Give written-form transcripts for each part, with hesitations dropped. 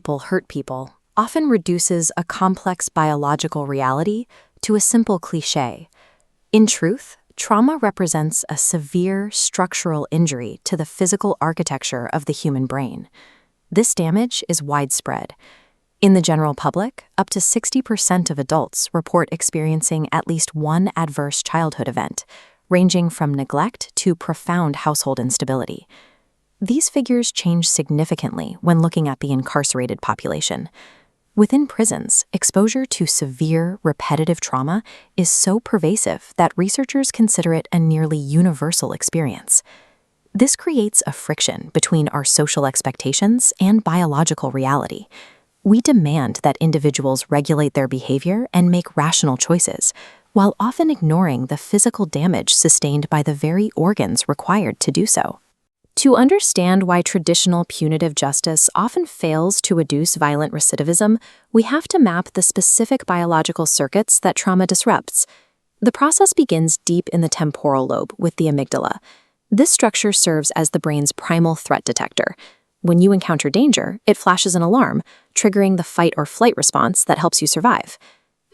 People hurt people often reduces a complex biological reality to a simple cliché. In truth, trauma represents a severe structural injury to the physical architecture of the human brain. This damage is widespread. In the general public, up to 60% of adults report experiencing at least one adverse childhood event, ranging from neglect to profound household instability. These figures change significantly when looking at the incarcerated population. Within prisons, exposure to severe, repetitive trauma is so pervasive that researchers consider it a nearly universal experience. This creates a friction between our social expectations and biological reality. We demand that individuals regulate their behavior and make rational choices, while often ignoring the physical damage sustained by the very organs required to do so. To understand why traditional punitive justice often fails to reduce violent recidivism, we have to map the specific biological circuits that trauma disrupts. The process begins deep in the temporal lobe with the amygdala. This structure serves as the brain's primal threat detector. When you encounter danger, it flashes an alarm, triggering the fight or flight response that helps you survive.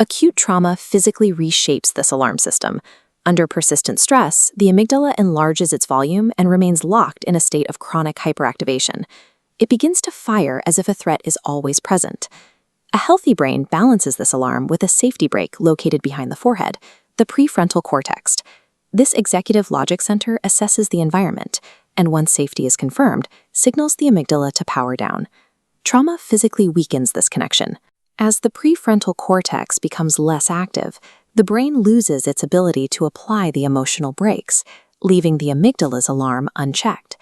Acute trauma physically reshapes this alarm system. Under persistent stress, the amygdala enlarges its volume and remains locked in a state of chronic hyperactivation. It begins to fire as if a threat is always present. A healthy brain balances this alarm with a safety brake located behind the forehead, the prefrontal cortex. This executive logic center assesses the environment, and once safety is confirmed, signals the amygdala to power down. Trauma physically weakens this connection. As the prefrontal cortex becomes less active, the brain loses its ability to apply the emotional brakes, leaving the amygdala's alarm unchecked.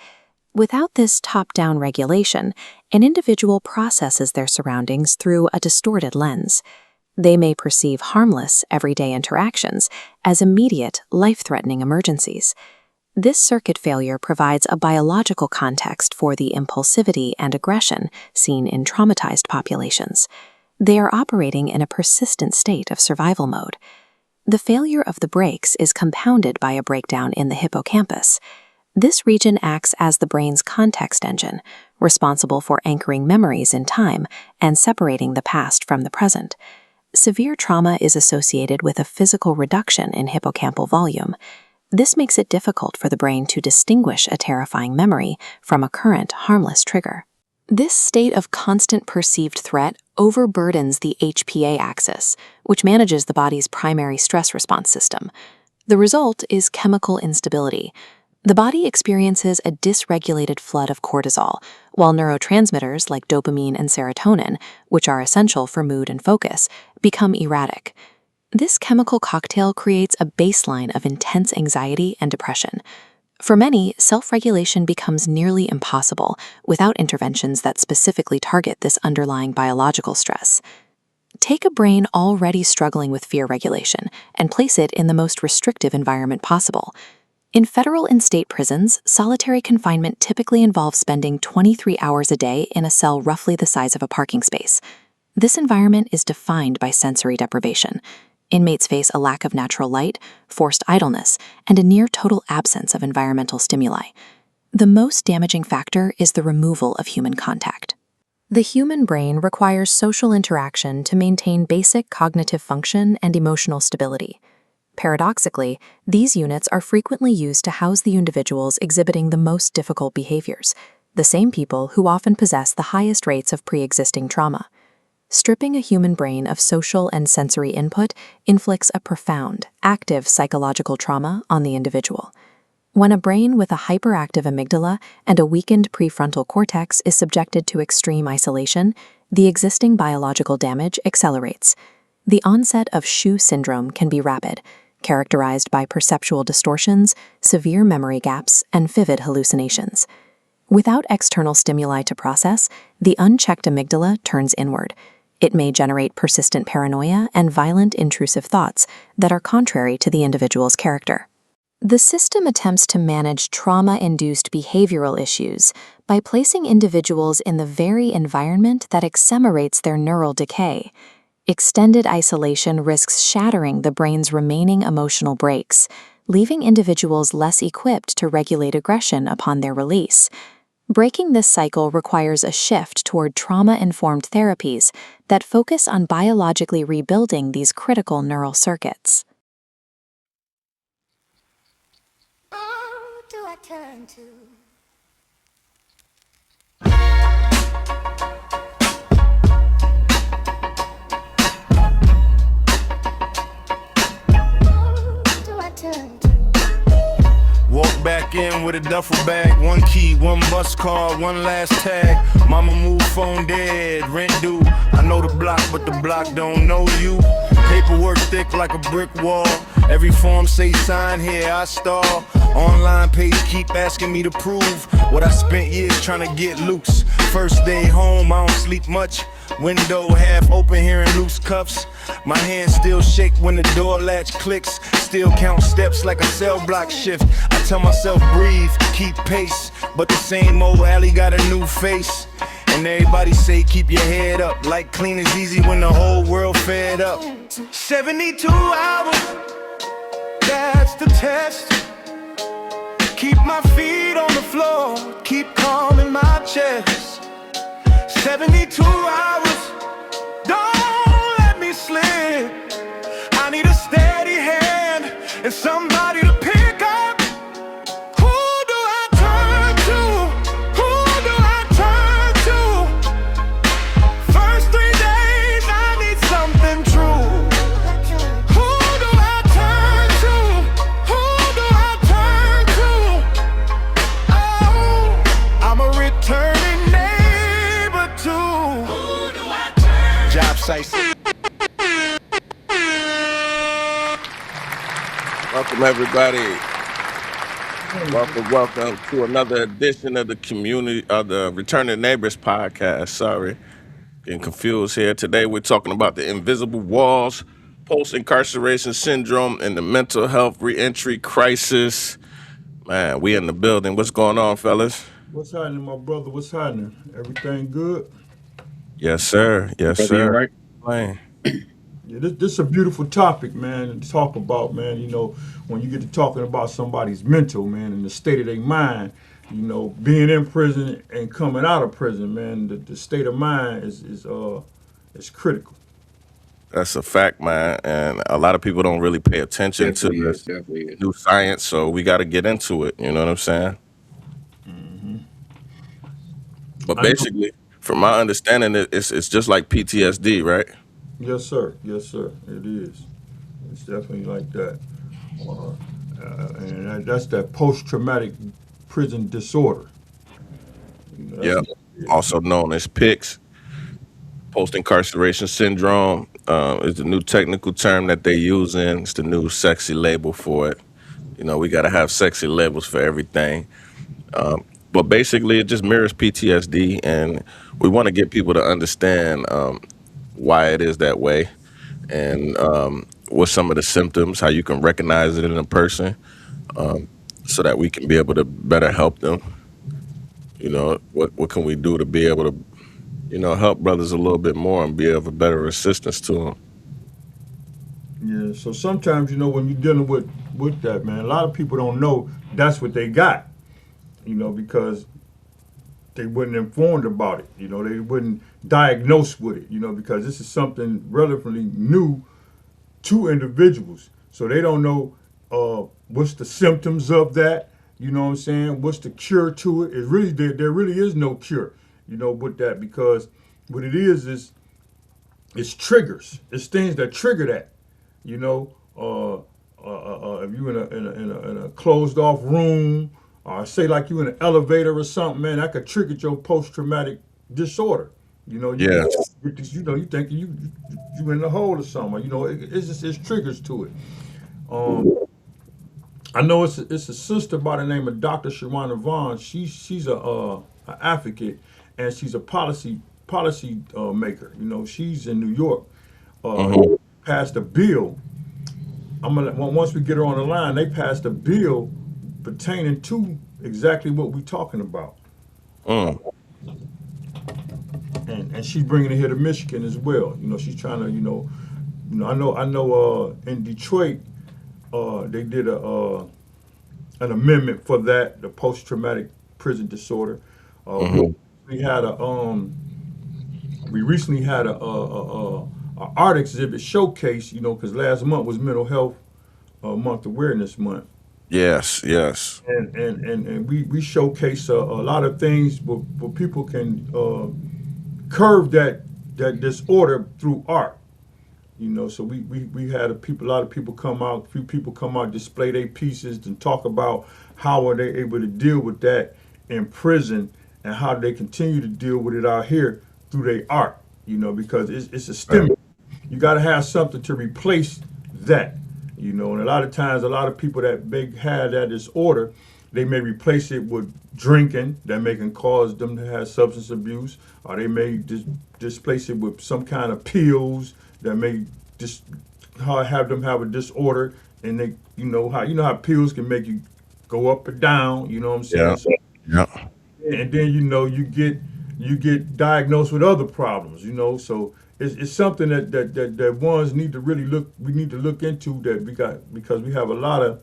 Without this top-down regulation, an individual processes their surroundings through a distorted lens. They may perceive harmless, everyday interactions as immediate, life-threatening emergencies. This circuit failure provides a biological context for the impulsivity and aggression seen in traumatized populations. They are operating in a persistent state of survival mode. The failure of the brakes is compounded by a breakdown in the hippocampus. This region acts as the brain's context engine, responsible for anchoring memories in time and separating the past from the present. Severe trauma is associated with a physical reduction in hippocampal volume. This makes it difficult for the brain to distinguish a terrifying memory from a current, harmless trigger. This state of constant perceived threat overburdens the HPA axis, which manages the body's primary stress response system. The result is chemical instability. The body experiences a dysregulated flood of cortisol, while neurotransmitters like dopamine and serotonin, which are essential for mood and focus, become erratic. This chemical cocktail creates a baseline of intense anxiety and depression. For many, self-regulation becomes nearly impossible without interventions that specifically target this underlying biological stress. Take a brain already struggling with fear regulation and place it in the most restrictive environment possible. In federal and state prisons, solitary confinement typically involves spending 23 hours a day in a cell roughly the size of a parking space. This environment is defined by sensory deprivation. Inmates face a lack of natural light, forced idleness, and a near-total absence of environmental stimuli. The most damaging factor is the removal of human contact. The human brain requires social interaction to maintain basic cognitive function and emotional stability. Paradoxically, these units are frequently used to house the individuals exhibiting the most difficult behaviors, the same people who often possess the highest rates of pre-existing trauma. Stripping a human brain of social and sensory input inflicts a profound, active psychological trauma on the individual. When a brain with a hyperactive amygdala and a weakened prefrontal cortex is subjected to extreme isolation, the existing biological damage accelerates. The onset of SHU syndrome can be rapid, characterized by perceptual distortions, severe memory gaps, and vivid hallucinations. Without external stimuli to process, the unchecked amygdala turns inward. It may generate persistent paranoia and violent intrusive thoughts that are contrary to the individual's character. The system attempts to manage trauma-induced behavioral issues by placing individuals in the very environment that accelerates their neural decay. Extended isolation risks shattering the brain's remaining emotional brakes, leaving individuals less equipped to regulate aggression upon their release. Breaking this cycle requires a shift toward trauma-informed therapies that focus on biologically rebuilding these critical neural circuits. Oh, do I turn to? Do I turn to? Walk back in with a duffel bag, one key, one bus card, one last tag. Mama moved, phone dead, rent due. I know the block, but the block don't know you. Paperwork thick like a brick wall. Every form say sign here, I stall. Online page keep asking me to prove what I spent years trying to get loose. First day home, I don't sleep much. Window half open, hearing loose cuffs. My hands still shake when the door latch clicks. Still count steps like a cell block shift. I tell myself breathe, keep pace, but the same old alley got a new face. And everybody say keep your head up, like clean is easy when the whole world fed up. 72 hours, that's the test. Keep my feet on the floor, keep calm in my chest. 72 hours, don't let me slip. I need a steady hand and somebody to pick up. Who do I turn to? Who do I turn to? First 3 days I need something true. Who do I turn to? Who do I turn to? Oh, I'm a returning neighbor too. Who do I turn to? Job sites. Welcome, everybody. Welcome to another edition of the the Returning Neighbors podcast. Sorry, getting confused here. Today, we're talking about the invisible walls, post-incarceration syndrome, and the mental health reentry crisis. Man, we in the building. What's going on, fellas? What's happening, my brother? What's happening? Everything good? Yes, sir. Yes, Brother, you sir. right? Playing. Yeah, this is a beautiful topic, man, to talk about, man. You know, when you get to talking about somebody's mental, man, and the state of their mind, you know, being in prison and coming out of prison, man, the state of mind is critical. That's a fact, man. And a lot of people don't really pay attention to Definitely is. this Definitely is. new science, so we got to get into it. You know what I'm saying? But I know. basically, from my understanding, it's just like PTSD, right? Yes, sir. Yes, sir. It is. It's definitely like that. And that's that post-traumatic prison disorder. You know, that's Yeah. what it is. Also known as PICS, Post-Incarceration Syndrome, is the new technical term that they use in. It's the new sexy label for it. You know, we got to have sexy labels for everything. But basically, it just mirrors PTSD, and we want to get people to understand why it is that way, and what some of the symptoms, how you can recognize it in a person, so that we can be able to better help them. You know, what can we do to be able to, help brothers a little bit more and be of a better assistance to them? Yeah, so sometimes, you know, when you're dealing with that, man, a lot of people don't know that's what they got, you know, because they wasn't informed about it. You know, they wasn't diagnosed with it, you know, because this is something relatively new to individuals. So they don't know what's the symptoms of that, you know what I'm saying? What's the cure to it? It really there really is no cure, you know, with that, because what it is it's triggers. It's things that trigger that. You know, if you in a closed off room, or say like you in an elevator or something, man, that could trigger your post traumatic disorder. You know, Yeah, you think you in the hole or something. You know, it's triggers to it. I know it's a sister by the name of Dr. Shawana Vaughn. She's a advocate, and she's a policy maker. You know, she's in New York. hmm Passed a bill. Once we get her on the line, they passed a bill pertaining to exactly what we're talking about, mm. and she's bringing it here to Michigan as well. You know, she's trying to, I know, in Detroit, they did an amendment for that, the post traumatic prison disorder. We Hmm. recently had a art exhibit showcase. Because last month was Mental Health Month Awareness Month, Yes, yes. and we showcase a lot of things where people can curve that disorder through art. So we had a lot of people come out, a few people come out, display their pieces and talk about how are they able to deal with that in prison, and how they continue to deal with it out here through their art. Because it's a Right. stimulus. You got to have something to replace that. And a lot of times, a lot of people that may have that disorder, they may replace it with drinking that may can cause them to have substance abuse, or they may displace it with some kind of pills that may just have them have a disorder, and they, how pills can make you go up or down. You know what I'm Yeah, saying? So, yeah. and then you get diagnosed with other problems. So it's something that ones need to really look. We need to look into that we got, because we have a lot of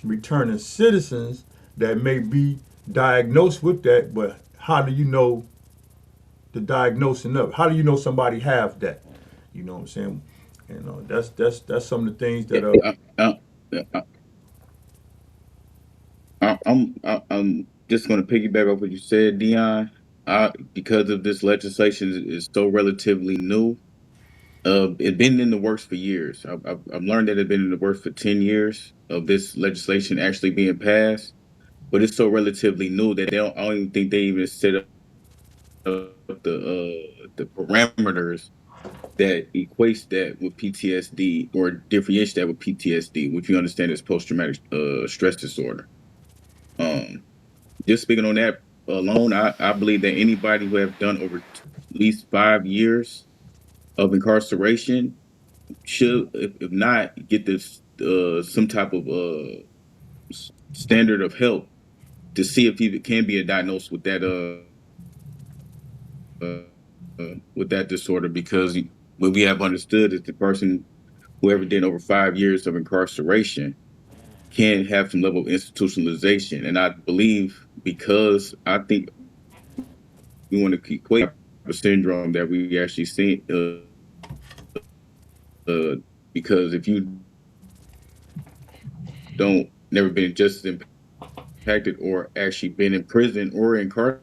returning citizens that may be diagnosed with that. But how do you know the diagnosing of it? How do you know somebody have that? You know what I'm saying? That's some of the things Yeah, that are. I'm just going to piggyback off what you said, Dion. Because of this legislation is so relatively new. It's been in the works for years. I've learned that it's been in the works for 10 years of this legislation actually being passed. But it's so relatively new that I don't even think they even set up the parameters that equates that with PTSD or differentiates that with PTSD, which you understand is post traumatic stress disorder. Um, just speaking on that alone, I believe that anybody who have done over at least 5 years of incarceration should, if not, get this some type of standard of help to see if he can be diagnosed with that disorder. Because what we have understood is the person, whoever did over 5 years of incarceration, can have some level of institutionalization. And I believe, because I think we want to equate the syndrome that we actually see, because if you don't never been just impacted or actually been in prison or incarcerated,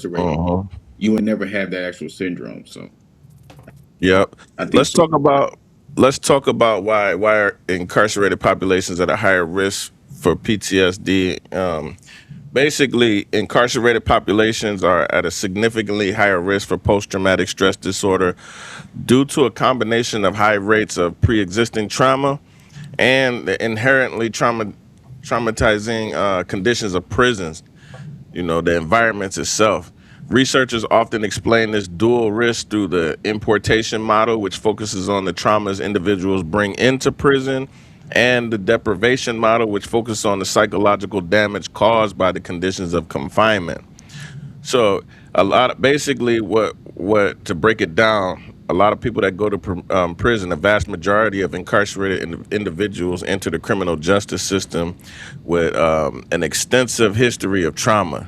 Uh-huh. you would never have that actual syndrome. So Yep. I think Let's talk about why are incarcerated populations at a higher risk for PTSD. Basically, incarcerated populations are at a significantly higher risk for post-traumatic stress disorder due to a combination of high rates of pre-existing trauma and the inherently traumatizing conditions of prisons, the environments itself. Researchers often explain this dual risk through the importation model, which focuses on the traumas individuals bring into prison, and the deprivation model, which focuses on the psychological damage caused by the conditions of confinement. So basically what to break it down, a lot of people that go to prison, a vast majority of incarcerated individuals enter the criminal justice system with an extensive history of trauma.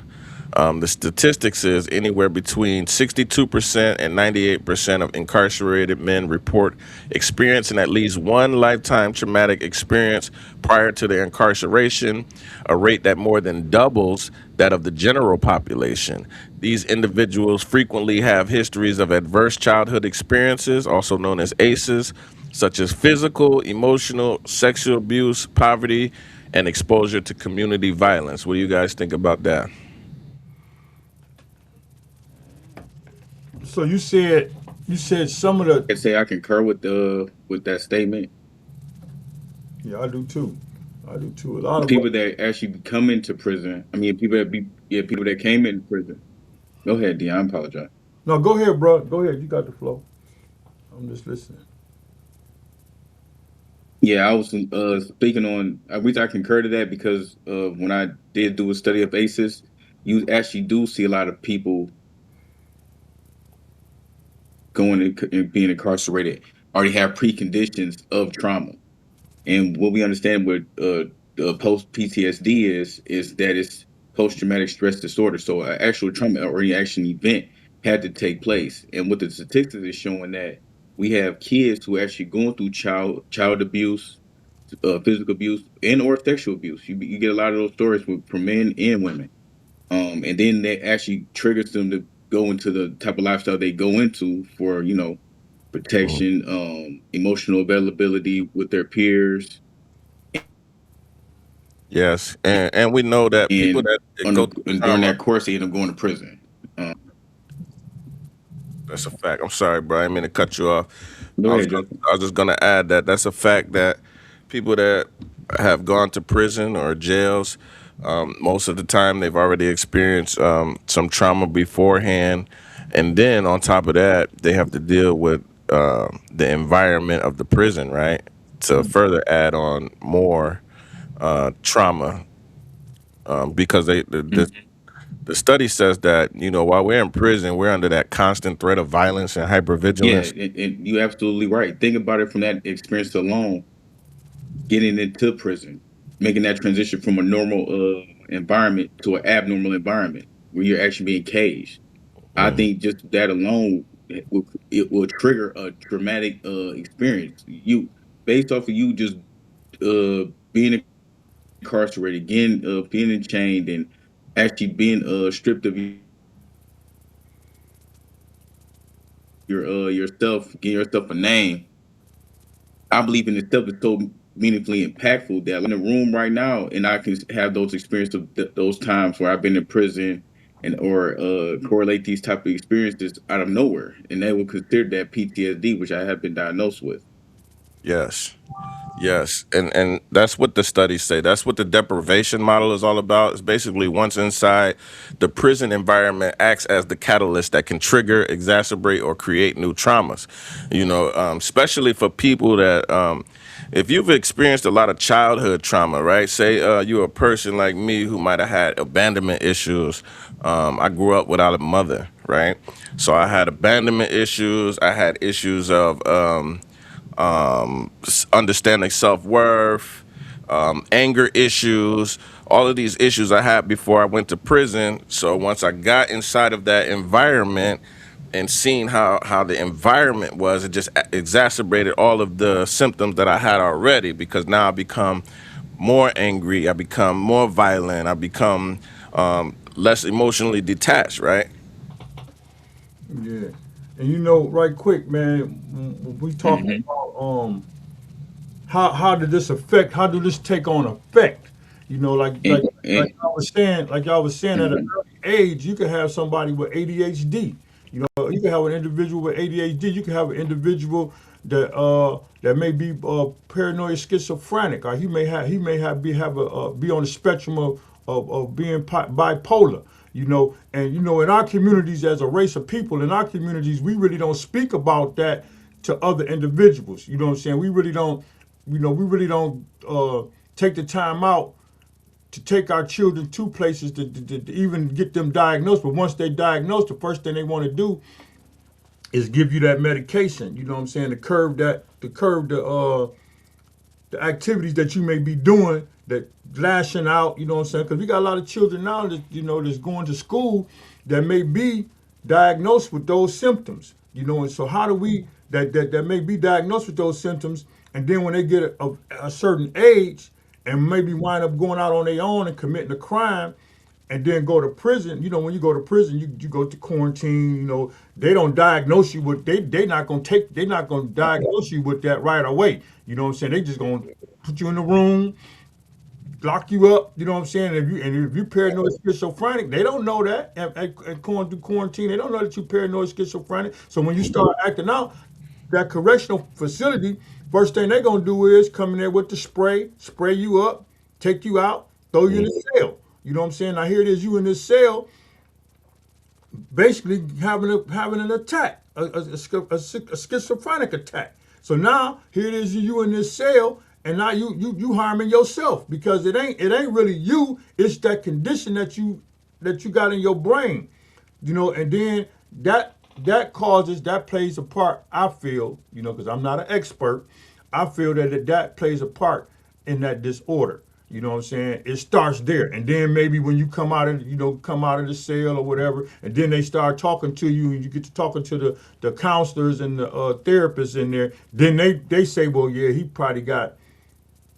The statistics is anywhere between 62% and 98% of incarcerated men report experiencing at least one lifetime traumatic experience prior to their incarceration, a rate that more than doubles that of the general population. These individuals frequently have histories of adverse childhood experiences, also known as ACEs, such as physical, emotional, sexual abuse, poverty, and exposure to community violence. What do you guys think about that? So you said some of the. I say I concur with that statement. Yeah, I do too. I do too. A lot of People that actually come into prison. I mean, people that came in prison. Go ahead, Dion. I apologize. No, go ahead, bro. Go ahead. You got the flow. I'm just listening. Yeah, I was speaking on. I wish I concur to that because when I did do a study of ACEs, you actually do see a lot of people going and being incarcerated already have preconditions of trauma. And what we understand with post PTSD is that it's post-traumatic stress disorder. So an actual trauma or reaction event had to take place. And what the statistics is showing that we have kids who actually going through child abuse, physical abuse, and or sexual abuse. You get a lot of those stories from men and women. And then that actually triggers them to go into the type of lifestyle they go into for, Mhm. protection, emotional availability with their peers, Yes, and we know that people and that go through and during trauma. that course they end up going to prison. Um, That's a fact. I'm sorry, bro. I didn't mean to cut you off. Go ahead, Joe. I was just gonna add that that's a fact that people that have gone to prison or jails, most of the time they've already experienced some trauma beforehand, and then on top of that, they have to deal with the environment of the prison, right? To further add on more trauma, because the study says that while we're in prison, we're under that constant threat of violence and Yeah, hypervigilance. and you're absolutely right. Think about it from that experience alone, getting into prison, making that transition from a normal environment to an abnormal environment where you're actually being caged. I Mm, think just that alone it will trigger a traumatic experience. You based off of you just being incarcerated, again, being enchained, and actually being stripped of your yourself, getting yourself a name. I believe in itself is so meaningfully impactful that I'm in the room right now, and I can have those experiences of those times where I've been in prison and or correlate these type of experiences out of nowhere, and they will consider that PTSD, which I have been diagnosed with. yes. Yes, and that's what the studies say. That's what the deprivation model is all about. It's basically once inside, the prison environment acts as the catalyst that can trigger, exacerbate, or create new traumas. Especially for people that, if you've experienced a lot of childhood trauma, right? Say you're a person like me who might have had abandonment issues. I grew up without a mother, right? So I had abandonment issues. I had issues of understanding self-worth, anger issues, all of these issues I had before I went to prison. So once I got inside of that environment and seeing how the environment was, it just exacerbated all of the symptoms that I had already, because now I become more angry, I become more violent, I become less emotionally detached, right? Yeah. And right quick, man, when we talk Hmm. about how did this affect? How did this take on effect? Like And, like and like y'all was saying at an mhm. early age, you could have somebody with ADHD. You can have an individual with ADHD. You can have an individual that may be paranoid schizophrenic, or he may have be on the spectrum of being bipolar. And in our communities, as a race of people, in our communities, we really don't speak about that to other individuals. You know what I'm saying? We really don't take the time out to take our children to places to even get them diagnosed. But once they diagnosed, the first thing they want to do is give you that medication. You know what I'm saying? To curb the activities that you may be doing, that lashing out. You know what I'm saying? Because we got a lot of children now that that's going to school that may be diagnosed with those symptoms. And so how do we that may be diagnosed with those symptoms, and then when they get a certain age and maybe wind up going out on their own and committing a crime, and then go to prison. When you go to prison, you go to quarantine. They don't diagnose you with they're not gonna diagnose you with that right away. You know what I'm saying? They just gonna put you in the room, lock you up. You know what I'm saying? And if you paranoid schizophrenic, they don't know that. And going through quarantine, they don't know that you're paranoid schizophrenic. So when you start acting out, that correctional facility, first thing they're gonna do is come in there with the spray you up, take you out, throw you in the cell. You know what I'm saying? Now here it is, you in this cell, basically having an attack, a schizophrenic attack. So now here it is, you in this cell, and now you harming yourself, because it ain't really you. It's that condition that you got in your brain. And then that plays a part. I feel, because I'm not an expert. I feel that plays a part in that disorder. You know what I'm saying? It starts there, and then maybe when you come out of come out of the cell or whatever, and then they start talking to you, and you get to talking to the counselors and the therapists in there. Then they say, well, yeah, he probably got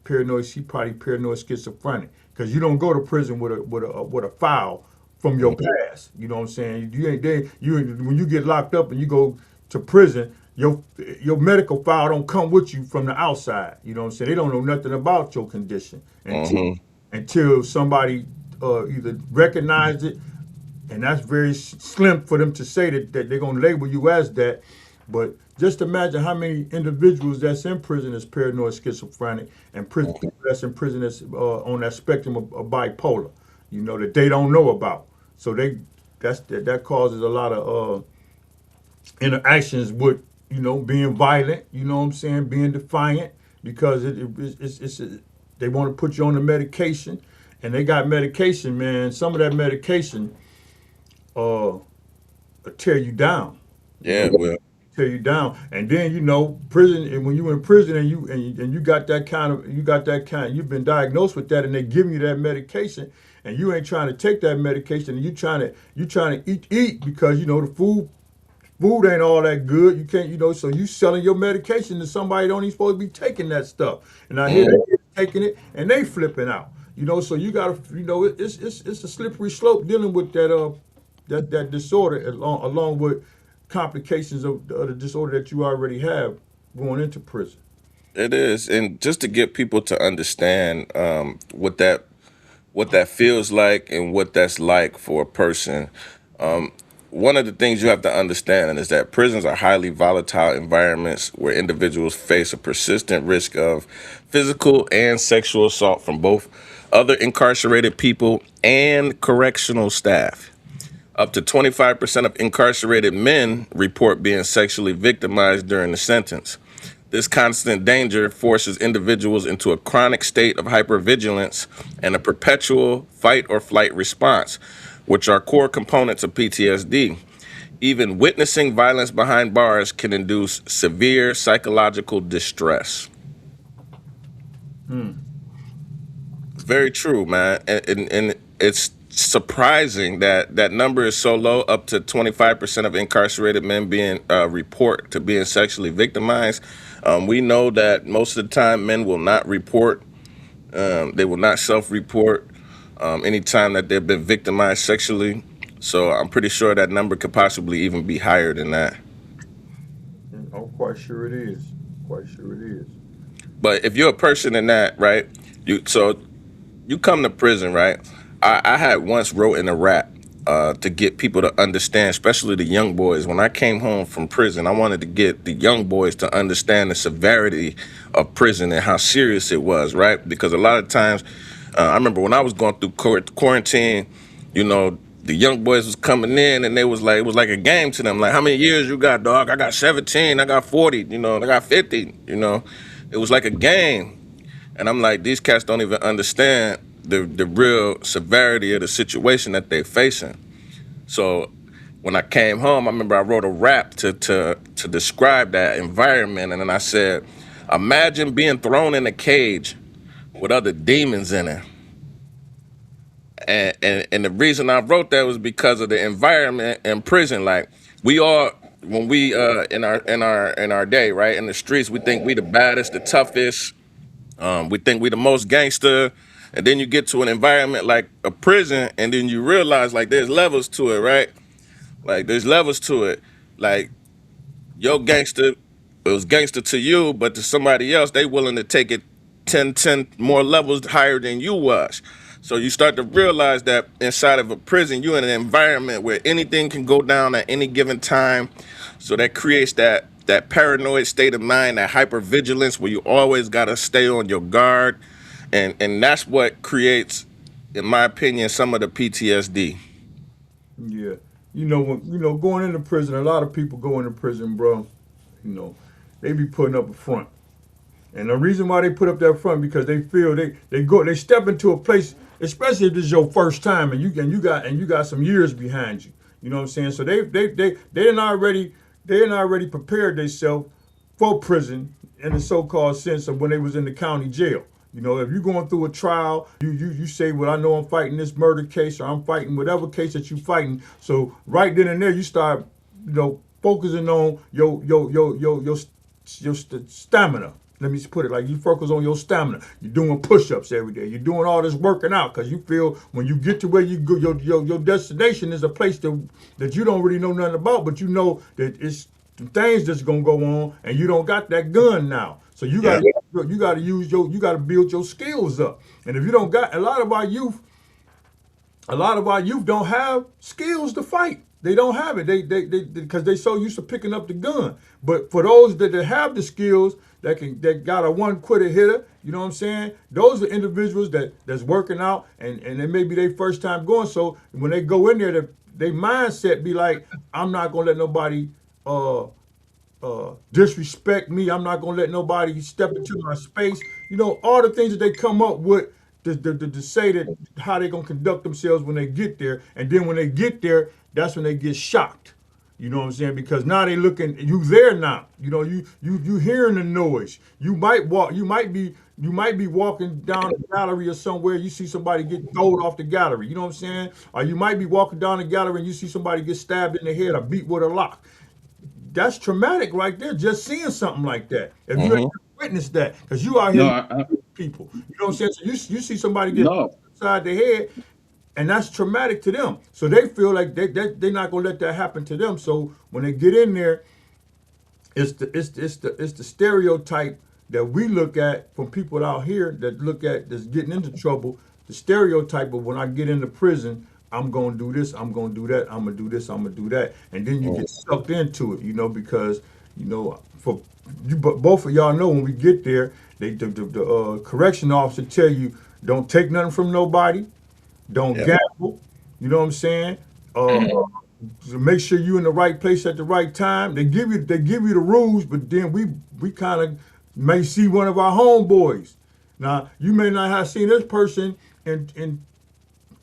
paranoid. He probably paranoid schizophrenic because you don't go to prison with a file from your past. You know what I'm saying? You ain't they you when you get locked up and you go to prison, your medical file don't come with you from the outside. You know what I'm saying? They don't know nothing about your condition until somebody either recognized it, and that's very slim for them to say that they're gonna label you as that. But just imagine how many individuals that's in prison is paranoid schizophrenic, and people that's in prison that's on that spectrum of bipolar, that they don't know about. So that causes a lot of interactions with being violent. You know what I'm saying? Being defiant because they want to put you on the medication, and they got medication, man. Some of that medication will tear you down. Yeah, well, Tear you down, and then prison. And when you in prison and you got that kind of you've been diagnosed with that, and they giving you that medication, and you ain't trying to take that medication, and you trying to eat because the food ain't all that good. You can't, so you selling your medication to somebody don't even supposed to be taking that stuff. And I hear they taking it and they flipping out. So you gotta, it's a slippery slope dealing with that disorder along with complications of the disorder that you already have going into prison. it is. And just to get people to understand what that feels like and what that's like for a person. One of the things you have to understand is that prisons are highly volatile environments where individuals face a persistent risk of physical and sexual assault from both other incarcerated people and correctional staff. Up to 25% of incarcerated men report being sexually victimized during the sentence. This constant danger forces individuals into a chronic state of hypervigilance and a perpetual fight or flight response, which are core components of PTSD. Even witnessing violence behind bars can induce severe psychological distress. Very true, man. And it's surprising that that number is so low, up to 25% of incarcerated men being report to being sexually victimized. We know that most of the time men will not report. They will not self-report anytime that they've been victimized sexually. So I'm pretty sure that number could possibly even be higher than that. I'm quite sure it is. Quite sure it is. But if you're a person in that, right? You come to prison, right? I had once wrote in a rap to get people to understand, especially the young boys. When I came home from prison, I wanted to get the young boys to understand the severity of prison and how serious it was, right? Because a lot of times, I remember when I was going through quarantine, the young boys was coming in and they was like, it was like a game to them. Like, how many years you got, dog? I got 17, I got 40, I got 50, It was like a game. And I'm like, these cats don't even understand the real severity of the situation that they're facing. So when I came home, I remember I wrote a rap to describe that environment. And then I said, imagine being thrown in a cage with other demons in it. And the reason I wrote that was because of the environment in prison. Like, we all, when we in our day, right, in the streets, we think we the baddest, the toughest. We think we the most gangster, and then you get to an environment like a prison, and then you realize like there's levels to it, right? Like, there's levels to it. Like, your gangster, it was gangster to you, but to somebody else, they willing to take it 10 more levels higher than you was. So you start to realize that inside of a prison, you're in an environment where anything can go down at any given time. So that creates that paranoid state of mind, that hypervigilance where you always gotta stay on your guard. And that's what creates, in my opinion, some of the PTSD. Yeah. Going into prison, a lot of people go into prison, bro. You know, they be putting up a front. And the reason why they put up that front because they feel they step into a place, especially if this is your first time and you got some years behind you. You know what I'm saying? So they didn't already prepared themselves for prison in the so-called sense of when they was in the county jail. You know, if you're going through a trial, you say, well, I know I'm fighting this murder case or I'm fighting whatever case that you're fighting. So right then and there, you start, focusing on your stamina. Let me just put it like you focus on your stamina. You're doing push-ups every day. You're doing all this working out because you feel when you get to where you go, your destination is a place that you don't really know nothing about, but you know that it's things that's gonna go on, and you don't got that gun now. So Yeah. you gotta you gotta build your skills up. And if you don't got a lot of our youth don't have skills to fight. They don't have it. They because they so used to picking up the gun. But for those that have the skills that got a one quitter hitter, you know what I'm saying? Those are individuals that's working out and it may be their first time going. So when they go in there, their mindset be like, I'm not gonna let nobody uh disrespect me. I'm not gonna let nobody step into my space. You know, all the things that they come up with to say that how they gonna conduct themselves when they get there, and then when they get there, that's when they get shocked. You know what I'm saying? Because now they looking, you there now. You know, you hearing the noise. You might be walking down the gallery or somewhere. You see somebody get thrown off the gallery. You know what I'm saying? Or you might be walking down the gallery and you see somebody get stabbed in the head or beat with a lock. That's traumatic right there. Just seeing something like that. If you ain't Hmm. witnessed that, because you out No, here people, you know what I'm saying? So you see somebody get no, upside the head, and that's traumatic to them. So they feel like they're not gonna let that happen to them. So when they get in there, it's the stereotype that we look at from people out here that look at that's getting into trouble. The stereotype of when I get into prison, I'm gonna do this, I'm gonna do that, I'm gonna do this, I'm gonna do that, and then you get sucked into it, because for you, but both of y'all know when we get there, the correction officer tell you don't take nothing from nobody, don't Yeah. gamble. You know what I'm saying? To make sure you're in the right place at the right time. They give you the rules, but then we kind of may see one of our homeboys. Now you may not have seen this person in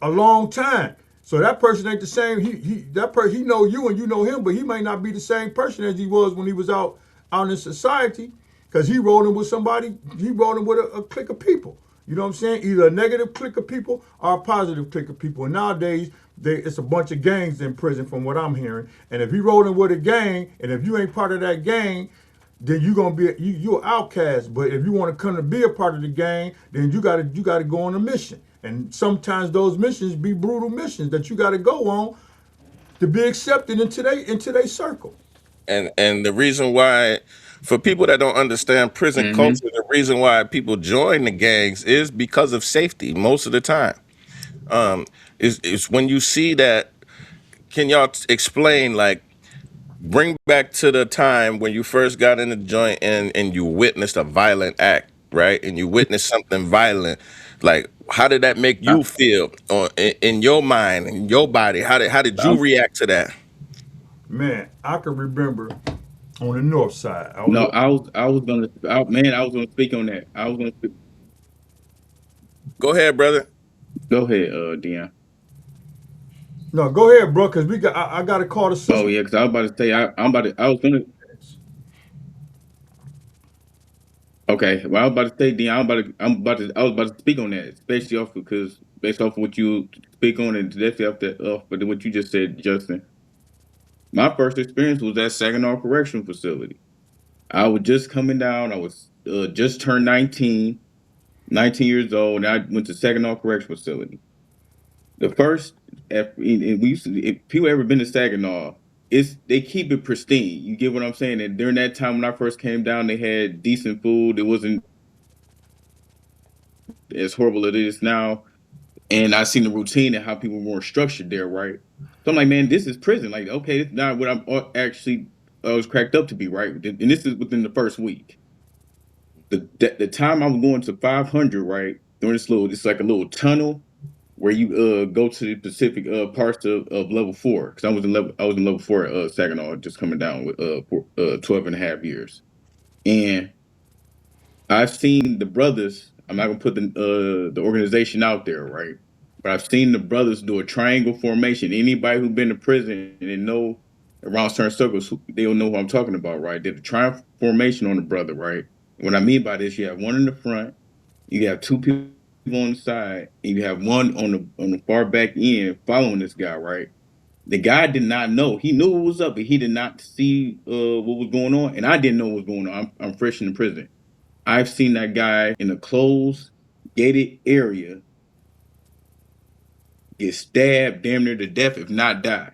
a long time, so that person ain't the same. He know you and you know him, but he may not be the same person as he was when he was out in society, because he rolling with somebody. He rolling with a clique of people. You know what I'm saying? Either a negative clique of people or a positive clique of people. And nowadays, it's a bunch of gangs in prison, from what I'm hearing. And if you rolling with a gang, and if you ain't part of that gang, then you're gonna be you're an outcast. But if you want to come to be a part of the gang, then you gotta go on a mission. And sometimes those missions be brutal missions that you gotta go on to be accepted into their circle. And the reason why, for people that don't understand prison mm-hmm. culture, the reason why people join the gangs is because of safety most of the time. Is when you see that. Can y'all explain, like, bring back to the time when you first got in the joint and you witnessed a violent act, right? And you witnessed something violent. Like, how did that make I, you feel, or in your mind, in your body? How did you I'm, react to that? Man, I can remember on the north side. I was no, I was gonna speak on that. I was gonna speak. Go ahead, brother. Go ahead, Dion. No, go ahead, bro, because I got to call the Oh sister. yeah, because I was about to say I'm about to. I was gonna. Okay, well, I was about to say, Dion, I was about to speak on that, especially off because based off of what you speak on, and especially but what you just said, Justin. My first experience was at Saginaw Correctional Facility. I was just coming down. I was just turned 19 years old, and I went to Saginaw Correctional Facility. The first, and we used to, if people ever been to Saginaw, they keep it pristine. You get what I'm saying? And during that time when I first came down, they had decent food. It wasn't as horrible as it is now. And I seen the routine and how people were more structured there, right? So I'm like, man, this is prison. Like, okay, this is not what I'm actually was cracked up to be, right? And this is within the first week. The time I was going to 500, right? During it's like a little tunnel where you go to the specific parts of level 4. Because I was in level 4 at Saginaw, just coming down with 12 and a half years. And I've seen the brothers. I'm not gonna put the organization out there, right? But I've seen the brothers do a triangle formation. Anybody who's been to prison and they know around certain circles, they'll know who I'm talking about, right? Did a triangle formation on the brother, right? What I mean by this, you have one in the front, You have two people on the side, and you have one on the far back end following this guy, right? The guy did not know. He knew what was up, but he did not see what was going on, and I didn't know what was going on. I'm fresh in the prison. I've seen that guy in a closed, gated area get stabbed damn near to death, if not die.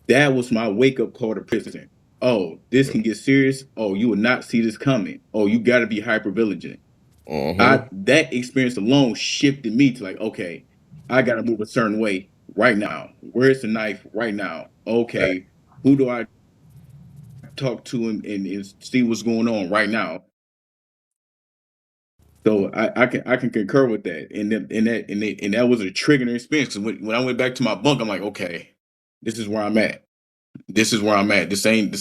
That was my wake up call to prison. Oh, this can get serious. Oh, you will not see this coming. Oh, you got to be hyper vigilant. That experience alone shifted me to like, okay, I got to move a certain way right now. Where's the knife right now? Okay, who do I talk to and see what's going on right now? So I can concur with that, and that was a triggering experience. Because when I went back to my bunk, I'm like, okay, this is where I'm at. This is where I'm at. This ain't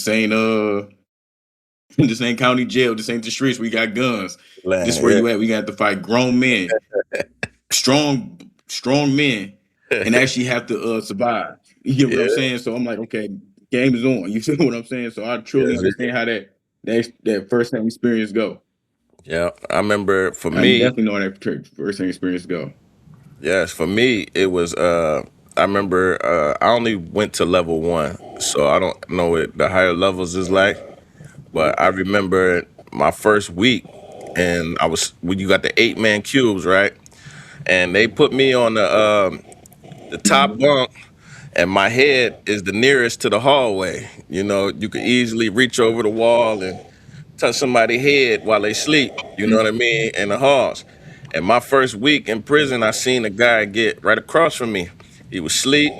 county jail. This ain't the streets. We got guns. This where Yeah. you at. We got to fight grown men, strong men, and actually have to survive. You get what I'm Yeah. saying? So I'm like, okay, game is on. You feel what I'm saying? So I truly Yes, understand how that first hand experience go. yeah. I remember for I me, definitely know how that first hand experience go. yes, for me it was I remember I only went to level 1, so I don't know what the higher levels is like, but I remember my first week and I was when you got the 8-man cubes, right? And they put me on the top bunk and my head is the nearest to the hallway. You know, you could easily reach over the wall and touch somebody's head while they sleep. You know what I mean? In the halls. And my first week in prison, I seen a guy get right across from me. He was asleep,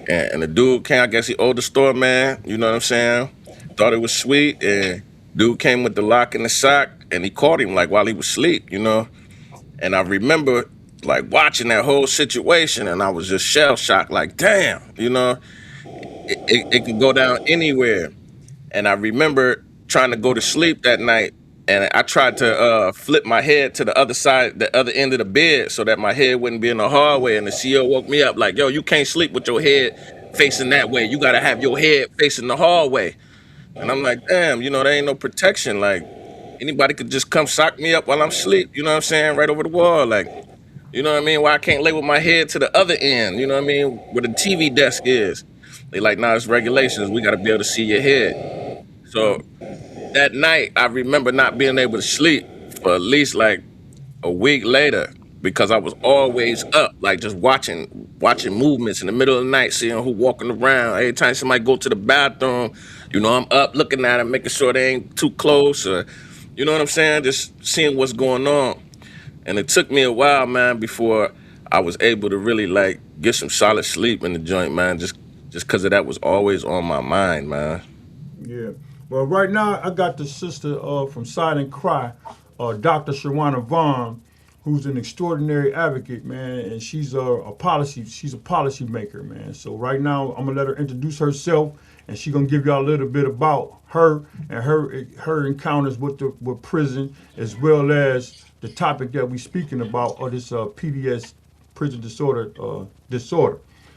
and the dude came. I guess he owed the store man. You know what I'm saying? Thought it was sweet, and dude came with the lock and the sock, and he caught him like while he was asleep. You know, and I remember like watching that whole situation, and I was just shell shocked. Like, damn, you know, it could go down anywhere. And I remember trying to go to sleep that night, and I tried to flip my head to the other side, the other end of the bed, so that my head wouldn't be in the hallway. And the CEO woke me up like, "Yo, you can't sleep with your head facing that way. You gotta have your head facing the hallway." And I'm like, "Damn, you know, there ain't no protection. Like anybody could just come sock me up while I'm asleep. You know what I'm saying? Right over the wall, like." You know what I mean? Why I can't lay with my head to the other end? You know what I mean? Where the TV desk is. They like, nah, it's regulations. We got to be able to see your head. So that night, I remember not being able to sleep for at least like a week later because I was always up, like just watching movements in the middle of the night, seeing who walking around. Every time somebody go to the bathroom, you know, I'm up looking at them, making sure they ain't too close, or you know what I'm saying, just seeing what's going on. And it took me a while, man, before I was able to really like get some solid sleep in the joint, man. Just because of that was always on my mind, man. Yeah. Well, right now I got the sister from Silent Cry, Dr. Shawana Vaughn, who's an extraordinary advocate, man, and she's she's a policy maker, man. So right now I'm gonna let her introduce herself, and she's gonna give y'all a little bit about her and her encounters with prison, as well as the topic that we speaking about, or this PDS prison disorder.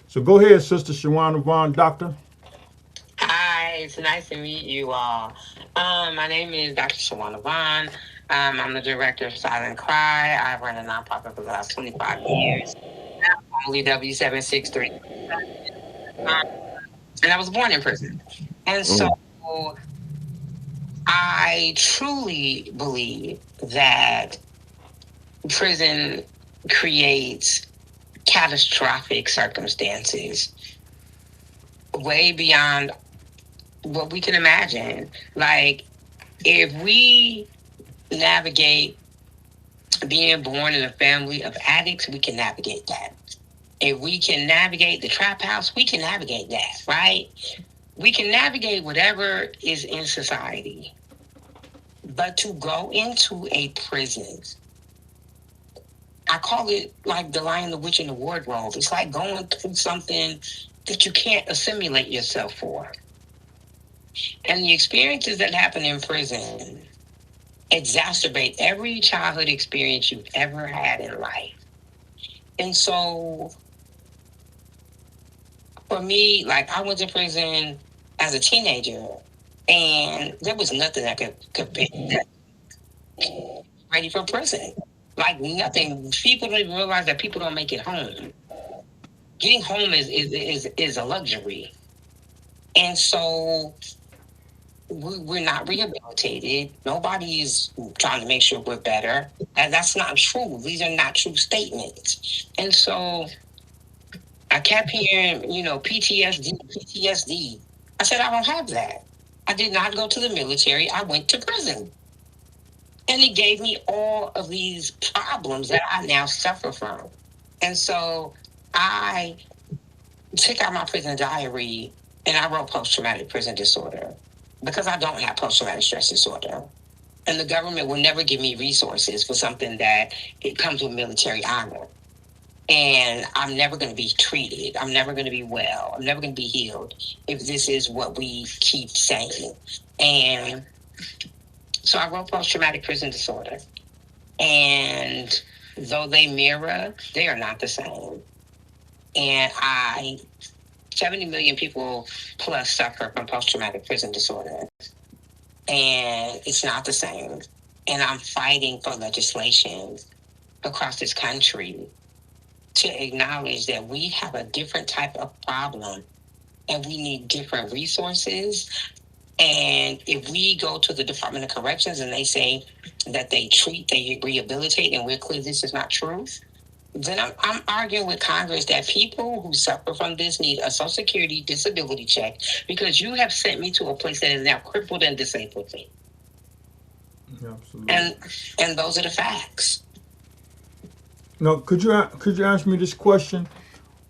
So go ahead, Sister Shawana Vaughn, Doctor. Hi, it's nice to meet you all. My name is Dr. Shawana Vaughn. I'm the director of Silent Cry. I've run a nonprofit for the last 25 years. Only W763. And I was born in prison. And so I truly believe that prison creates catastrophic circumstances way beyond what we can imagine. Like, if we navigate being born in a family of addicts, we can navigate that. If we can navigate the trap house, we can navigate that, right? We can navigate whatever is in society. But to go into a prison, I call it like the Lion, the Witch, and the Wardrobe. It's like going through something that you can't assimilate yourself for. And the experiences that happen in prison exacerbate every childhood experience you've ever had in life. And so for me, like, I went to prison as a teenager, and there was nothing that could be ready for prison. Like nothing. People don't even realize that people don't make it home. Getting home is a luxury. And so we're not rehabilitated. Nobody is trying to make sure we're better. And that's not true. These are not true statements. And so I kept hearing, PTSD. I said, I don't have that. I did not go to the military. I went to prison. And it gave me all of these problems that I now suffer from. And so I took out my prison diary and I wrote post-traumatic prison disorder because I don't have post-traumatic stress disorder. And the government will never give me resources for something that it comes with military honor. And I'm never going to be treated. I'm never going to be well. I'm never going to be healed if this is what we keep saying. And so I wrote post-traumatic prison disorder. And though they mirror, they are not the same. And 70 million people plus suffer from post-traumatic prison disorder. And it's not the same. And I'm fighting for legislation across this country to acknowledge that we have a different type of problem and we need different resources. And if we go to the Department of Corrections and they say that they treat, they rehabilitate, and we're clear this is not true, then I'm arguing with Congress that people who suffer from this need a Social Security disability check because you have sent me to a place that is now crippled and disabled me. Absolutely. And those are the facts. Now, could you ask me this question?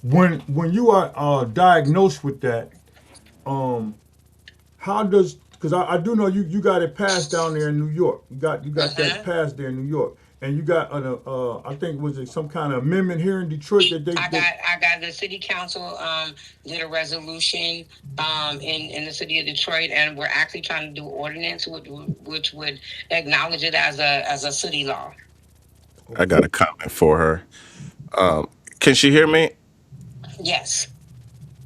When you are diagnosed with that, how does, because I do know you got it passed down there in New York. You got that passed there in New York, and you got I think was it some kind of amendment here in Detroit that I got the city council did a resolution in the city of Detroit, and we're actually trying to do ordinance which would acknowledge it as a city law. I got a comment for her. Can she hear me? Yes.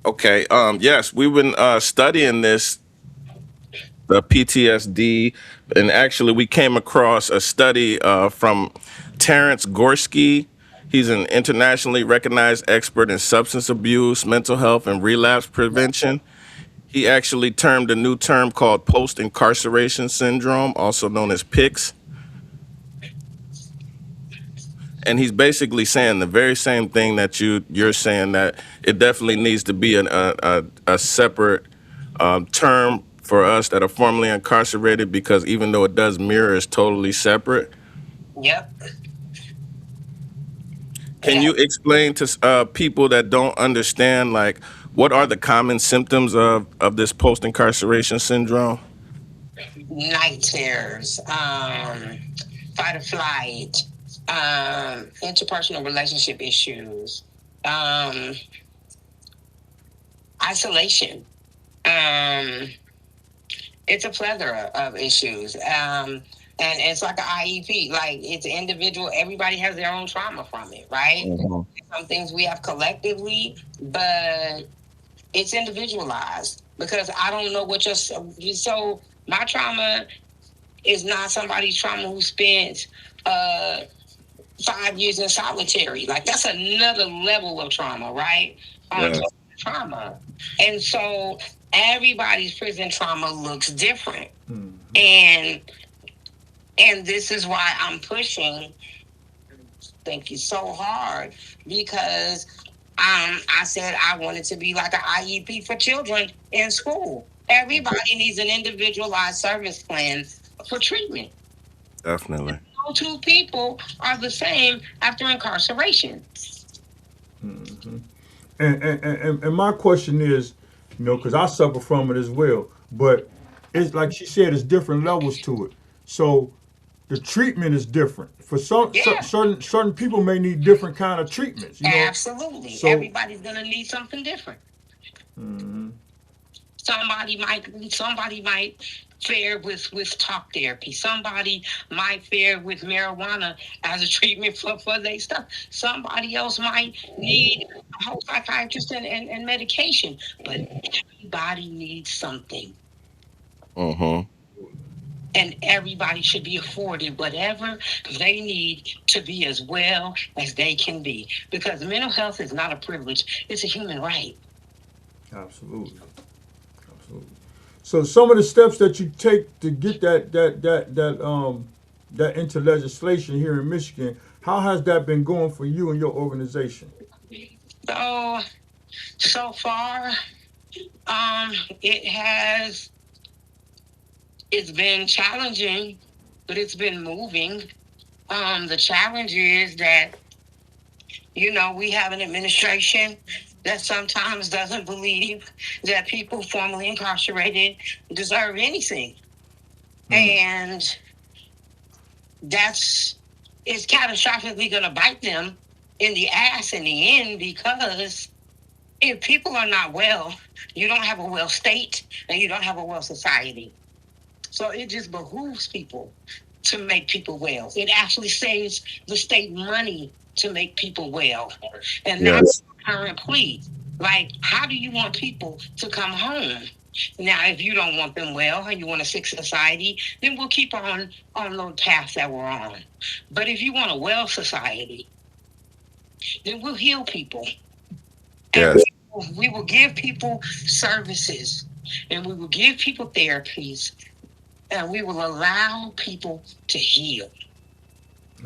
Okay. Yes, we've been studying this, the PTSD, and actually we came across a study from Terrence Gorski. He's an internationally recognized expert in substance abuse, mental health, and relapse prevention. He actually termed a new term called Post-Incarceration Syndrome, also known as PICS. And he's basically saying the very same thing that you're saying, that it definitely needs to be a separate term for us that are formerly incarcerated, because even though it does mirror, it's totally separate. Yep. Can you explain to people that don't understand, like, what are the common symptoms of this post-incarceration syndrome? Night terrors, fight or flight, interpersonal relationship issues, isolation. It's a plethora of issues. And it's like an IEP, like it's individual. Everybody has their own trauma from it, right? Mhm. Some things we have collectively, but it's individualized because I don't know what so my trauma is not somebody's trauma who spent 5 years in solitary. Like that's another level of trauma, right? On top of trauma. And so everybody's prison trauma looks different. And this is why I'm pushing, thank you, so hard, because I said I wanted to be like an IEP for children in school. Everybody needs an individualized service plan for treatment. Definitely. No two people are the same after incarceration. And my question is, because I suffer from it as well, but it's like she said, it's different levels to it. So the treatment is different. For certain people may need different kind of treatments. Absolutely. So, everybody's gonna need something different. Mm-hmm. Somebody might fare with talk therapy. Somebody might fare with marijuana as a treatment for their stuff. Somebody else might need a whole psychiatrist and medication. But everybody needs something. Mm-hmm. and everybody should be afforded whatever they need to be as well as they can be. Because mental health is not a privilege, it's a human right. Absolutely. Absolutely. So some of the steps that you take to get that into legislation here in Michigan, how has that been going for you and your organization? So far, it has, it's been challenging, but it's been moving. The challenge is that, we have an administration that sometimes doesn't believe that people formerly incarcerated deserve anything. And it's catastrophically going to bite them in the ass in the end, because if people are not well, you don't have a well state and you don't have a well society. So it just behooves people to make people well. It actually saves the state money to make people well. And that's the current plea. Like, how do you want people to come home? Now, if you don't want them well and you want a sick society, then we'll keep on the path that we're on. But if you want a well society, then we'll heal people. And Yes. we will give people services, and we will give people therapies, and we will allow people to heal.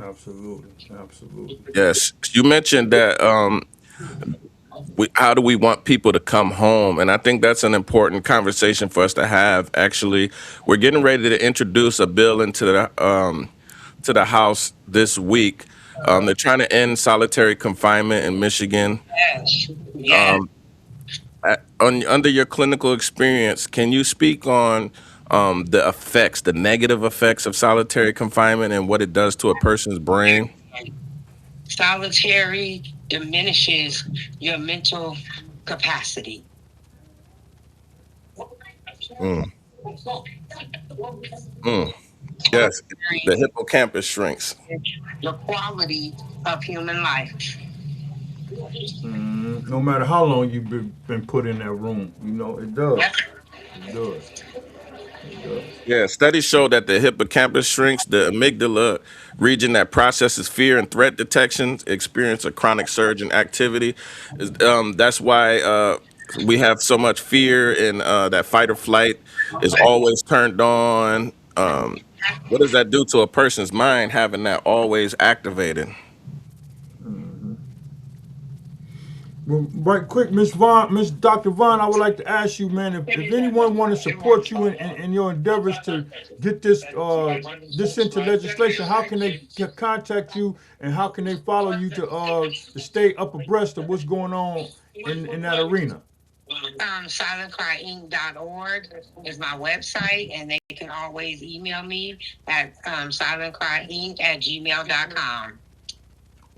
Absolutely. Absolutely. Yes. You mentioned that how do we want people to come home? And I think that's an important conversation for us to have. Actually, we're getting ready to introduce a bill into the House this week. They're trying to end solitary confinement in Michigan. Yes. Yes. Under your clinical experience, can you speak on the negative effects of solitary confinement and what it does to a person's brain? Solitary diminishes your mental capacity. Mm. Mm. Yes, the hippocampus shrinks. The quality of human life. No matter how long you've been put in that room, it does. It does. It does. Yeah, studies show that the hippocampus shrinks, the amygdala region that processes fear and threat detection, experience a chronic surge in activity. That's why we have so much fear, and that fight or flight is always turned on. What does that do to a person's mind, having that always activated? Well, right quick, Miss Dr. Vaughn, I would like to ask you, man, if anyone want to support you in your endeavors to get this into legislation, how can they contact you, and how can they follow you to stay up abreast of what's going on in that arena? SilentCryInc.org is my website, and they can always email me at silentcryinc@gmail.com.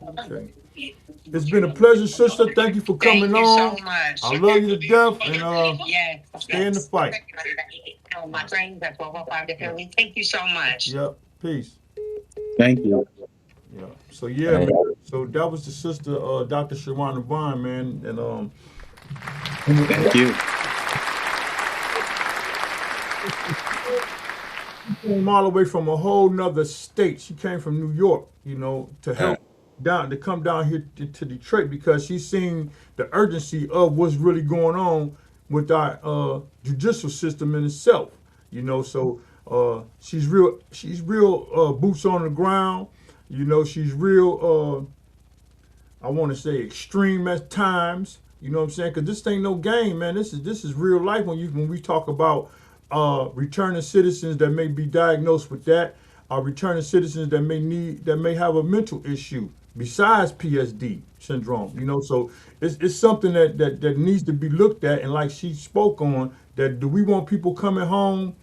Okay. It's been a pleasure, sister. Thank you for coming on. Thank you so much. I love you to death, and yes. stay in the fight. My friends at 1205 Philly. Thank you so much. Yep. Peace. Thank you. Yeah. So yeah, man. So that was the sister, Dr. Shawana Vaughn, man, and Thank you. She came all the way from a whole nother state. She came from New York, to help to come down here to Detroit, because she's seen the urgency of what's really going on with our judicial system in itself. So she's real boots on the ground. She's real I want to say extreme at times. You know what I'm saying? Because this ain't no game, man. This is real life when we talk about returning citizens that may be diagnosed with that, returning citizens that may have a mental issue besides PSD syndrome. So it's something that needs to be looked at, and like she spoke on, that do we want people coming home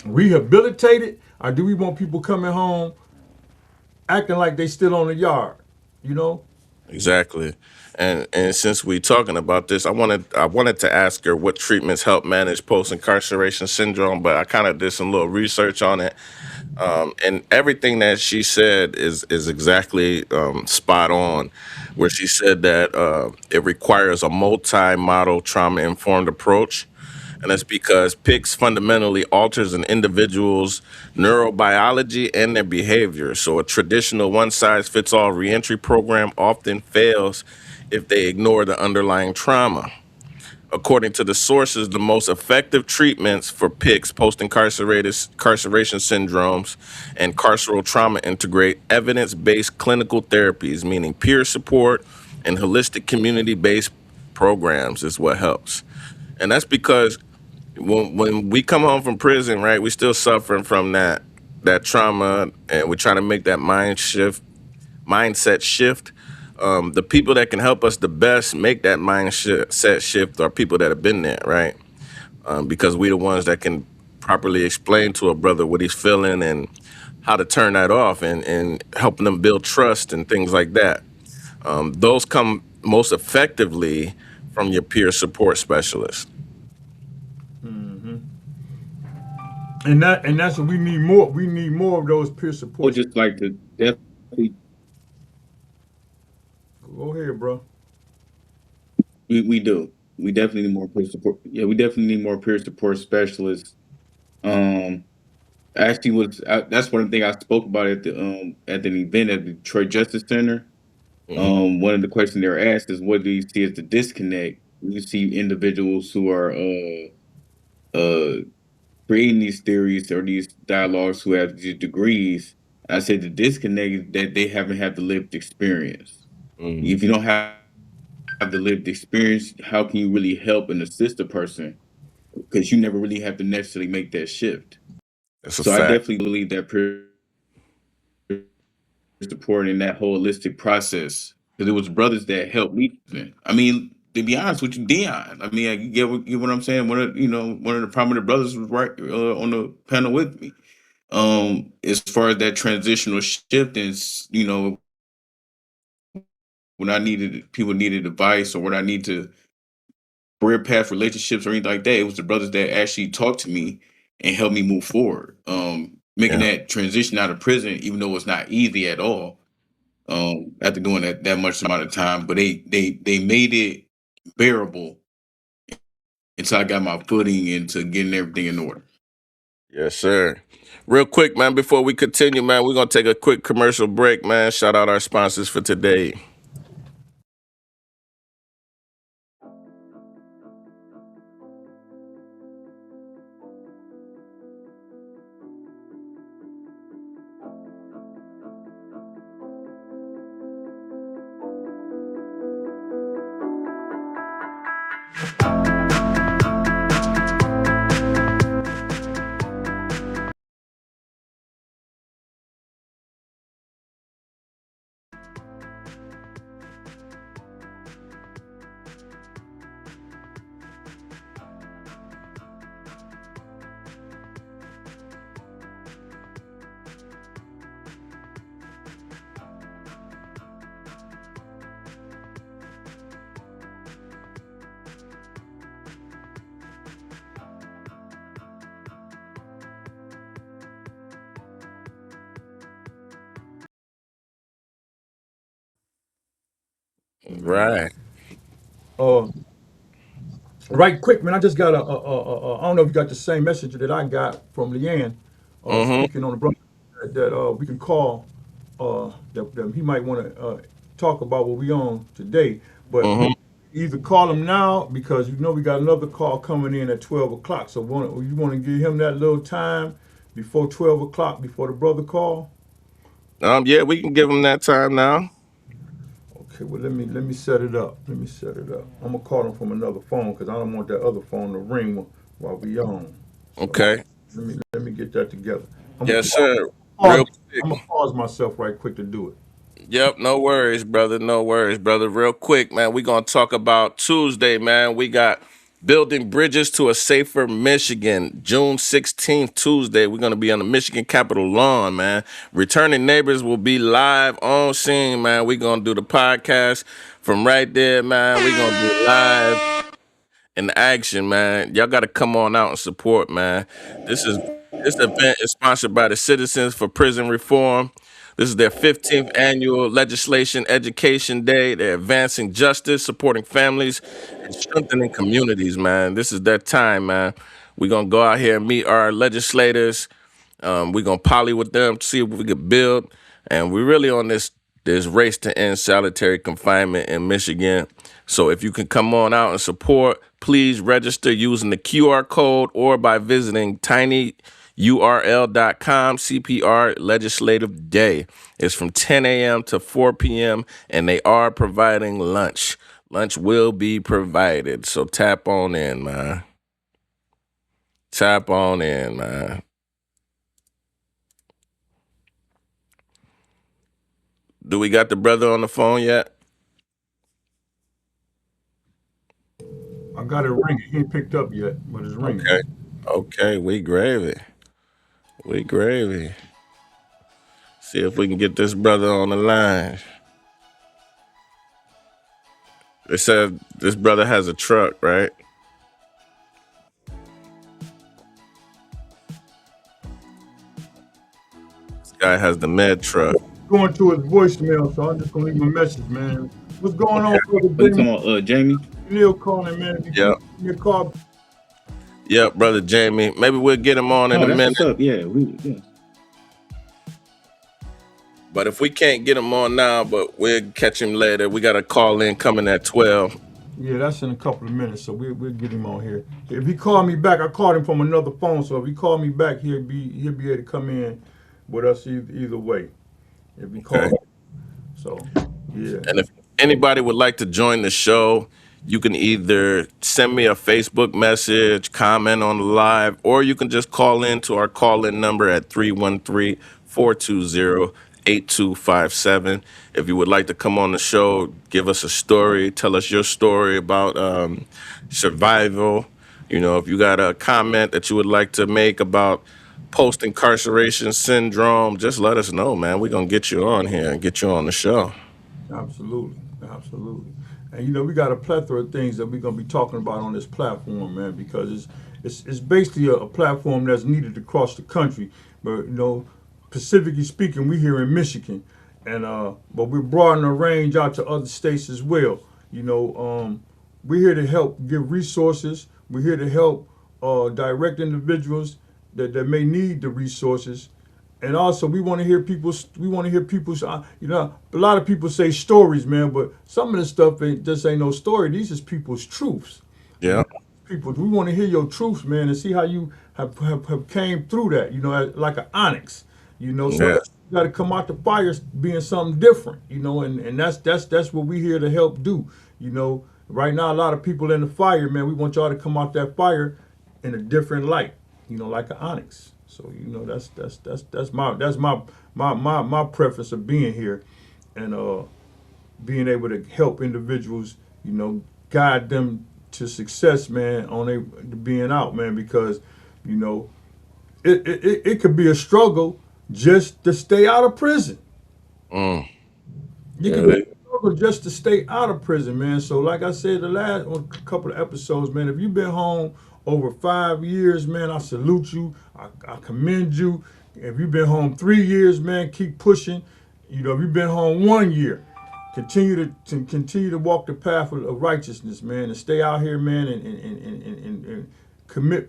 rehabilitated, or do we want people coming home acting like they still on the yard? Exactly. And since we talking about this, I wanted to ask her what treatments help manage post-incarceration syndrome, but I kind of did some little research on it. And everything that she said is exactly spot on, where she said that it requires a multi-model trauma-informed approach. And that's because PICS fundamentally alters an individual's neurobiology and their behavior. So a traditional one size fits all reentry program often fails if they ignore the underlying trauma. According to the sources, the most effective treatments for PICS, post-incarceration syndromes, and carceral trauma integrate evidence-based clinical therapies, meaning peer support and holistic community-based programs is what helps. And that's because when we come home from prison, right, we still suffering from that trauma, and we're trying to make that mindset shift. The people that can help us the best make that mindset shift are people that have been there, right? Because we the ones that can properly explain to a brother what he's feeling and how to turn that off, and helping them build trust and things like that. Those come most effectively from your peer support specialist. And that's what we need more. We need more of those peer I would support. just like to definitely, Go ahead, bro. we do. We definitely need more peer support. Yeah, we definitely need more peer support specialists. Um, actually, that's one thing I spoke about at the event at the Detroit Justice Center. Hmm. One of the questions they were asked is, what do you see as the disconnect? You see individuals who are uh creating these theories or these dialogues who have these degrees. I said the disconnect is that they haven't had the lived experience. If you don't have the lived experience, how can you really help and assist a person? Because you never really have to necessarily make that shift. That's a So I fact. definitely believe that peer support in that holistic process. Because it was brothers that helped me. I mean, to be honest with you, Dion. I mean, get what I'm saying. One of the prominent brothers was right on the panel with me. As far as that transitional shift, and when I needed people needed advice, or when I need to career path, relationships, or anything like that, it was the brothers that actually talked to me and helped me move forward. Making Yeah. that transition out of prison, even though it's not easy at all, after doing that much amount of time, but they made it bearable until I got my footing into getting everything in order. Yes, sir. Real quick, man, before we continue, man, we're gonna take a quick commercial break, man. Shout out our sponsors for today. Right. Uh, right quick, man. I just got I don't know if you got the same message that I got from Leanne, Mm-hmm. speaking on the brother that we can call, that he might want to talk about what we on today. But Mm-hmm. either call him now, because we got another call coming in at 12 o'clock. So you want to give him that little time before 12 o'clock, before the brother call. Yeah, we can give them that time now. Okay, well let me set it up. Let me set it up. I'm gonna call him from another phone because I don't want that other phone to ring while we on. So Okay. let me get that together. I'm gonna Yes, sir. pause. Real quick. I'm gonna pause myself right quick to do it. Yep, no worries, brother. No worries, brother. Real quick, man, we gonna talk about Tuesday, man. We got Building Bridges to a Safer Michigan, June 16th, Tuesday. We're gonna be on the Michigan Capitol lawn, man. Returning neighbors will be live on scene, man. We gonna do the podcast from right there, man. We gonna be live in action, man. Y'all gotta come on out and support, man. This event is sponsored by the Citizens for Prison Reform. This is their 15th annual Legislation Education Day. They're advancing justice, supporting families, and strengthening communities, man. This is their time, man. We're going to go out here and meet our legislators. We're going to poly with them to see if we can build. And we're really on this race to end solitary confinement in Michigan. So if you can come on out and support, please register using the QR code or by visiting tinyurl.com CPR Legislative Day. It's from 10 a.m. to 4 p.m. and they are providing lunch. Lunch will be provided. So tap on in, man. Tap on in, man. Do we got the brother on the phone yet? I got it ringing. He ain't picked up yet, but it's ringing. Okay, we gravy. We gravy. See if we can get this brother on the line. They said this brother has a truck, right? This guy has the med truck. Going to his voicemail, so I'm just gonna leave him a message, man. What's going on, brother What you Jamie? talking about, Jamie? Neil calling, man. Yeah. Give me a call. Yep, brother Jamie. Maybe we'll get him on in a That's minute. what's up. Yeah. But if we can't get him on now, but we'll catch him later. We got a call in coming at 12. Yeah, that's in a couple of minutes, so we'll get him on here. If he called me back, I called him from another phone, so if he called me back, he'll be able to come in with us either way. If he called. Okay. So, yeah. And if anybody would like to join the show, you can either send me a Facebook message, comment on the live, or you can just call in to our call-in number at 313-420-8257. If you would like to come on the show, give us a story, tell us your story about survival. You know, if you got a comment that you would like to make about post-incarceration syndrome, just let us know, man. We're going to get you on here and get you on the show. Absolutely. And we got a plethora of things that we're gonna be talking about on this platform, man, because it's basically a platform that's needed across the country. But specifically speaking, we here in Michigan, and but we're broadening the range out to other states as well. We're here to help give resources. We're here to help direct individuals that may need the resources. And also, we want to hear people's. A lot of people say stories, man, but some of this stuff ain't no story. These is people's truths. Yeah. We want to hear your truths, man, and see how you have came through that. Like an onyx. So Yeah. you got to come out the fire being something different. And that's what we here to help do. Right now, a lot of people in the fire, man. We want y'all to come out that fire in a different light. Like an onyx. So that's my preference of being here, and being able to help individuals, guide them to success, man, on their being out, man, because it could be a struggle just to stay out of prison. You can be a struggle just to stay out of prison, man. So like I said the last couple of episodes, man, if you've been home over 5 years, man, I salute you. I commend you. If you've been home 3 years, man, keep pushing. If you've been home 1 year, continue to walk the path of righteousness, man, and stay out here, man, and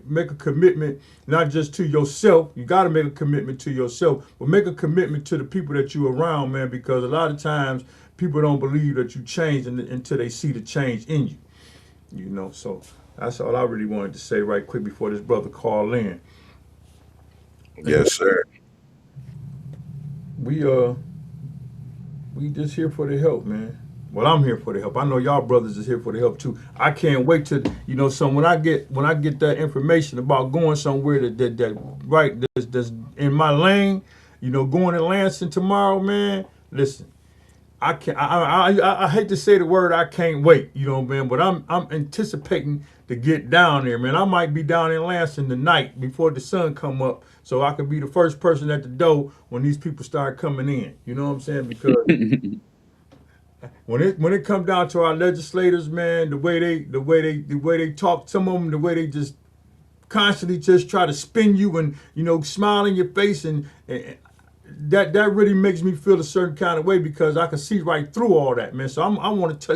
make a commitment, not just to yourself. You got to make a commitment to yourself, but make a commitment to the people that you're around, man, because a lot of times people don't believe that you changed until they see the change in you. So that's all I really wanted to say right quick before this brother called in. Yes, sir. We just here for the help, man. Well, I'm here for the help. I know y'all brothers is here for the help too. I can't wait to, so when I get that information about going somewhere that's in my lane, going to Lansing tomorrow, man. Listen, I hate to say the word I can't wait, man, but I'm anticipating to get down there, man. I might be down in Lansing tonight before the sun come up, so I could be the first person at the door when these people start coming in. You know what I'm saying? Because when it comes down to our legislators, man, the way they talk, some of them, the way they just constantly just try to spin you and smile in your face and that really makes me feel a certain kind of way because I can see right through all that, man. So I want to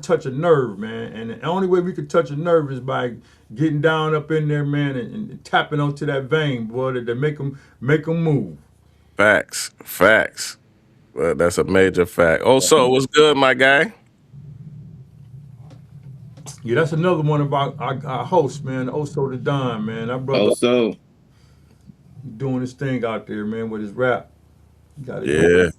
touch a nerve, man. And the only way we can touch a nerve is by getting down up in there, man, and tapping onto that vein, boy, to make them move. Facts. Well, that's a major fact. Also, what's good, my guy? Yeah, that's another one of our hosts, man. Also the Don, man. That brother Also, doing his thing out there, man, with his rap. He got it going. Yeah,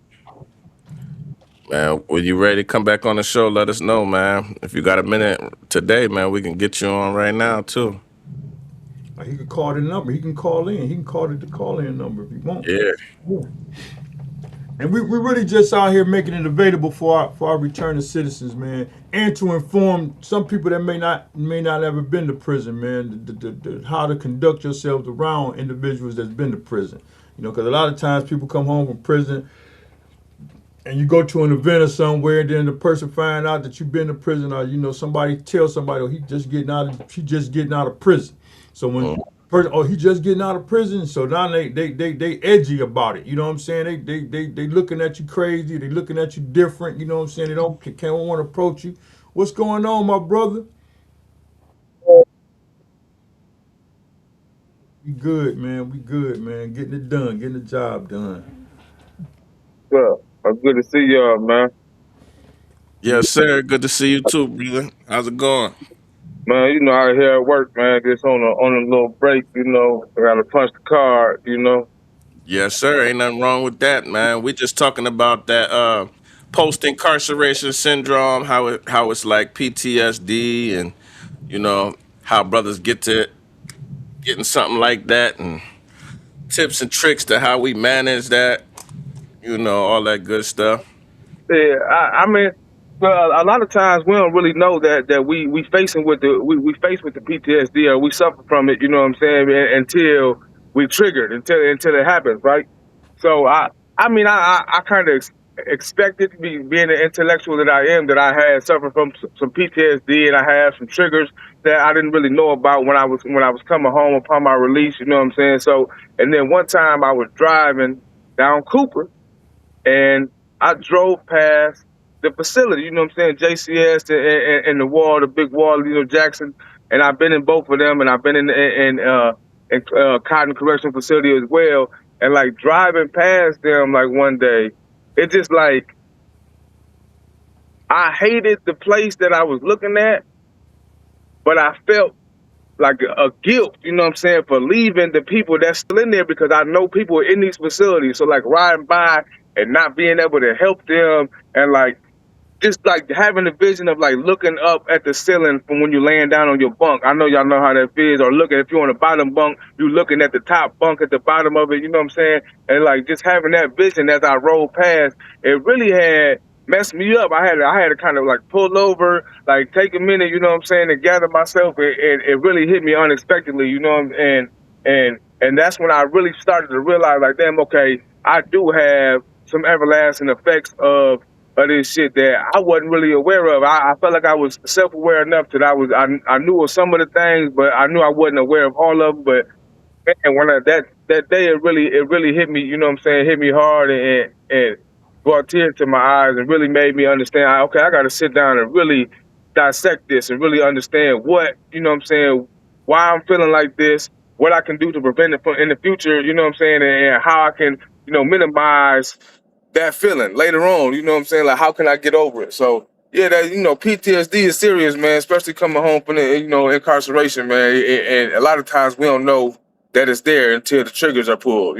man. When you ready to come back on the show, let us know, man. If you got a minute today, man, we can get you on right now too. He can call the number. He can call in. He can call the call-in number if he wants. Yeah, Yeah. And we really just out here making it available for our returning citizens, man, and to inform some people that may not ever been to prison, man, how to conduct yourselves around individuals that's been to prison. Because a lot of times people come home from prison and you go to an event or somewhere, and then the person find out that you've been to prison, or somebody tells somebody, oh, she just getting out of prison. So when person, oh, he just getting out of prison, so now they edgy about it. You know what I'm saying? They looking at you crazy. They looking at you different. You know what I'm saying? They can't want to approach you. What's going on, my brother? We good, man. We good, man. Getting it done, getting the job done. Well, good to see y'all, man. yes, sir. Good to see you too, brother. How's it going? Man, out here at work, man. Just on a little break, I gotta punch the card. Yes, sir. Ain't nothing wrong with that, man. We just talking about that post-incarceration syndrome, how it's like PTSD, and how brothers get to getting something like that, and tips and tricks to how we manage that, all that good stuff. Yeah, I mean, well, a lot of times we don't really know that we facing with we face with the PTSD or we suffer from it. You know what I'm saying? Until we triggered, until it happens, right? So I mean, I kind of expected to being the intellectual that I am, that I had suffered from some PTSD and I had some triggers that I didn't really know about when I was coming home upon my release. You know what I'm saying? So, and then one time I was driving down Cooper and I drove past the facility, you know what I'm saying, JCS and the wall, the big wall, Jackson, and I've been in both of them, and I've been in Cotton Correctional Facility as well, and like driving past them, like one day, it just like I hated the place that I was looking at, but I felt like a guilt, you know what I'm saying, for leaving the people that's still in there because I know people in these facilities. So like riding by and not being able to help them and like just like having a vision of like looking up at the ceiling from when you're laying down on your bunk. I know y'all know how that feels. Or looking, if you're on the bottom bunk, you looking at the top bunk at the bottom of it, you know what I'm saying? And like just having that vision as I rolled past, it really had messed me up. I had to kind of like pull over, like take a minute, you know what I'm saying, to gather myself. It really hit me unexpectedly, and that's when I really started to realize like, damn, okay, I do have some everlasting effects of this shit that I wasn't really aware of. I felt like I was self-aware enough that I knew of some of the things, but I knew I wasn't aware of all of them. But man, when that day, it really hit me. You know what I'm saying? Hit me hard and brought tears to my eyes and really made me understand. Okay, I got to sit down and really dissect this and really understand what, you know what I'm saying, why I'm feeling like this, what I can do to prevent it in the future. You know what I'm saying, and how I can, minimize that feeling later on, you know what I'm saying? Like, how can I get over it? So, yeah, that, PTSD is serious, man, especially coming home from the, incarceration, man. And a lot of times we don't know that it's there until the triggers are pulled.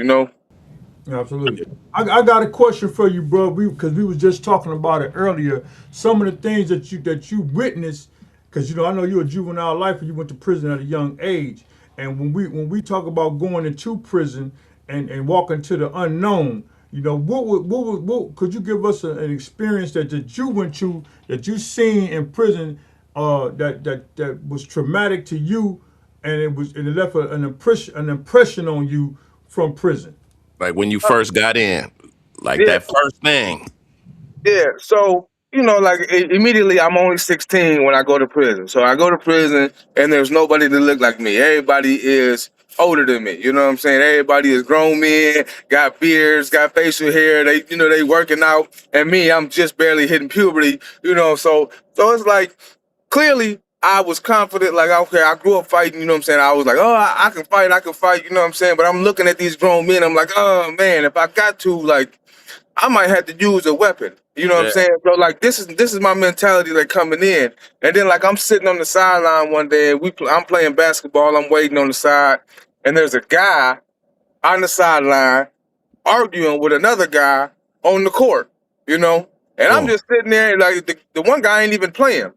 Absolutely. I got a question for you, bro. Because we was just talking about it earlier. Some of the things that you witnessed, because I know you're a juvenile lifer. You went to prison at a young age, and when we talk about going into prison and walking to the unknown, what could you give us an experience that you went to, that you seen in prison, that was traumatic to you, and it left an impression on you from prison. Like when you first got in, like Yeah, that first thing. yeah. So like immediately I'm only 16 when I go to prison. So I go to prison and there's nobody that look like me. Everybody is older than me. You know what I'm saying? Everybody is grown men, got beards, got facial hair. They working out. And me, I'm just barely hitting puberty, so it's like clearly I was confident, like, okay, I grew up fighting, you know what I'm saying? I was like, oh, I can fight, you know what I'm saying? But I'm looking at these grown men, I'm like, oh man, if I got to, like, I might have to use a weapon. You know what I'm Yeah. saying? So like this is my mentality like coming in. And then like I'm sitting on the sideline one day and I'm playing basketball, I'm waiting on the side, and there's a guy on the sideline arguing with another guy on the court, you know? And I'm just sitting there and like the one guy ain't even playing.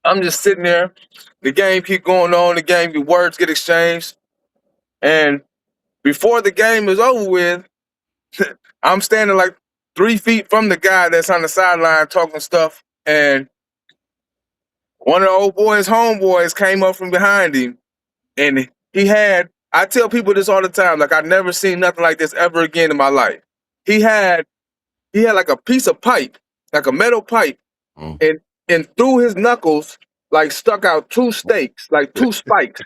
I'm just sitting there, the game keep going on, the words get exchanged, and before the game is over with, I'm standing like 3 feet from the guy that's on the sideline talking stuff, and one of the old boys' homeboys came up from behind him, and he had. I tell people this all the time, like I've never seen nothing like this ever again in my life. He had like a piece of pipe, like a metal pipe, Mm. and through his knuckles, like stuck out two stakes, like two spikes.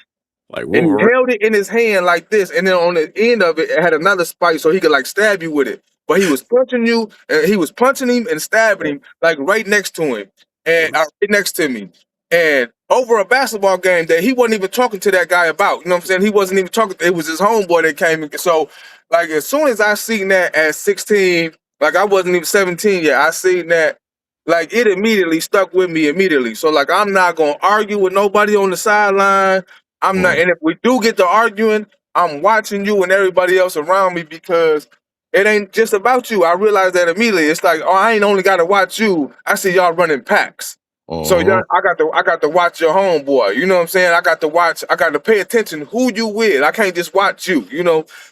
Like And he Wolverine. held it in his hand like this, and then on the end of it, it had another spike so he could like stab you with it. But he was punching you, and he was punching him and stabbing him like right next to him, and right next to me. And over a basketball game that he wasn't even talking to that guy about. You know what I'm saying? He wasn't even talking. It was his homeboy that came. So like as soon as I seen that at 16, like I wasn't even 17 yet, I seen that. Like it immediately stuck with me immediately. So like I'm not gonna argue with nobody on the sideline. I'm not, Mm. and if we do get to arguing, I'm watching you and everybody else around me because it ain't just about you. I realize that immediately. It's like, oh, I ain't only got to watch you. I see y'all running packs. So Mhm. I got to watch your homeboy. You know what I'm saying? I got to pay attention who you with. I can't just watch you.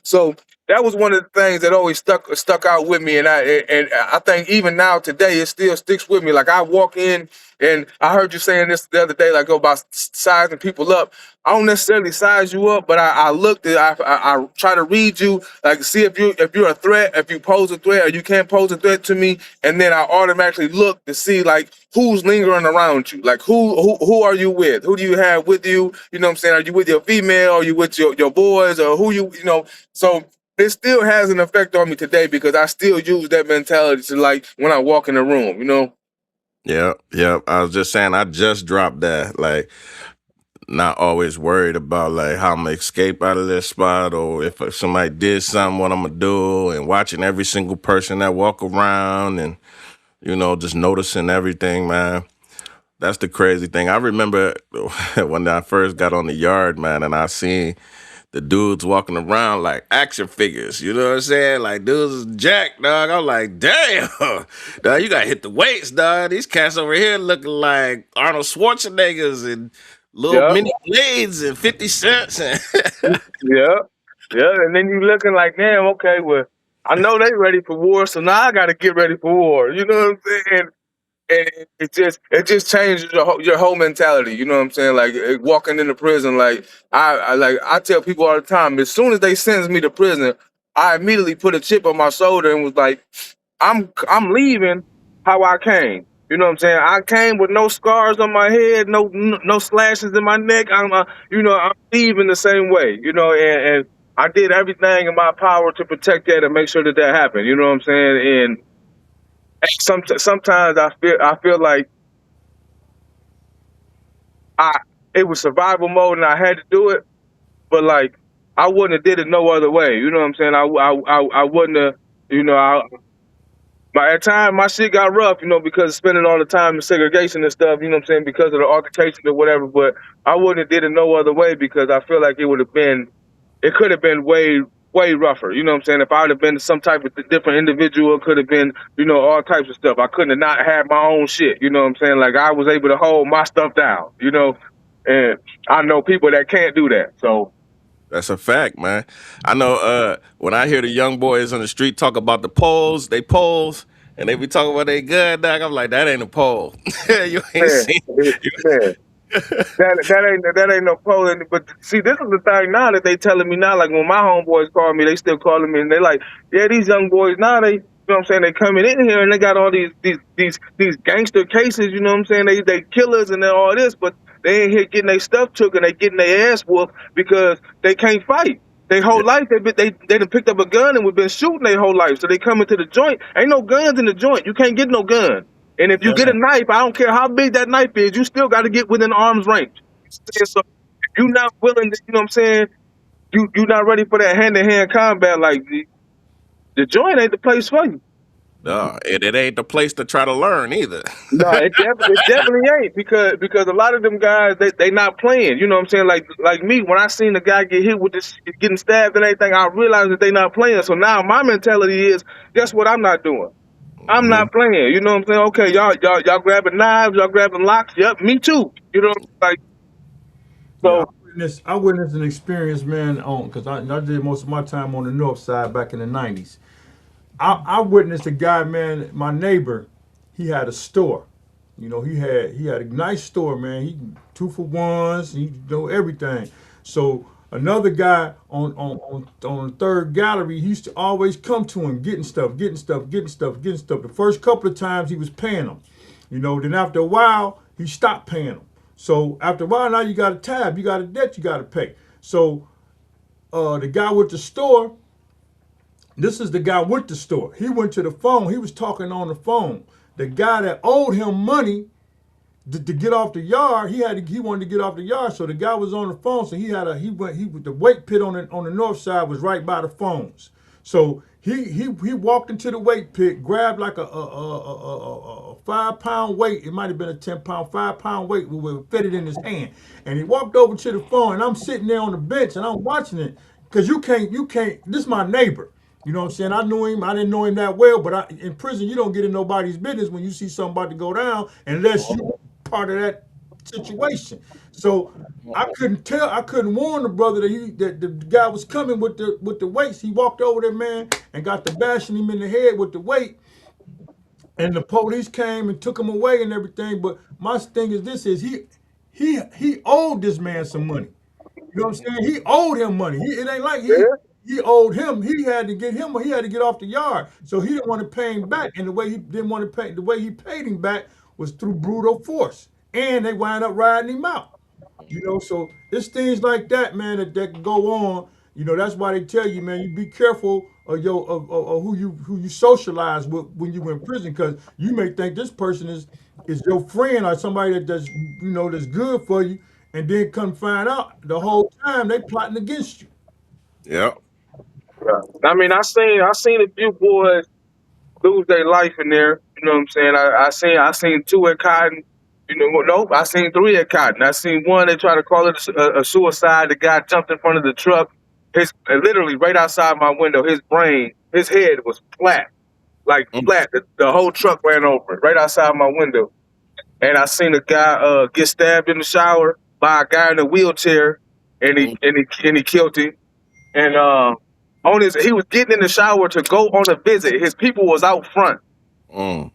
So that was one of the things that always stuck out with me, and I think even now today it still sticks with me. Like I walk in, and I heard you saying this the other day, like about sizing people up. I don't necessarily size you up, but I looked at I try to read you, like see if you're a threat, if you pose a threat, or you can't pose a threat to me, and then I automatically look to see like who's lingering around you, like who are you with, who do you have with you, you know what I'm saying? Are you with your female, are you with your boys, or who you know? So it still has an effect on me today because I still use that mentality to like when I walk in the room. Yeah, yeah. I was just saying, I just dropped that. Like, not always worried about like how I'm gonna escape out of this spot, or if somebody did something, what I'm gonna do, and watching every single person that walk around, and just noticing everything, man. That's the crazy thing. I remember when I first got on the yard, man, and I seen the dudes walking around like action figures. You know what I'm saying? Like dudes is jacked, dog. I'm like, damn, dog, you gotta hit the weights, dog. These cats over here looking like Arnold Schwarzeneggers and little Yeah, mini blades and 50 cents. And yeah, yeah. And then you looking like, damn, okay, well, I know they ready for war, so now I got to get ready for war. You know what I'm saying? And it just changes your whole mentality. You know what I'm saying? Like walking into prison, like I tell people all the time. As soon as they sentence me to prison, I immediately put a chip on my shoulder and was like, I'm leaving how I came. You know what I'm saying? I came with no scars on my head, no slashes in my neck. I'm leaving the same way. And I did everything in my power to protect that and make sure that happened. You know what I'm saying? And sometimes I feel like I it was survival mode and I had to do it, but like I wouldn't have did it no other way. You know what I'm saying? I wouldn't have. You know, By that time, my shit got rough, because of spending all the time in segregation and stuff, you know what I'm saying, because of the altercation or whatever. But I wouldn't have did it no other way because I feel like it could have been way, way rougher. You know what I'm saying? If I would have been some type of different individual, it could have been, all types of stuff. I couldn't have not had my own shit. You know what I'm saying? Like I was able to hold my stuff down. And I know people that can't do that. So that's a fact, man. I know when I hear the young boys on the street talk about the polls, and they be talking about they good, dog. I'm like, that ain't a poll. You ain't man, seen. man. That ain't no polling. But see, this is the thing now that they telling me now. Like when my homeboys call me, they still calling me, and they like, yeah, these young boys now they You know what I'm saying? They coming in here and they got all these gangster cases. You know what I'm saying? They killers and all this, but they ain't here getting their stuff took and they getting their ass whooped because they can't fight. Their Yeah. whole life they done picked up a gun and we've been shooting their whole life. So they come into the joint. Ain't no guns in the joint. You can't get no gun. And if you get a knife, I don't care how big that knife is, you still got to get within arm's range. So if you're not willing to, you know what I'm saying? You not ready for that hand to hand combat. Like the joint ain't the place for you. No, and it ain't the place to try to learn either. No, it definitely ain't because a lot of them guys they not playing. You know what I'm saying? Like me, when I seen the guy get hit with this getting stabbed and everything, I realized that they not playing. So now my mentality is, guess what? I'm not doing. I'm Mhm. not playing. You know what I'm saying? Okay, y'all grabbing knives, y'all grabbing locks. Yep, me too. You know, like Yeah, so. I witnessed an experience, man, on because I did most of my time on the north side back in the '90s. I witnessed a guy, man, my neighbor. He had a store. You know, he had a nice store, man. He 2 for 1s. He know everything. So another guy on the third gallery, he used to always come to him, getting stuff, getting stuff, getting stuff, getting stuff. The first couple of times he was paying him, you know. Then after a while, he stopped paying him. So after a while, now you got a tab, you got a debt, you got to pay. So the guy with the store, this is the guy with the store. He went to the phone. He was talking on the phone. The guy that owed him money to get off the yard, he wanted to get off the yard. So the guy was on the phone. So the weight pit on the north side was right by the phones. So he walked into the weight pit, grabbed like a 5 pound weight. It might have been a 10 pound, 5 pound weight would fit it in his hand. And he walked over to the phone, and I'm sitting there on the bench and I'm watching it because you can't. This is my neighbor. You know what I'm saying? I knew him. I didn't know him that well, but in prison, you don't get in nobody's business when you see something about to go down unless you part of that situation. So I couldn't tell. I couldn't warn the brother that the guy was coming with the weights. He walked over there, man, and got to bashing him in the head with the weight. And the police came and took him away and everything. But my thing is this: is he owed this man some money. You know what I'm saying? He owed him money. It ain't like he owed him. He had to get him. He had to get off the yard. So he didn't want to pay him back. And the way he didn't want to pay, the way he paid him back was through brutal force. And they wind up riding him out. You know, so it's things like that, man, that can go on. You know, that's why they tell you, man, you be careful of who you socialize with when you in prison, because you may think this person is your friend or somebody that's good for you, and then come find out the whole time they plotting against you. Yep. I mean, I seen a few boys lose their life in there. You know what I'm saying? I seen two at Cotton. You know, nope. I seen three at Cotton. I seen one. They tried to call it a suicide. The guy jumped in front of the truck. Literally right outside my window. His head was flat, like Mm, flat. The whole truck ran over it right outside my window. And I seen a guy get stabbed in the shower by a guy in a wheelchair, and he mm, and he killed him. And he was getting in the shower to go on a visit. His people was out front. mm,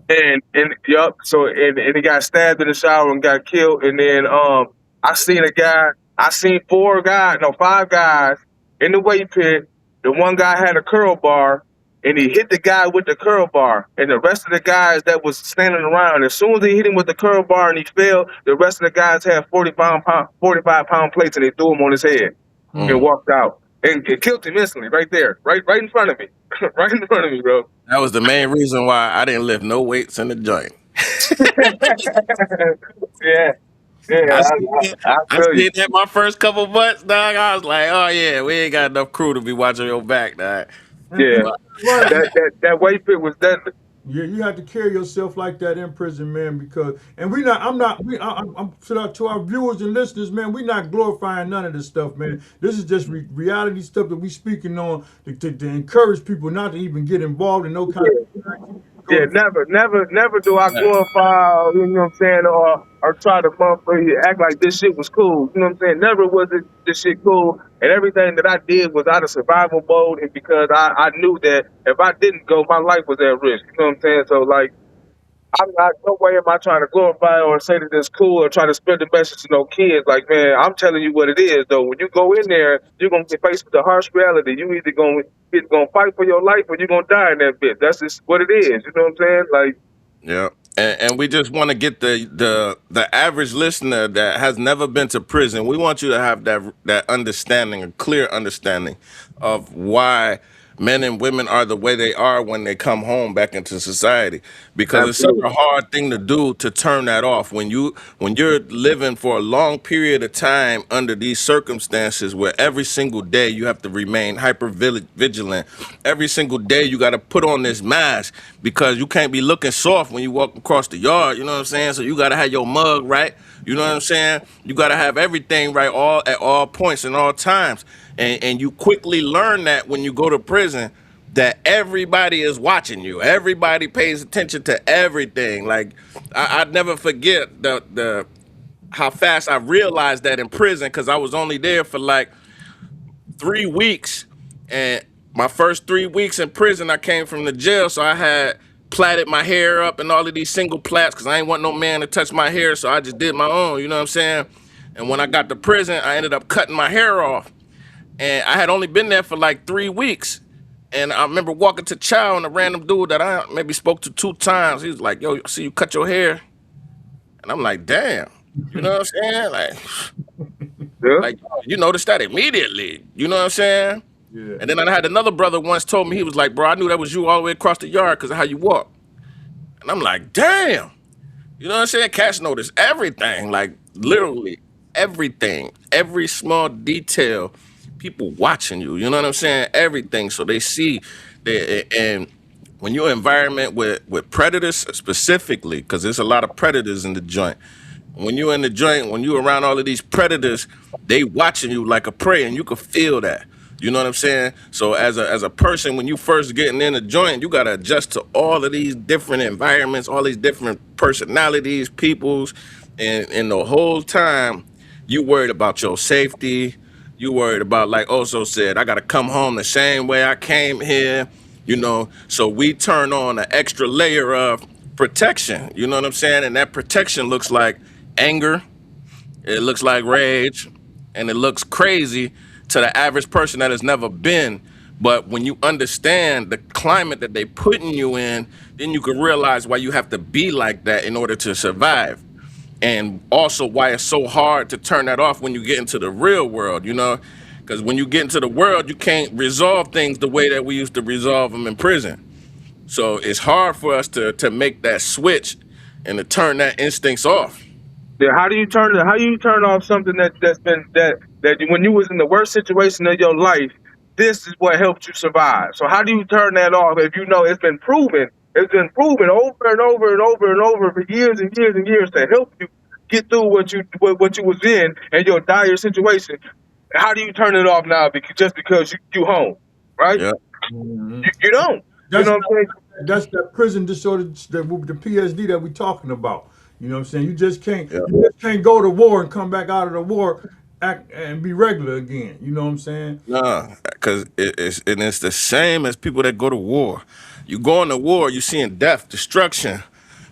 And yup, so and he got stabbed in the shower and got killed. And then I seen 4 guys, no 5 guys in the weight pit. The one guy had a curl bar and he hit the guy with the curl bar. And the rest of the guys that was standing around, as soon as he hit him with the curl bar and he fell, the rest of the guys had 45 pound plates and they threw him on his head and mm. walked out. And it killed him instantly, right there, right in front of me. Right in front of me, bro. That was the main reason why I didn't lift no weights in the joint. Yeah, yeah, I seen it. I I feel you. seen that my first couple months, dog. I was like, oh yeah, we ain't got enough crew to be watching your back, dog. Yeah, And right, that weight pit was deadly. yeah, you have to carry yourself like that in prison, man. Because, and we not, I'm not, we, I'm to our viewers and listeners, man. We not glorifying none of this stuff, man. This is just reality stuff that we speaking on to encourage people not to even get involved in no kind of. Go Yeah, to, never do I Right. glorify, you know what I'm saying, or try to motherfucker act like this shit was cool. You know what I'm saying? Never was this shit cool. And everything that I did was out of survival mode, and because I knew that if I didn't go, my life was at risk. You know what I'm saying? So like, I'm not, no way am I trying to glorify or say that it's cool or try to spread the message to no kids. Like, man, I'm telling you what it is, though. When you go in there, you're going to get faced with the harsh reality. You either going to fight for your life or you're going to die in that bit. That's just what it is. You know what I'm saying? Like, Yeah. And we just want to get the average listener that has never been to prison. We want you to have that understanding, a clear understanding of why men and women are the way they are when they come home back into society. Because it's such absolutely. a hard thing to do to turn that off when you're living for a long period of time under these circumstances where every single day you have to remain hyper vigilant. Every single day you got to put on this mask because you can't be looking soft when you walk across the yard. You know what I'm saying? So you got to have your mug right. You know what I'm saying? You got to have everything right all at all points and all times. And you quickly learn that when you go to prison that everybody is watching you. Everybody pays attention to everything. Like I'd never forget the how fast I realized that in prison because I was only there for like 3 weeks, and my first 3 weeks in prison, I came from the jail, so I had plaited my hair up and all of these single plaits because I ain't want no man to touch my hair, so I just did my own. You know what I'm saying? And when I got to prison, I ended up cutting my hair off, and I had only been there for like 3 weeks. And I remember walking to Chow and a random dude that I maybe spoke to 2 times. He was like, "Yo, see you cut your hair," and I'm like, "Damn." You know what I'm saying? Yeah. Like you noticed that immediately. You know what I'm saying? Yeah. And then I had another brother once told me, he was like, "Bro, I knew that was you all the way across the yard because of how you walk." And I'm like, "Damn." You know what I'm saying? Cats notice everything, like literally everything, every small detail. People watching you. You know what I'm saying? Everything. So they see, and when you're in an environment with predators specifically, because there's a lot of predators in the joint. When you're in the joint, when you're around all of these predators, they watching you like a prey, and you can feel that. You know what I'm saying? So as a person, when you first getting in the joint, you gotta adjust to all of these different environments, all these different personalities, peoples, and the whole time you worried about your safety. You worried about, like Oso said, I gotta come home the same way I came here. So we turn on an extra layer of protection. You know what I'm saying? And that protection looks like anger, it looks like rage, and it looks crazy to the average person that has never been. But when you understand the climate that they putting you in, then you can realize why you have to be like that in order to survive. And also why it's so hard to turn that off when you get into the real world, because when you get into the world, you can't resolve things the way that we used to resolve them in prison. So it's hard for us to make that switch and to turn that instincts off. Yeah, how do you turn it? How do you turn off something that's been that when you was in the worst situation of your life, this is what helped you survive. So how do you turn that off if you know it's been proven? It's been proven over and over and over and over for years and years and years to help you get through what you was in and your dire situation. How do you turn it off now? Because you home, right? Yeah. Mhm. You don't. You That's know what I'm saying? that's that prison disorder, the PSD that we're talking about. You know what I'm saying? You just can't Yeah. you just can't go to war and come back out of the war act and be regular again. You know what I'm saying? Nah, because it's the same as people that go to war. You go into war, you seeing death, destruction,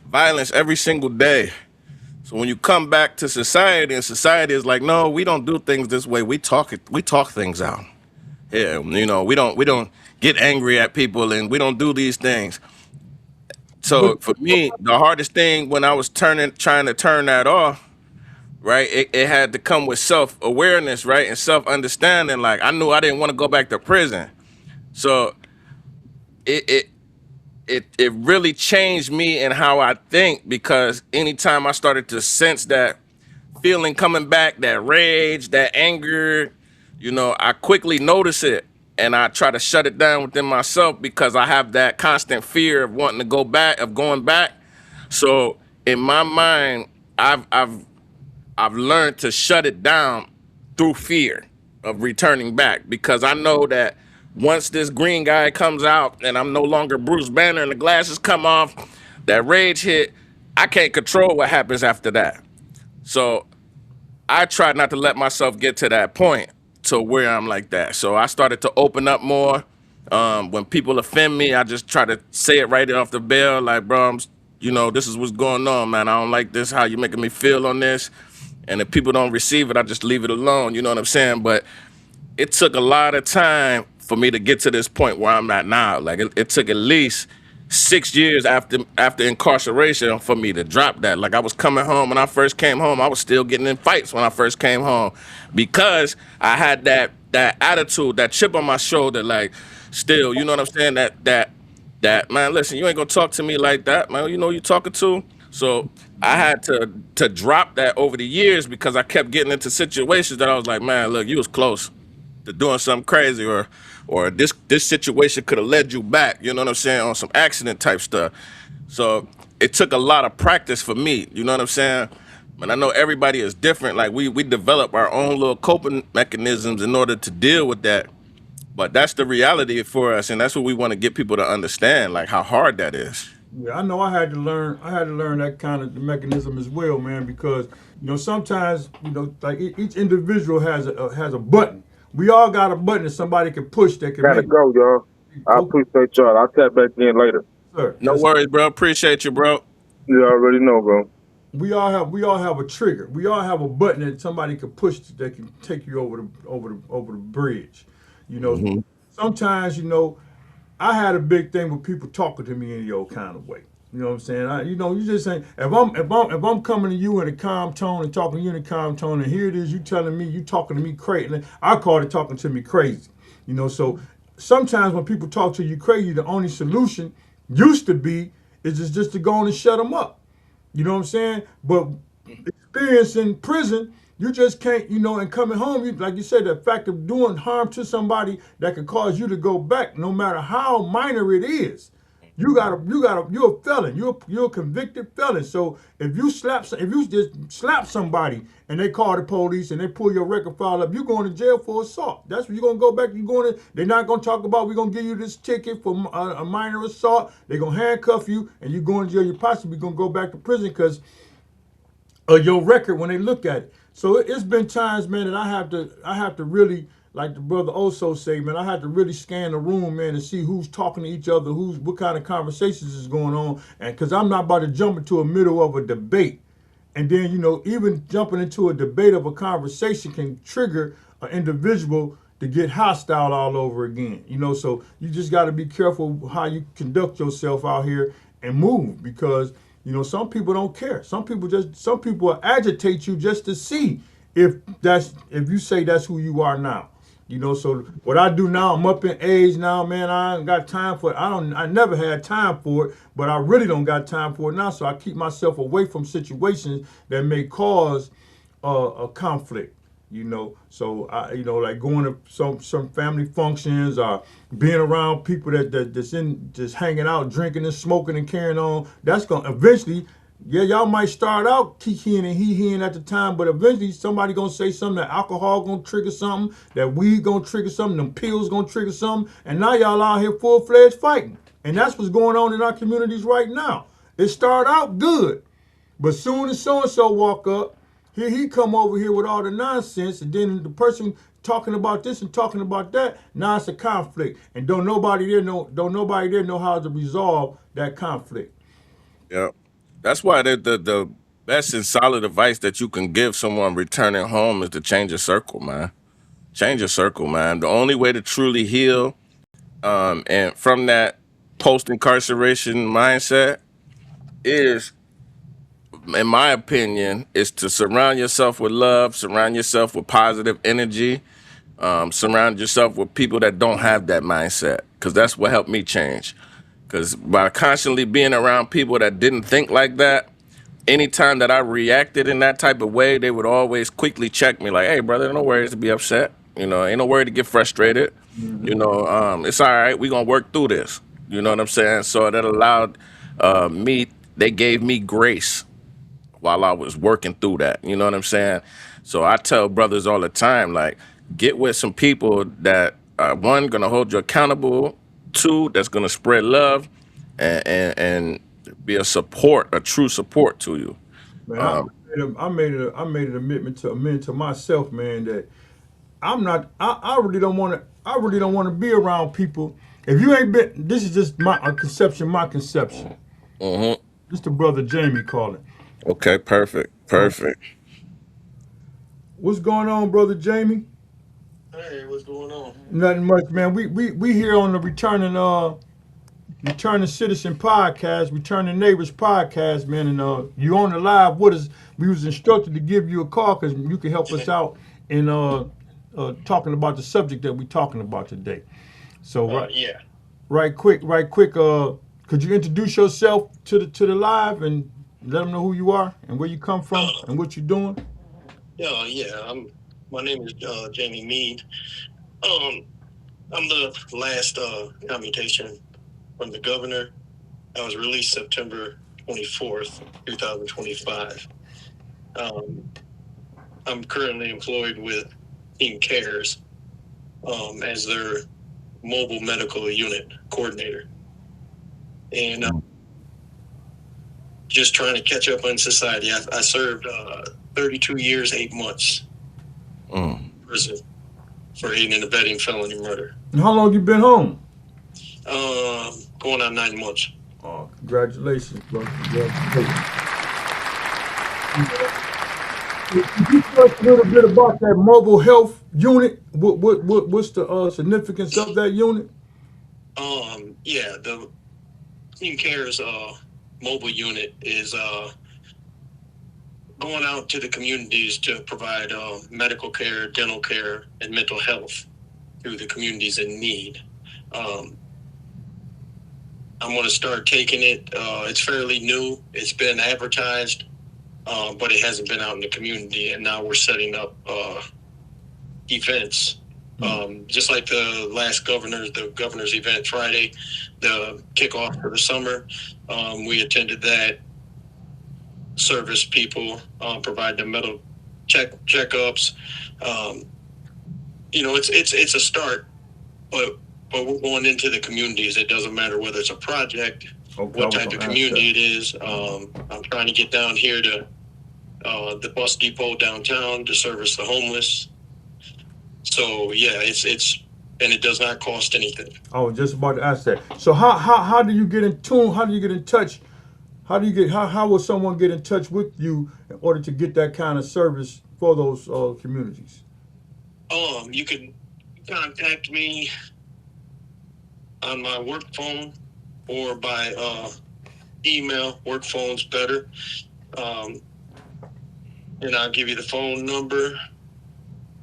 violence every single day. So when you come back to society, and society is like, no, we don't do things this way. We talk things out. Yeah, we don't get angry at people, and we don't do these things. But So for me, the hardest thing when I was trying to turn that off, right? It had to come with self-awareness, right? And self-understanding. Like I knew I didn't want to go back to prison. So it it it really changed me and how I think because anytime I started to sense that feeling coming back, that rage, that anger, I quickly notice it and I try to shut it down within myself because I have that constant fear of wanting to go back, of going back. So in my mind, I've learned to shut it down through fear of returning back because I know that once this green guy comes out and I'm no longer Bruce Banner and the glasses come off, that rage hit, I can't control what happens after that. So I try not to let myself get to that point to where I'm like that. So I started to open up more. When people offend me, I just try to say it right off the bell, like, bro, you know, this is what's going on, man. I don't like this, how you making me feel on this. And if people don't receive it, I just leave it alone. You know what I'm saying? But it took a lot of time for me to get to this point where I'm at now. Like it took at least 6 years after incarceration for me to drop that. Like I was coming home when I first came home, I was still getting in fights when I first came home because I had that attitude, that chip on my shoulder, like still, you know what I'm saying? That man, listen, you ain't gonna talk to me like that, man. You know who you talking to. So I had to drop that over the years because I kept getting into situations that I was like, man, look, you was close to doing something crazy, or this situation could have led you back, you know what I'm saying, on some accident type stuff. So it took a lot of practice for me, you know what I'm saying? And I know everybody is different. Like we develop our own little coping mechanisms in order to deal with that. But that's the reality for us, and that's what we want to get people to understand, like how hard that is. Yeah, I know. I had to learn. I had to learn that kind of mechanism as well, man. Because sometimes like each individual has a button. We all got a button that somebody can push that can Gotta make. go, y'all. I Okay, appreciate y'all. I'll tap back in later. sir. No worries, bro. Appreciate you, bro. You already know, bro. We all have a trigger. We all have a button that somebody can push that can take you over the bridge. You know, Hmm. sometimes I had a big thing with people talking to me in your kind of way. You know what I'm saying? You just saying if I'm coming to you in a calm tone and talking to you in a calm tone, and here it is you telling me you talking to me crazy. I call it talking to me crazy. So sometimes when people talk to you crazy, the only solution used to be is just to go on and shut them up. You know what I'm saying? But experience in prison, you just can't, and coming home, like you said, the fact of doing harm to somebody that could cause you to go back, no matter how minor it is. You're a felon. You're a convicted felon. So if you just slap somebody and they call the police and they pull your record file up, you're going to jail for assault. That's what you're gonna go back. They're not gonna talk about. We're gonna give you this ticket for a minor assault. They're gonna handcuff you and you're going to jail. You're possibly gonna go back to prison because your record when they look at it. So it's been times, man, that I have to really, like the brother also say, man, I have to really scan the room, man, and see who's talking to each other, what kind of conversations is going on, and because I'm not about to jump into a middle of a debate, and then even jumping into a debate of a conversation can trigger an individual to get hostile all over again. So you just got to be careful how you conduct yourself out here and move because some people don't care. Some people will agitate you just to see if you say that's who you are now. So what I do now, I'm up in age now, man. I ain't got time for it. I never had time for it, but I really don't got time for it now. So I keep myself away from situations that may cause a conflict. So like going to some family functions or being around people that's in just hanging out, drinking and smoking and carrying on. That's gonna eventually, yeah, y'all might start out kikiing and he-heing at the time, but eventually somebody gonna say something. That alcohol gonna trigger something, that weed gonna trigger something, them pills gonna trigger something, and now y'all out here full-fledged fighting. And that's what's going on in our communities right now. It started out good, but soon as so and so walk up, here he come over here with all the nonsense, and then the person talking about this and talking about that. Now it's a conflict, and don't nobody there know how to resolve that conflict. Yeah. That's why the best and solid advice that you can give someone returning home is to change your circle, man. Change your circle, man. The only way to truly heal, and from that post incarceration mindset is, in my opinion, is to surround yourself with love, surround yourself with positive energy, surround yourself with people that don't have that mindset, because that's what helped me change. Because by constantly being around people that didn't think like that, anytime that I reacted in that type of way, they would always quickly check me, like, "Hey, brother, no worries to be upset. Ain't no worry to get frustrated. It's all right. We gonna work through this." You know what I'm saying? So that allowed me. They gave me grace while I was working through that. You know what I'm saying? So I tell brothers all the time, like, get with some people that are, one, gonna hold you accountable, two, that's gonna spread love, and be a true support to you. Man, I made an amend to myself, man, that I'm not. I really don't want to. I really don't want to be around people. If you ain't been, this is just my conception. My conception. Hmm. This the brother Jamie calling. Okay, perfect, perfect. What's going on, brother Jamie? Hey, what's going on? Nothing much, man. We here on the returning citizen podcast, returning neighbors podcast, man. And you on the live with us. We was instructed to give you a call because you can help us out in talking about the subject that we talking about today. So Yeah. right quick. Could you introduce yourself to the live and let them know who you are and where you come from and what you're doing? Yeah. My name is Jamie Mead. Um, I'm the last commutation from the governor. I was released September 24th, 2025. I'm currently employed with Team Cares as their mobile medical unit coordinator. And just trying to catch up on society. I served 32 years, 8 months in prison for aiding and abetting felony murder. And how long you been home? Going on 9 months. Oh, congratulations, bro. Congratulations. Could you tell us a little bit about that mobile health unit? What's the significance of that unit? Yeah, the Team Cares mobile unit is going out to the communities to provide medical care, dental care, and mental health through the communities in need. I'm going to start taking it. It's fairly new. It's been advertised, but it hasn't been out in the community. And now we're setting up events. Just like the last governor's event Friday, the kickoff for the summer. We attended that, service people, provide them medical checkups. It's a start, but we're going into the communities. It doesn't matter whether it's a project, what type of community it is. I'm trying to get down here to the bus depot downtown to service the homeless. So yeah, it's and it does not cost anything. Oh, just about to ask that. So how do you get in tune? How do you get in touch? How will someone get in touch with you in order to get that kind of service for those communities? You can contact me on my work phone or by email. Work phone's better. And I'll give you the phone number.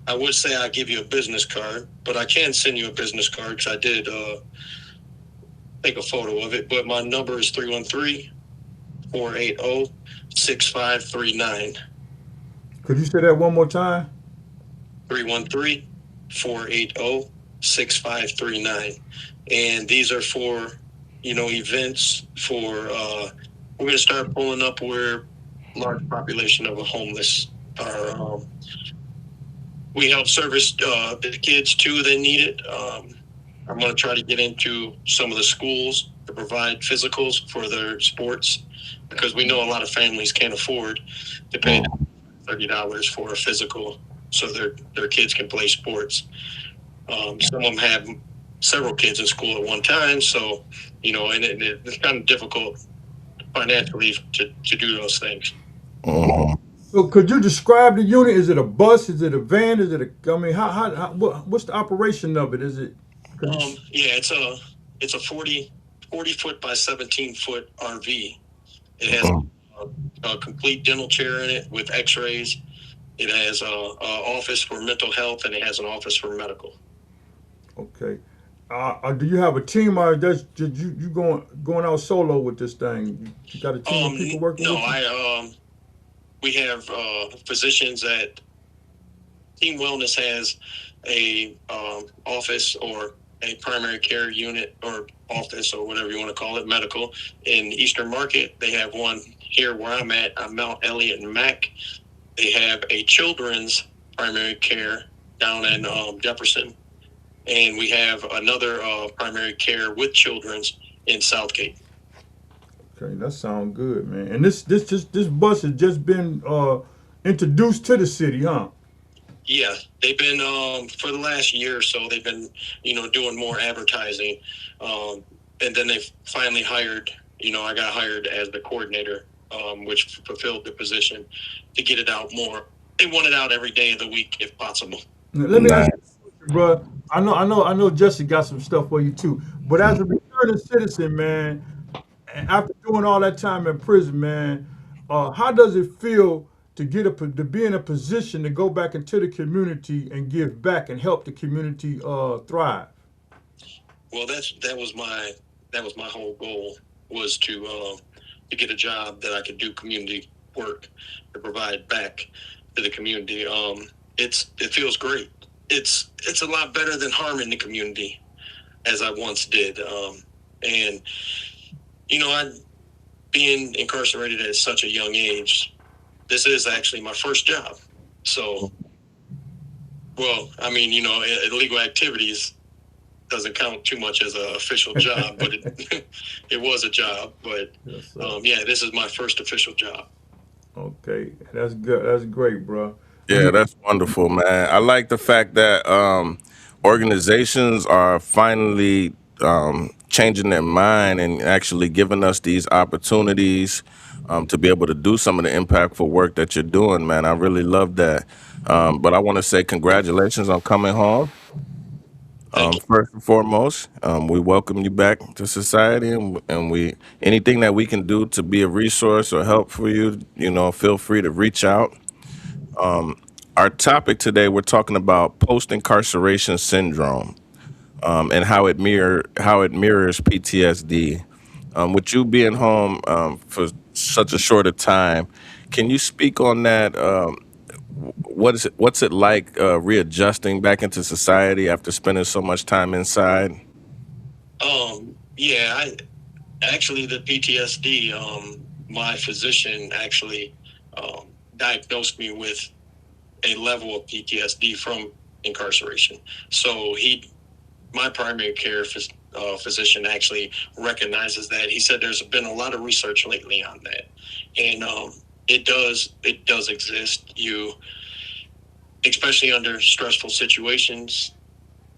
I would say I'll give you a business card, but I can send you a business card because I did take a photo of it. But my number is 313-480-6539. Could you say that one more time? 313-480-6539. And these are for, events for, we're going to start pulling up where large population of the homeless are. We help service the kids too. They need it. I'm going to try to get into some of the schools to provide physicals for their sports because we know a lot of families can't afford to pay $30 for a physical so their kids can play sports. Some of them have several kids in school at one time, so and it's kind of difficult financially to do those things. So could you describe the unit? Is it a bus? Is it a van? Is it what's the operation of it? Is it? It's a 40 foot by 17 foot RV. It has a complete dental chair in it with x-rays. It has a office for mental health and it has an office for medical. Okay. Do you have a team or did you going out solo with this thing? You got a team of people working with you? We have physicians at Team Wellness has a office or a primary care unit or office or whatever you want to call it, medical in Eastern Market. They have one here where I'm at. I'm Mount Elliott and Mac. They have a children's primary care down in Jefferson, and we have another primary care with children's in Southgate. Okay, that sounds good, man. And this bus has just been introduced to the city, huh? Yeah, they've been for the last year or so. They've been, doing more advertising, and then they finally hired I got hired as the coordinator, which fulfilled the position to get it out more. They want it out every day of the week if possible. Let me ask Nice. you, bro. I know Jesse got some stuff for you too. But as a returning citizen, man, after doing all that time in prison, man, how does it feel to to be in a position to go back into the community and give back and help the community thrive? Well, that was my whole goal, was to get a job that I could do community work to provide back to the community. It feels great. It's a lot better than harming the community as I once did. And I being incarcerated at such a young age, this is actually my first job. So, well, I mean, illegal activities doesn't count too much as an official job, but it it was a job. But Yes, yeah, this is my first official job. Okay, that's good. That's great, bro. I Yeah, mean, that's wonderful, man. I like the fact that organizations are finally changing their mind and actually giving us these opportunities to be able to do some of the impactful work that you're doing, man. I really love that. But I want to say congratulations on coming home. Thank you. First and foremost, we welcome you back to society, and we anything that we can do to be a resource or help for you, feel free to reach out. Our topic today, we're talking about post-incarceration syndrome, and how it mirrors PTSD. With you being home for such a short a time, can you speak on that? What's it like readjusting back into society after spending so much time inside? Yeah, I actually the PTSD. My physician actually diagnosed me with a level of PTSD from incarceration. So my primary care physician actually recognizes that. He said there's been a lot of research lately on that, and it does exist. You, especially under stressful situations,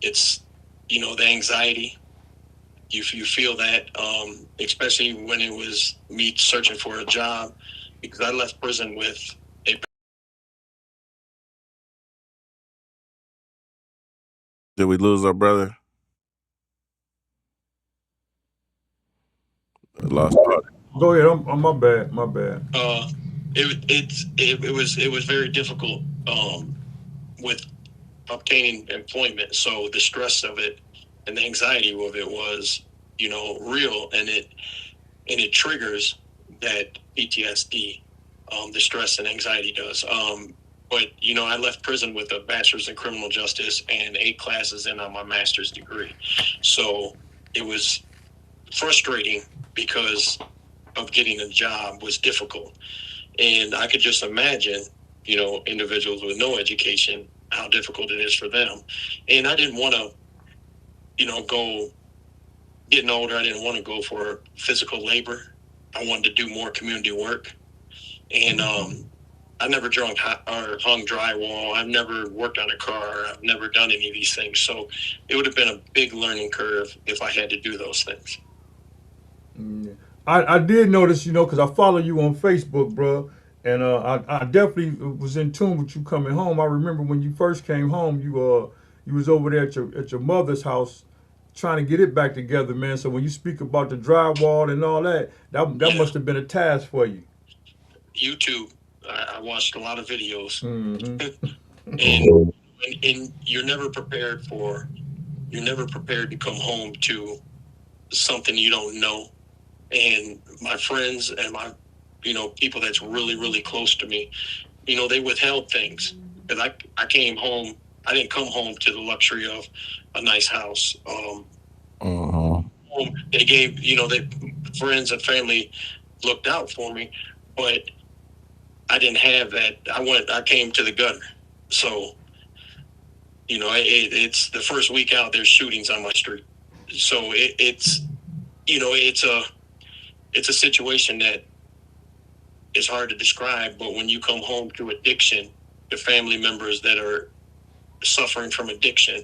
it's the anxiety. You feel that, especially when it was me searching for a job, because I left prison with a. Did we lose our brother? Lost. go ahead. I'm my bad. My bad. It was very difficult with obtaining employment. So the stress of it and the anxiety of it was, real, and it triggers that PTSD. The stress and anxiety does. But I left prison with a bachelor's in criminal justice and 8 classes in on my master's degree. So it was frustrating because of getting a job was difficult. And I could just imagine, individuals with no education, how difficult it is for them. And I didn't want to, go getting older. I didn't want to go for physical labor. I wanted to do more community work. And I never drunk or hung drywall. I've never worked on a car. I've never done any of these things. So it would have been a big learning curve if I had to do those things. I did notice, because I follow you on Facebook, bro, and I definitely was in tune with you coming home. I remember when you first came home, you was over there at your mother's house trying to get it back together, man. So when you speak about the drywall and all that Yeah, must have been a task for you. YouTube. I watched a lot of videos, Hmm. and and you're never prepared to come home to something you don't know. And my friends and my people that's really really close to me, they withheld things, because I came home. I didn't come home to the luxury of a nice house. Uh-huh. They gave, they friends and family looked out for me, but I didn't have that. I came to the gutter. So it's the first week out. There's shootings on my street. So it's it's a situation that is hard to describe. But when you come home to addiction, the family members that are suffering from addiction,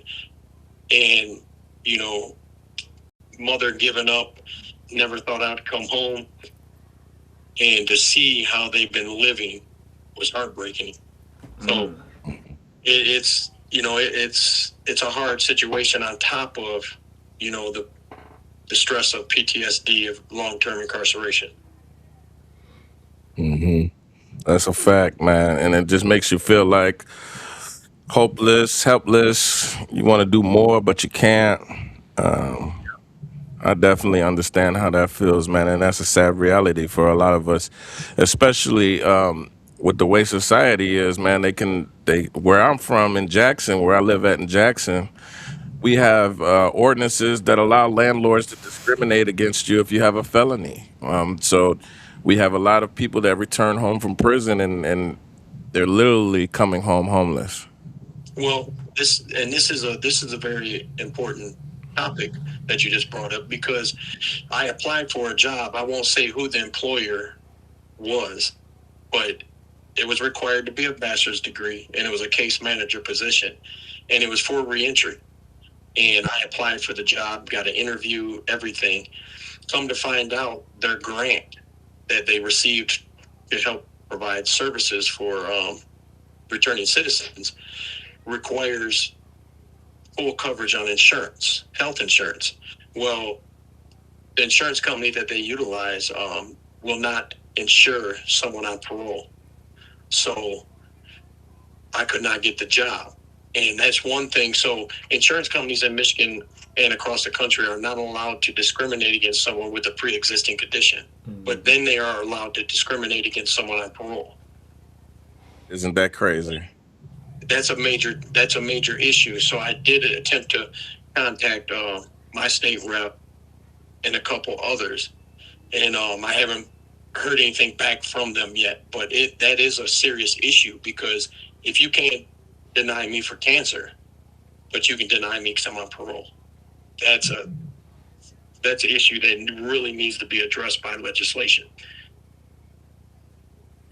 and you know mother giving up never thought I'd come home, and to see how they've been living was heartbreaking. So it's it's a hard situation on top of the stress of PTSD of long-term incarceration. That's a fact, man, and it just makes you feel like hopeless, helpless. You want to do more, but you can't. I definitely understand how that feels, man, and that's a sad reality for a lot of us, especially with the way society is, man. They where I'm from in Jackson, where I live at in Jackson, we have ordinances that allow landlords to discriminate against you if you have a felony. So we have a lot of people that return home from prison and they're literally coming home homeless. Well, this is a very important topic that you just brought up, because I applied for a job. I won't say who the employer was, but it was required to be a bachelor's degree, and it was a case manager position, and it was for reentry. And I applied for the job, got an interview, everything. Come to find out, their grant that they received to help provide services for returning citizens requires full coverage on insurance, health insurance. Well, the insurance company that they utilize will not insure someone on parole. So I could not get the job. And that's one thing. So insurance companies in Michigan and across the country are not allowed to discriminate against someone with a pre-existing condition. But then they are allowed to discriminate against someone on parole. Isn't that crazy? That's a major issue. So I did attempt to contact my state rep and a couple others, and I haven't heard anything back from them yet. But that is a serious issue, because if you can't deny me for cancer, but you can deny me because I'm on parole, that's an issue that really needs to be addressed by legislation.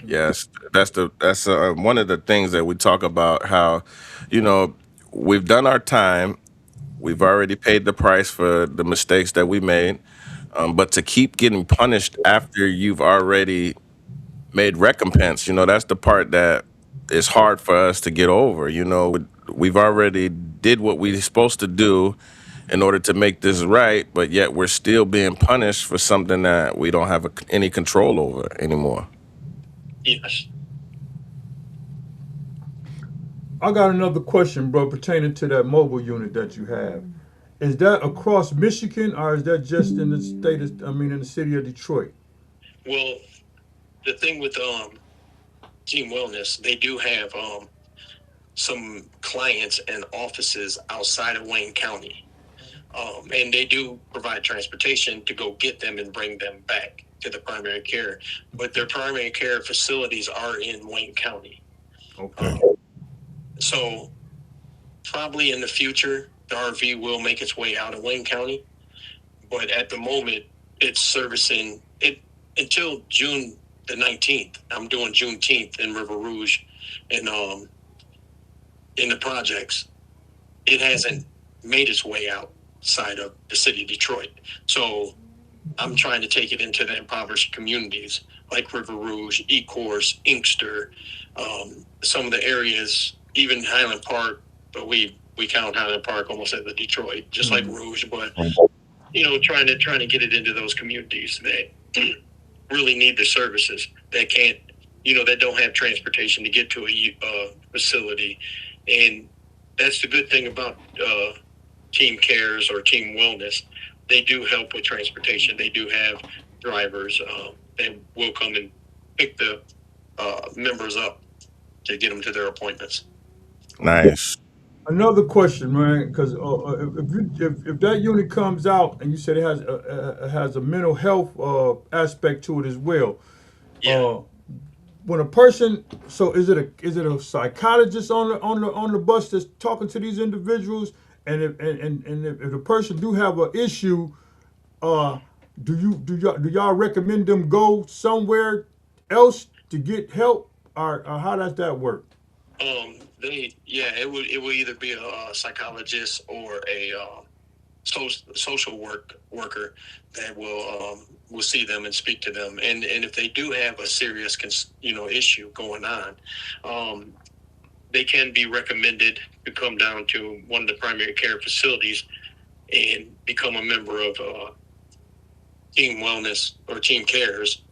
Yes, that's one of the things that we talk about. How, we've done our time, we've already paid the price for the mistakes that we made, but to keep getting punished after you've already made recompense, that's the part that is hard for us to get over. We've already did what we're supposed to do in order to make this right, but yet we're still being punished for something that we don't have any control over anymore. Yes. I got another question, bro, pertaining to that mobile unit that you have. Is that across Michigan, or is that just in the in the city of Detroit? Well, the thing with Team Wellness, they do have some clients and offices outside of Wayne County. And they do provide transportation to go get them and bring them back to the primary care. But their primary care facilities are in Wayne County. Okay. So probably in the future, the RV will make its way out of Wayne County. But at the moment, it's servicing it until June the 19th. I'm doing Juneteenth in River Rouge and in the projects. It hasn't made its way outside of the city of Detroit. So I'm trying to take it into the impoverished communities like River Rouge, Ecorse, Inkster, some of the areas, even Highland Park, but we count Highland Park almost as the Detroit, just like Rouge, but trying to get it into those communities that really need the services, that can't, that don't have transportation to get to a facility. And that's the good thing about Team Cares or Team Wellness. They do help with transportation. They do have drivers that will come and pick the members up to get them to their appointments. Nice. Another question, man, because if that unit comes out and you said it has a mental health aspect to it as well. Yeah. When a person, so is it a psychologist on the bus that's talking to these individuals, and if the person do have an issue, do y'all recommend them go somewhere else to get help, or how does that work? It will either be a psychologist or a social worker that will see them and speak to them, and if they do have a serious issue going on, they can be recommended to come down to one of the primary care facilities and become a member of team wellness or team cares,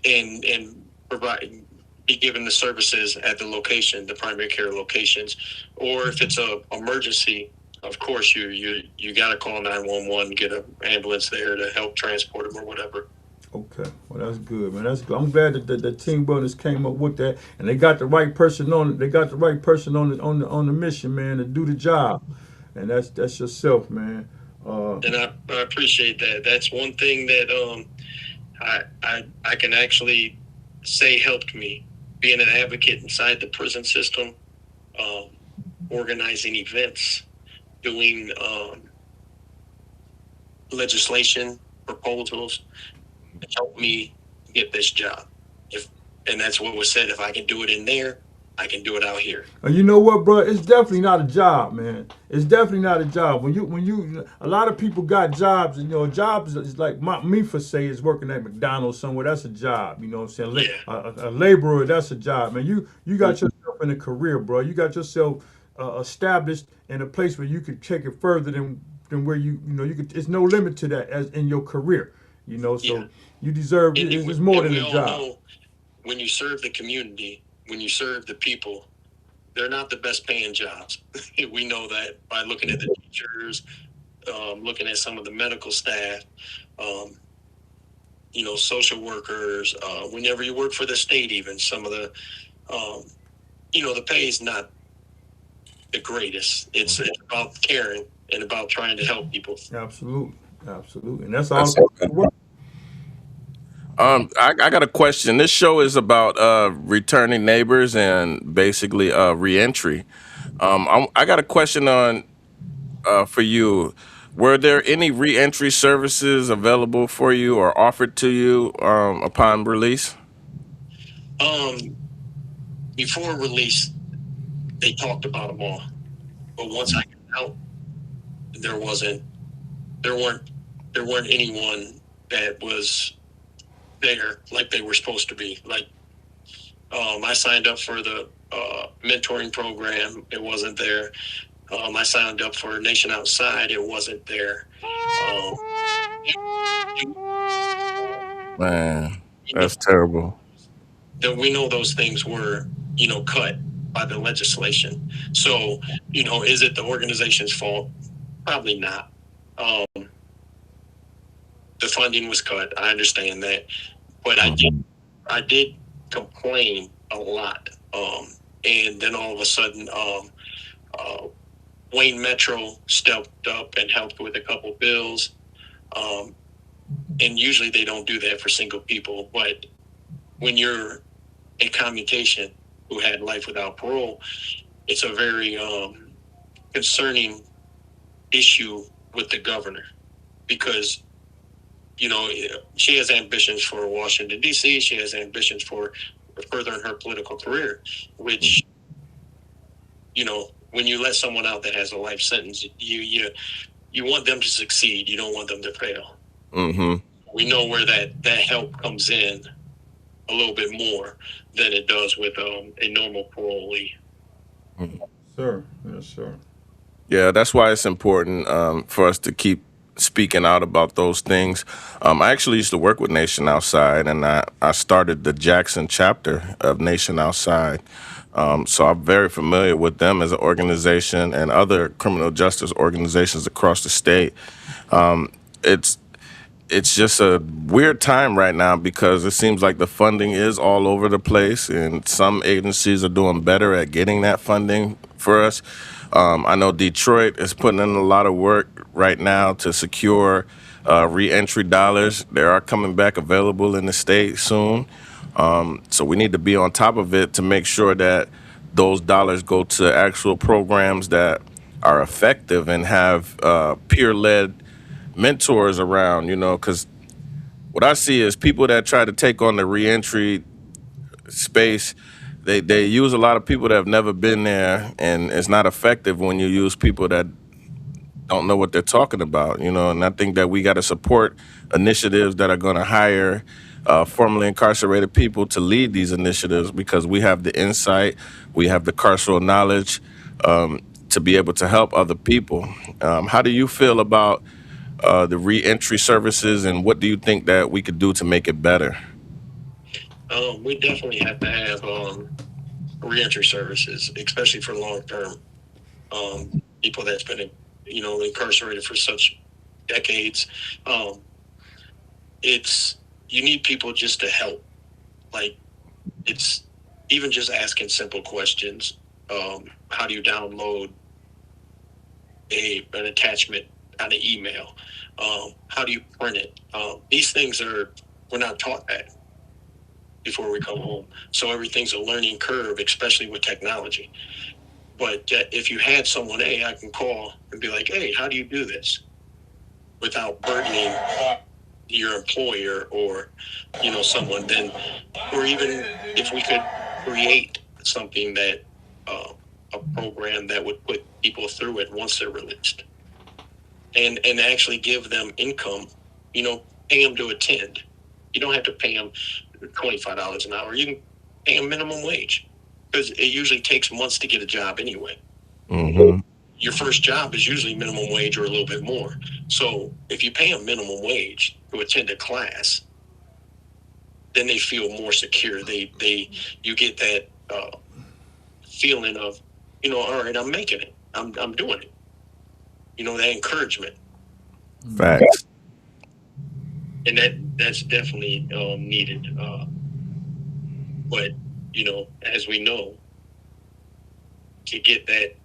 and provide be given the services at the location, the primary care locations, or if it's a emergency, of course you got to call 911, get an ambulance there to help transport them or whatever. Okay, well that's good, man. That's good. I'm glad that the team wellness came up with that, and they got the right person on it. They got the right person on the mission, man, to do the job, and that's yourself, man. And I appreciate that. That's one thing that I can actually say helped me, being an advocate inside the prison system, organizing events, doing legislation proposals. It helped me get this job. And that's what was said. If I can do it in there, I can do it out here. And you know what, bro? It's definitely not a job, man. It's definitely not a job. A lot of people got jobs, and jobs is like me for say is working at McDonald's somewhere. That's a job. You know what I'm saying? A laborer, that's a job, man. You got yourself in a career, bro. You got yourself established in a place where you could take it further than where you could. It's no limit to that as in your career. So you deserve. It's more than a job. Know, when you serve the community, when you serve the people, they're not the best paying jobs. We know that by looking at the teachers, looking at some of the medical staff, social workers. Whenever you work for the state, even some of the, the pay is not the greatest. It's about caring and about trying to help people. Absolutely, and that's all. I got a question. This show is about returning neighbors and basically reentry. I got a question on for you. Were there any reentry services available for you or offered to you upon release? Before release, they talked about them all, but once I got out, there weren't anyone that was there like they were supposed to be. Like, I signed up for the mentoring program. It wasn't there. I signed up for Nation Outside. It wasn't there. Man, that's terrible. We know those things were, cut by the legislation. So, is it the organization's fault? Probably not. The funding was cut. I understand that, but I did complain a lot. And then all of a sudden, Wayne Metro stepped up and helped with a couple bills. And usually they don't do that for single people, but when you're a commutation who had life without parole, it's a very concerning issue with the governor, because she has ambitions for Washington, D.C. She has ambitions for furthering her political career, which, when you let someone out that has a life sentence, you want them to succeed. You don't want them to fail. Mm-hmm. We know where that help comes in a little bit more than it does with a normal parolee. Sir, yes, sir. Yeah, that's why it's important for us to keep speaking out about those things. I actually used to work with Nation Outside, and I started the Jackson chapter of Nation Outside. So I'm very familiar with them as an organization and other criminal justice organizations across the state. It's just a weird time right now because it seems like the funding is all over the place, and some agencies are doing better at getting that funding for us. I know Detroit is putting in a lot of work right now to secure reentry dollars. They are coming back available in the state soon. So we need to be on top of it to make sure that those dollars go to actual programs that are effective and have peer-led mentors around, because what I see is people that try to take on the reentry space, they use a lot of people that have never been there, and it's not effective when you use people that don't know what they're talking about, and I think that we got to support initiatives that are going to hire formerly incarcerated people to lead these initiatives because we have the insight, we have the carceral knowledge to be able to help other people. How do you feel about the reentry services, and what do you think that we could do to make it better? We definitely have to have reentry services, especially for long-term people that's been, incarcerated for such decades. You need people just to help. Like, it's even just asking simple questions. How do you download an attachment on an email? How do you print it? These things we're not taught that before we come home. So everything's a learning curve, especially with technology. But if you had someone, hey, I can call and be like, hey, how do you do this? Without burdening your employer or, someone, then, or even if we could create something that, a program that would put people through it once they're released and actually give them income, pay them to attend. You don't have to pay them $25 an hour. You can pay them minimum wage because it usually takes months to get a job anyway. Mm-hmm. Your first job is usually minimum wage or a little bit more. So if you pay them minimum wage to attend a class, then they feel more secure. You get that feeling of, all right, I'm making it. I'm doing it. That encouragement. Facts. And that's definitely needed. But, as we know, to get that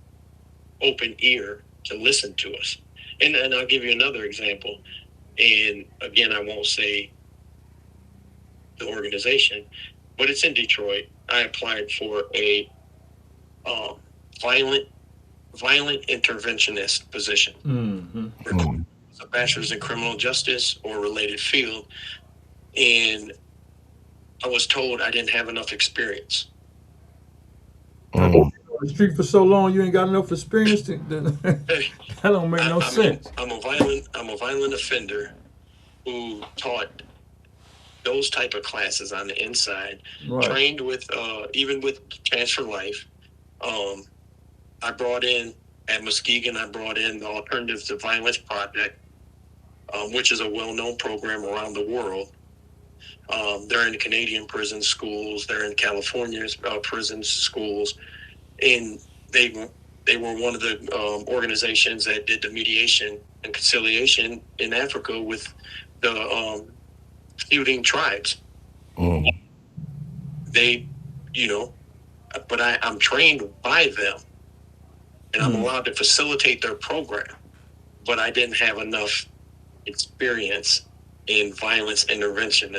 open ear to listen to us. And I'll give you another example. And again, I won't say the organization, but it's in Detroit. I applied for a violent interventionist position. Mm-hmm. It's a bachelor's in criminal justice or related field. And I was told I didn't have enough experience. On the street for so long, you ain't got enough experience. That don't make no sense. I'm a violent offender who taught those type of classes on the inside, Right. trained with even with Transfer Life. I brought in at Muskegon. I brought in the Alternatives to Violence Project, which is a well-known program around the world. They're in Canadian prison schools. They're in California's prison schools, and they were one of the organizations that did the mediation and conciliation in Africa with the feuding tribes. They, but I'm trained by them, and I'm allowed to facilitate their program, but I didn't have enough experience in violence intervention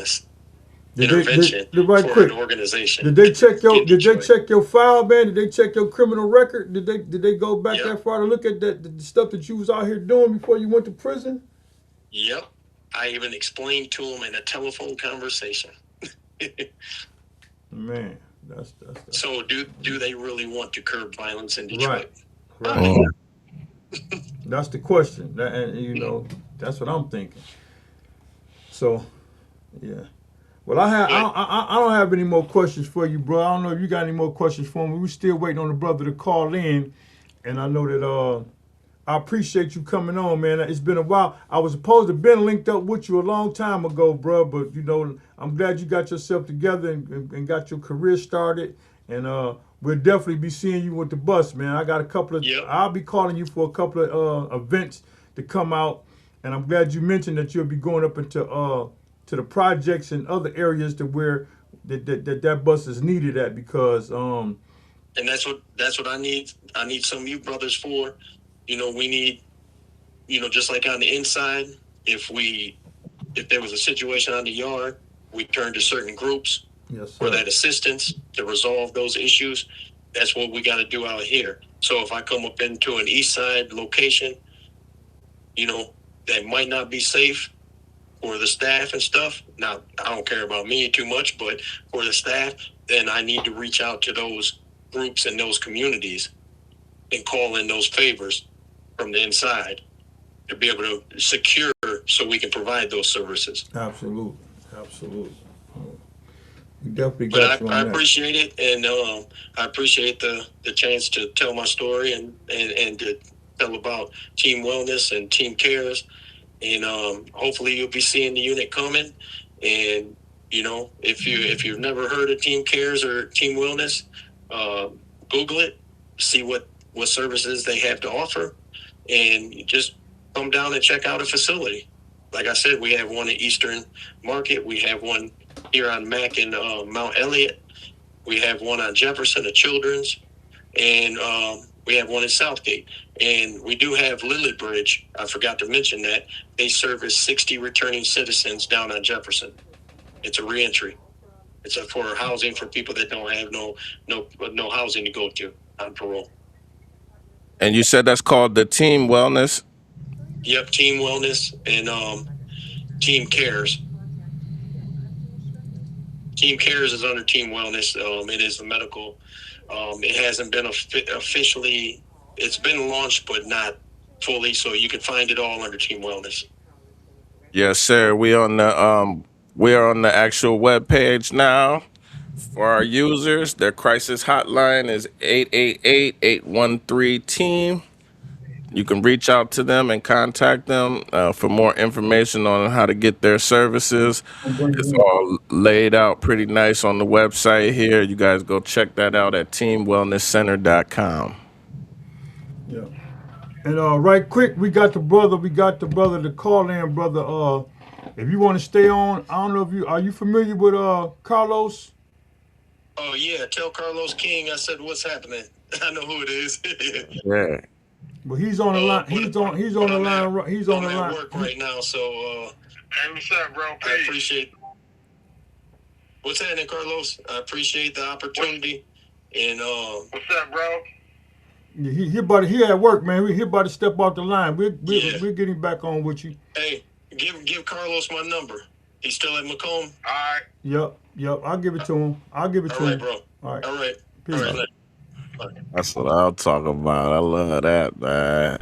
right for quick. an organization. Did they check in Detroit. your file, man? Did they check your criminal record? Did they go back Yep. that far to look at the stuff that you was out here doing before you went to prison? Yep. I even explained to them in a telephone conversation. Man, that's So do they really want to curb violence in Detroit? right. That's the question. And that's what I'm thinking. So, yeah. Well, I don't have any more questions for you, bro. I don't know if you got any more questions for me. We're still waiting on the brother to call in, and I know that I appreciate you coming on, man. It's been a while. I was supposed to have been linked up with you a long time ago, bro, but I'm glad you got yourself together and got your career started, and we'll definitely be seeing you with the bus, man. I got a couple of. Yep. I'll be calling you for a couple of events to come out, and I'm glad you mentioned that you'll be going up into to the projects and other areas to where that bus is needed at, because and that's what I need. I need some of you brothers for. We need, just like on the inside, if there was a situation on the yard, we turn to certain groups for that assistance to resolve those issues. That's what we got to do out here. So if I come up into an east side location, that might not be safe for the staff and stuff. Now, I don't care about me too much, but for the staff, then I need to reach out to those groups and those communities and call in those favors from the inside to be able to secure so we can provide those services. Absolutely. You definitely But got you I on that. appreciate it, and I appreciate the chance to tell my story and to tell about team wellness and team cares. And hopefully you'll be seeing the unit coming. And if you've never heard of team cares or team wellness, Google it, see what services they have to offer, and you just come down and check out a facility. Like I said, we have one in Eastern Market. We have one here on Mac in Mount Elliott. We have one on Jefferson, a children's, and we have one in Southgate. And we do have Lily Bridge. I forgot to mention that. They service 60 returning citizens down on Jefferson. It's a reentry. It's for housing for people that don't have no housing to go to on parole. And you said that's called the Team Wellness? Yep, team wellness and team cares. Team cares is under team wellness. It is the medical. It hasn't been officially. It's been launched, but not fully. So you can find it all under team wellness. Yes, sir. We are on the actual web page now. For our users, their crisis hotline is 888-813-TEAM. You can reach out to them and contact them for more information on how to get their services. It's all laid out pretty nice on the website here. You guys go check that out at teamwellnesscenter.com. Yeah. And right quick, we got the brother to call in, brother. If you want to stay on, I don't know if are you familiar with Carlos? Oh yeah, tell Carlos King I said what's happening. I know who it is. Yeah. Well, he's on the line. He's on the line. He's on the I'm line. at work right now, so Hey, what's up, bro? I appreciate. What's happening, Carlos? I appreciate the opportunity. And What's up, bro? Yeah, he at work, man. He about to step off the line. We're getting back on with you. Hey, give Carlos my number. He's still at Macomb. All right. Yep. I'll give it to him. All right, bro. All right. All right. Peace. All right. That's what I'll talk about. I love that, man.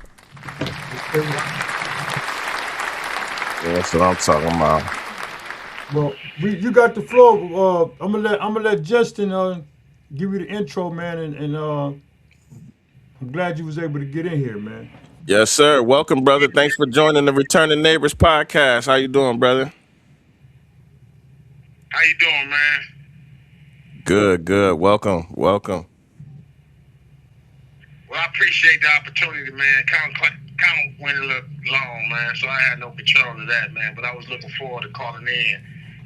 That's what I'm talking about. Well, you got the floor. I'm gonna let Justin give you the intro, man, and I'm glad you was able to get in here, man. Yes, sir. Welcome, brother. Thanks for joining the Returning Neighbors podcast. How you doing, brother? How you doing, man? Good. Welcome. Well, I appreciate the opportunity, man. Count went a little long, man, so I had no control of that, man. But I was looking forward to calling in,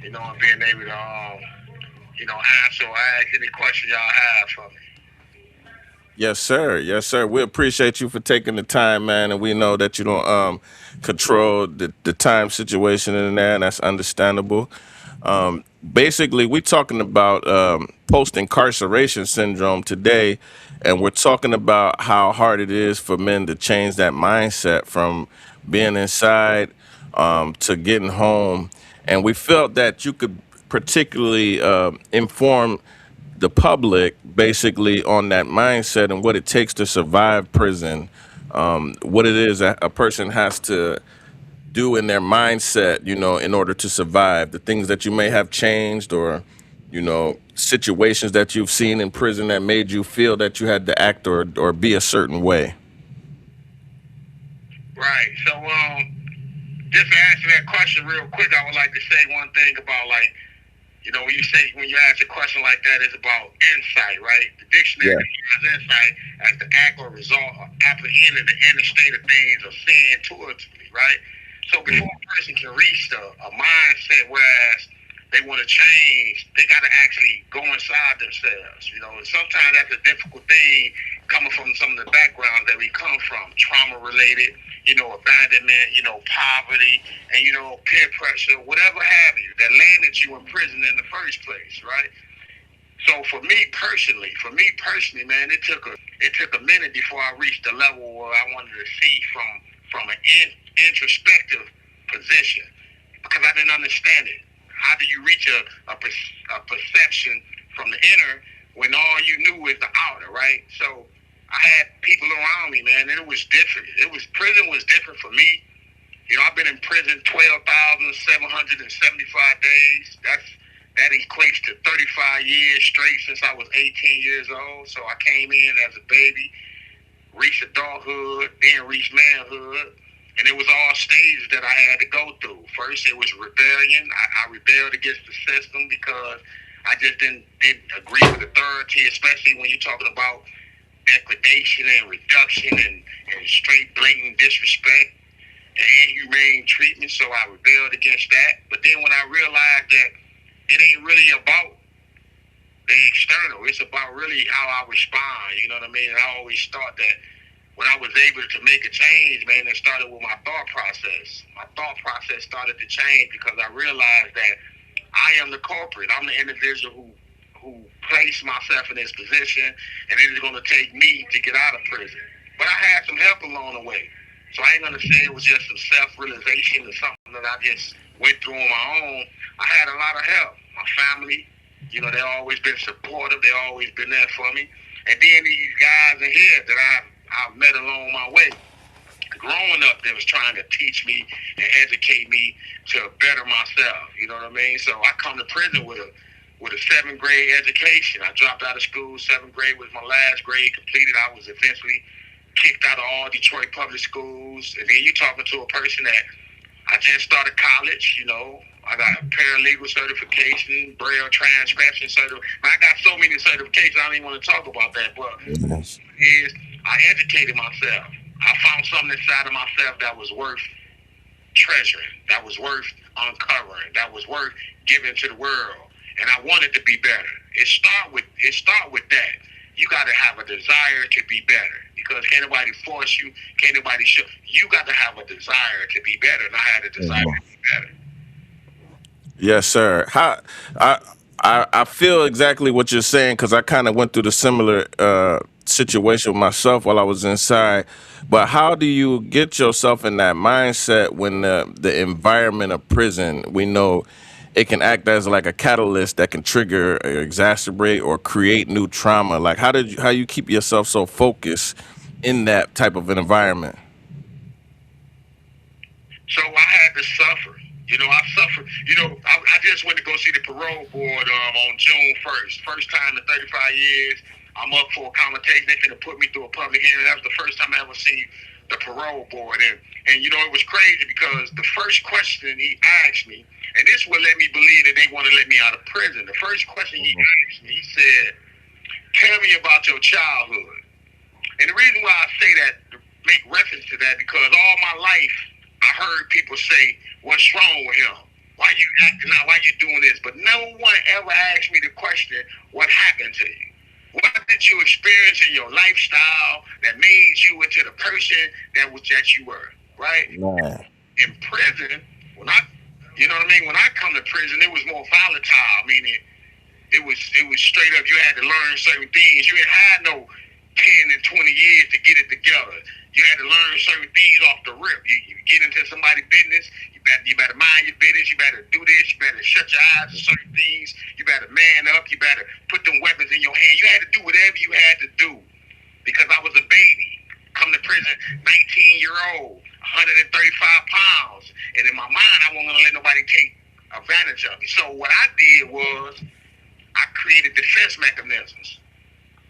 and being able to, answer or ask any question y'all have for me. Yes, sir. We appreciate you for taking the time, man, and we know that you don't control the time situation in there, and that's understandable. Basically, we're talking about post-incarceration syndrome today, and we're talking about how hard it is for men to change that mindset from being inside to getting home. And we felt that you could particularly inform the public basically on that mindset and what it takes to survive prison, what it is that a person has to do in their mindset, in order to survive, the things that you may have changed or, situations that you've seen in prison that made you feel that you had to act or be a certain way. Right. So, just to answer that question real quick, I would like to say one thing about when you ask a question like that, it's about insight, right? The dictionary defines insight as the act or result or apprehending the inner state of things or seeing intuitively, right? So before a person can reach a mindset whereas they want to change, they got to actually go inside themselves, and sometimes that's a difficult thing coming from some of the backgrounds that we come from, trauma related, abandonment, poverty, and, peer pressure, whatever have you, that landed you in prison in the first place, right? So for me personally, man, it took a minute before I reached the level where I wanted to see from an introspective position, because I didn't understand it. How do you reach a perception from the inner when all you knew is the outer, right? So I had people around me, man, and it was different. Prison was different for me I've been in prison 12,775 days. That equates to 35 years straight since I was 18 years old. So I came in as a baby, reached adulthood, then reached manhood. And it was all stages that I had to go through. First, it was rebellion. I rebelled against the system because I just didn't agree with authority, especially when you're talking about degradation and reduction and straight blatant disrespect and inhumane treatment. So I rebelled against that. But then when I realized that it ain't really about the external, it's about really how I respond. You know what I mean? And I always thought that when I was able to make a change, man, it started with my thought process. My thought process started to change because I realized that I am the culprit. I'm the individual who placed myself in this position, and it is going to take me to get out of prison. But I had some help along the way. So I ain't going to say it was just some self-realization or something that I just went through on my own. I had a lot of help. My family, they've always been supportive. They've always been there for me. And then these guys in here that I've met along my way, growing up, that was trying to teach me and educate me to better myself. You know what I mean? So I come to prison with a 7th grade education. I dropped out of school. 7th grade was my last grade completed. I was eventually kicked out of all Detroit public schools. And then you're talking to a person that I just started college. I got a paralegal certification, Braille transcription certification. I got so many certifications, I don't even want to talk about that. But Yes. I educated myself. I found something inside of myself that was worth treasuring, that was worth uncovering, that was worth giving to the world. And I wanted to be better. It start with that. You got to have a desire to be better because can't nobody force you. Can't nobody show. You got to have a desire to be better, and I had a desire to be better. Yes, sir. I feel exactly what you're saying because I kind of went through the similar situation with myself while I was inside. But how do you get yourself in that mindset when the environment of prison, we know it can act as like a catalyst that can trigger or exacerbate or create new trauma? Like how you keep yourself so focused in that type of an environment? So I had to suffer. I suffered. I just went to go see the parole board on June 1st. First time in 35 years. I'm up for a commutation. They finna put me through a public hearing. That was the first time I ever seen the parole board. And it was crazy because the first question he asked me, and this would let me believe that they want to let me out of prison. The first question he asked me, he said, tell me about your childhood. And the reason why I say that, to make reference to that, because all my life I heard people say, what's wrong with him? Why you acting out? Why you doing this? But no one ever asked me the question, what happened to you? What did you experience in your lifestyle that made you into the person that you were, right? Man. In prison, when I come to prison, it was more volatile, meaning it was straight up. You had to learn certain things. You ain't had no 10 and 20 years to get it together. You had to learn certain things off the rip. You get into somebody's business, you better mind your business. You better do this. You better shut your eyes to certain things. You better man up. You better put them weapons in your hand. You had to do whatever you had to do because I was a baby. Come to prison, 19-year-old, 135 pounds. And in my mind, I wasn't going to let nobody take advantage of me. So what I did was I created defense mechanisms.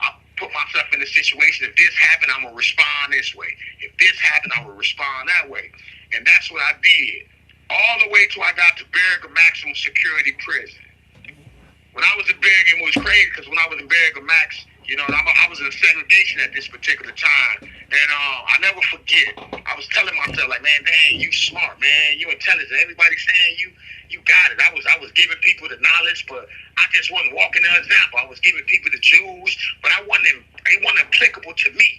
I put myself in a situation. If this happened, I'm going to respond this way. If this happened, I'm going to respond that way. And that's what I did. All the way till I got to Bergen Maximum Security Prison. When I was in Bergen, it was crazy because when I was in Bergen Max, I was in segregation at this particular time. And I never forget. I was telling myself, like, man, dang, you smart, man. You intelligent. Everybody saying you got it. I was giving people the knowledge, but I just wasn't walking an example. I was giving people the jewels, but it wasn't applicable to me,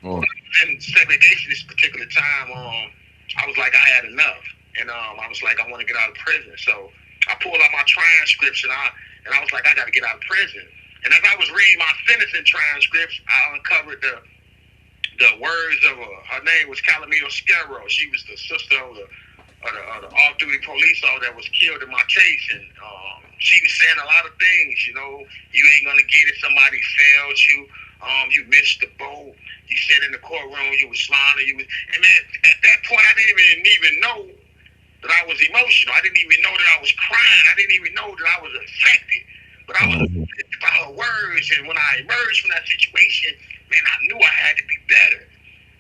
Mm. In segregation this particular time, I was like, I had enough. And I was like, I want to get out of prison. So I pulled out my transcripts and I was like, I got to get out of prison. And as I was reading my sentencing transcripts, I uncovered the words of her name was Calamito Scarrow. She was the sister of the off-duty police officer that was killed in my case. And she was saying a lot of things, you ain't going to get it. Somebody failed you. You missed the boat. You sat in the courtroom. You was smiling. And man, at that point, I didn't even know that I was emotional. I didn't even know that I was crying. I didn't even know that I was affected. But I was affected by her words. And when I emerged from that situation, man, I knew I had to be better.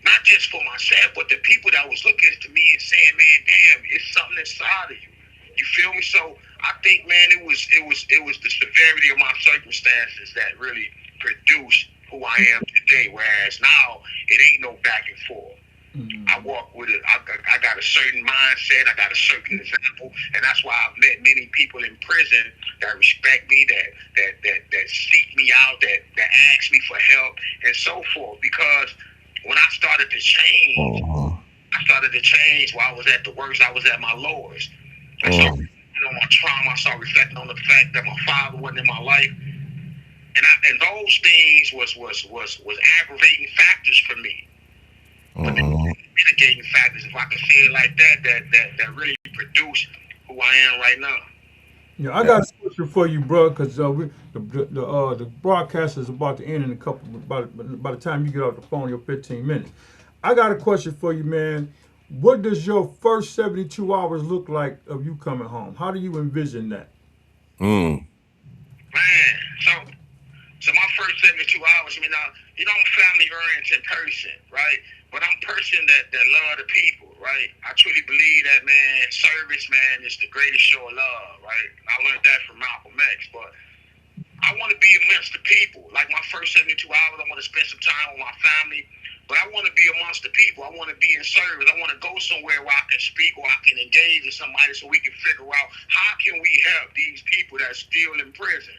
Not just for myself, but the people that was looking to me and saying, man, damn, it's something inside of you. You feel me? So I think, man, it was the severity of my circumstances that really produced who I am today. Whereas now it ain't no back and forth. I walk with it. I got a certain mindset. I got a certain example, and that's why I've met many people in prison that respect me, that seek me out, that ask me for help, and so forth. Because when I started to change, while I was at the worst. I was at my lowest. I started reflecting on my trauma. I started reflecting on the fact that my father wasn't in my life, and those things was aggravating factors for me. But the mitigating factors, if I can say it like that really produced who I am right now. Yeah, I got a question for you, bro, because the broadcast is about to end in a couple. By the time you get off the phone, your 15 minutes. I got a question for you, man. What does your first 72 hours look like of you coming home? How do you envision that? Man, so my first 72 hours, I mean, I'm a family oriented person, right? But I'm a person that love the people, right? I truly believe that, man, service, man, is the greatest show of love, right? I learned that from Malcolm X, but I want to be amongst the people. Like my first 72 hours, I want to spend some time with my family, but I want to be amongst the people. I want to be in service. I want to go somewhere where I can speak or I can engage with somebody so we can figure out how can we help these people that's still in prison.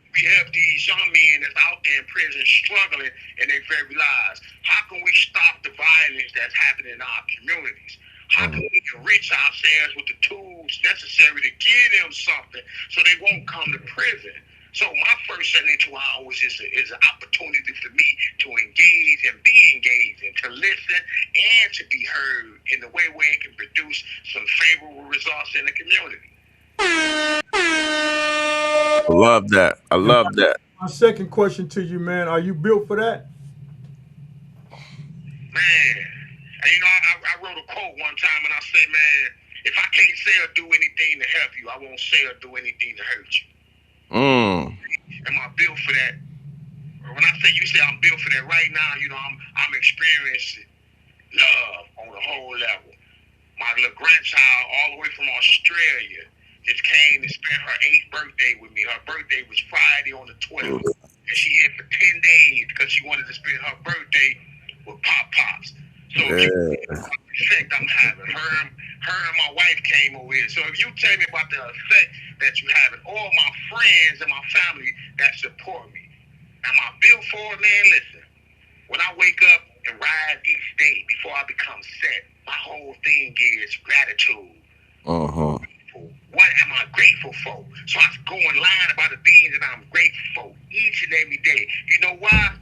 We have these young men that's out there in prison struggling in their very lives. How can we stop the violence that's happening in our communities? How can we enrich ourselves with the tools necessary to give them something so they won't come to prison? So my first 72 hours is an opportunity for me to engage and be engaged and to listen and to be heard in the way where it can produce some favorable results in the community. I love that. I And love that. my second question to you, man, are you built for that? Man, and I wrote a quote one time and I said, man, if I can't say or do anything to help you, I won't say or do anything to hurt you. Am I built for that? When I say you say I'm built for that right now, I'm experiencing love on the whole level. My little grandchild, all the way from Australia, just came and spent her 8th birthday with me. Her birthday was Friday on the 12th. And she here for 10 days because she wanted to spend her birthday with Pops. So if you effect I'm having, her and my wife came over here. So if you tell me about the effect that you having, all my friends and my family that support me. Am I built for it, man? Listen, when I wake up and rise each day before I become set, my whole thing is gratitude. What am I grateful for? So I go in line about the things that I'm grateful for each and every day. You know why?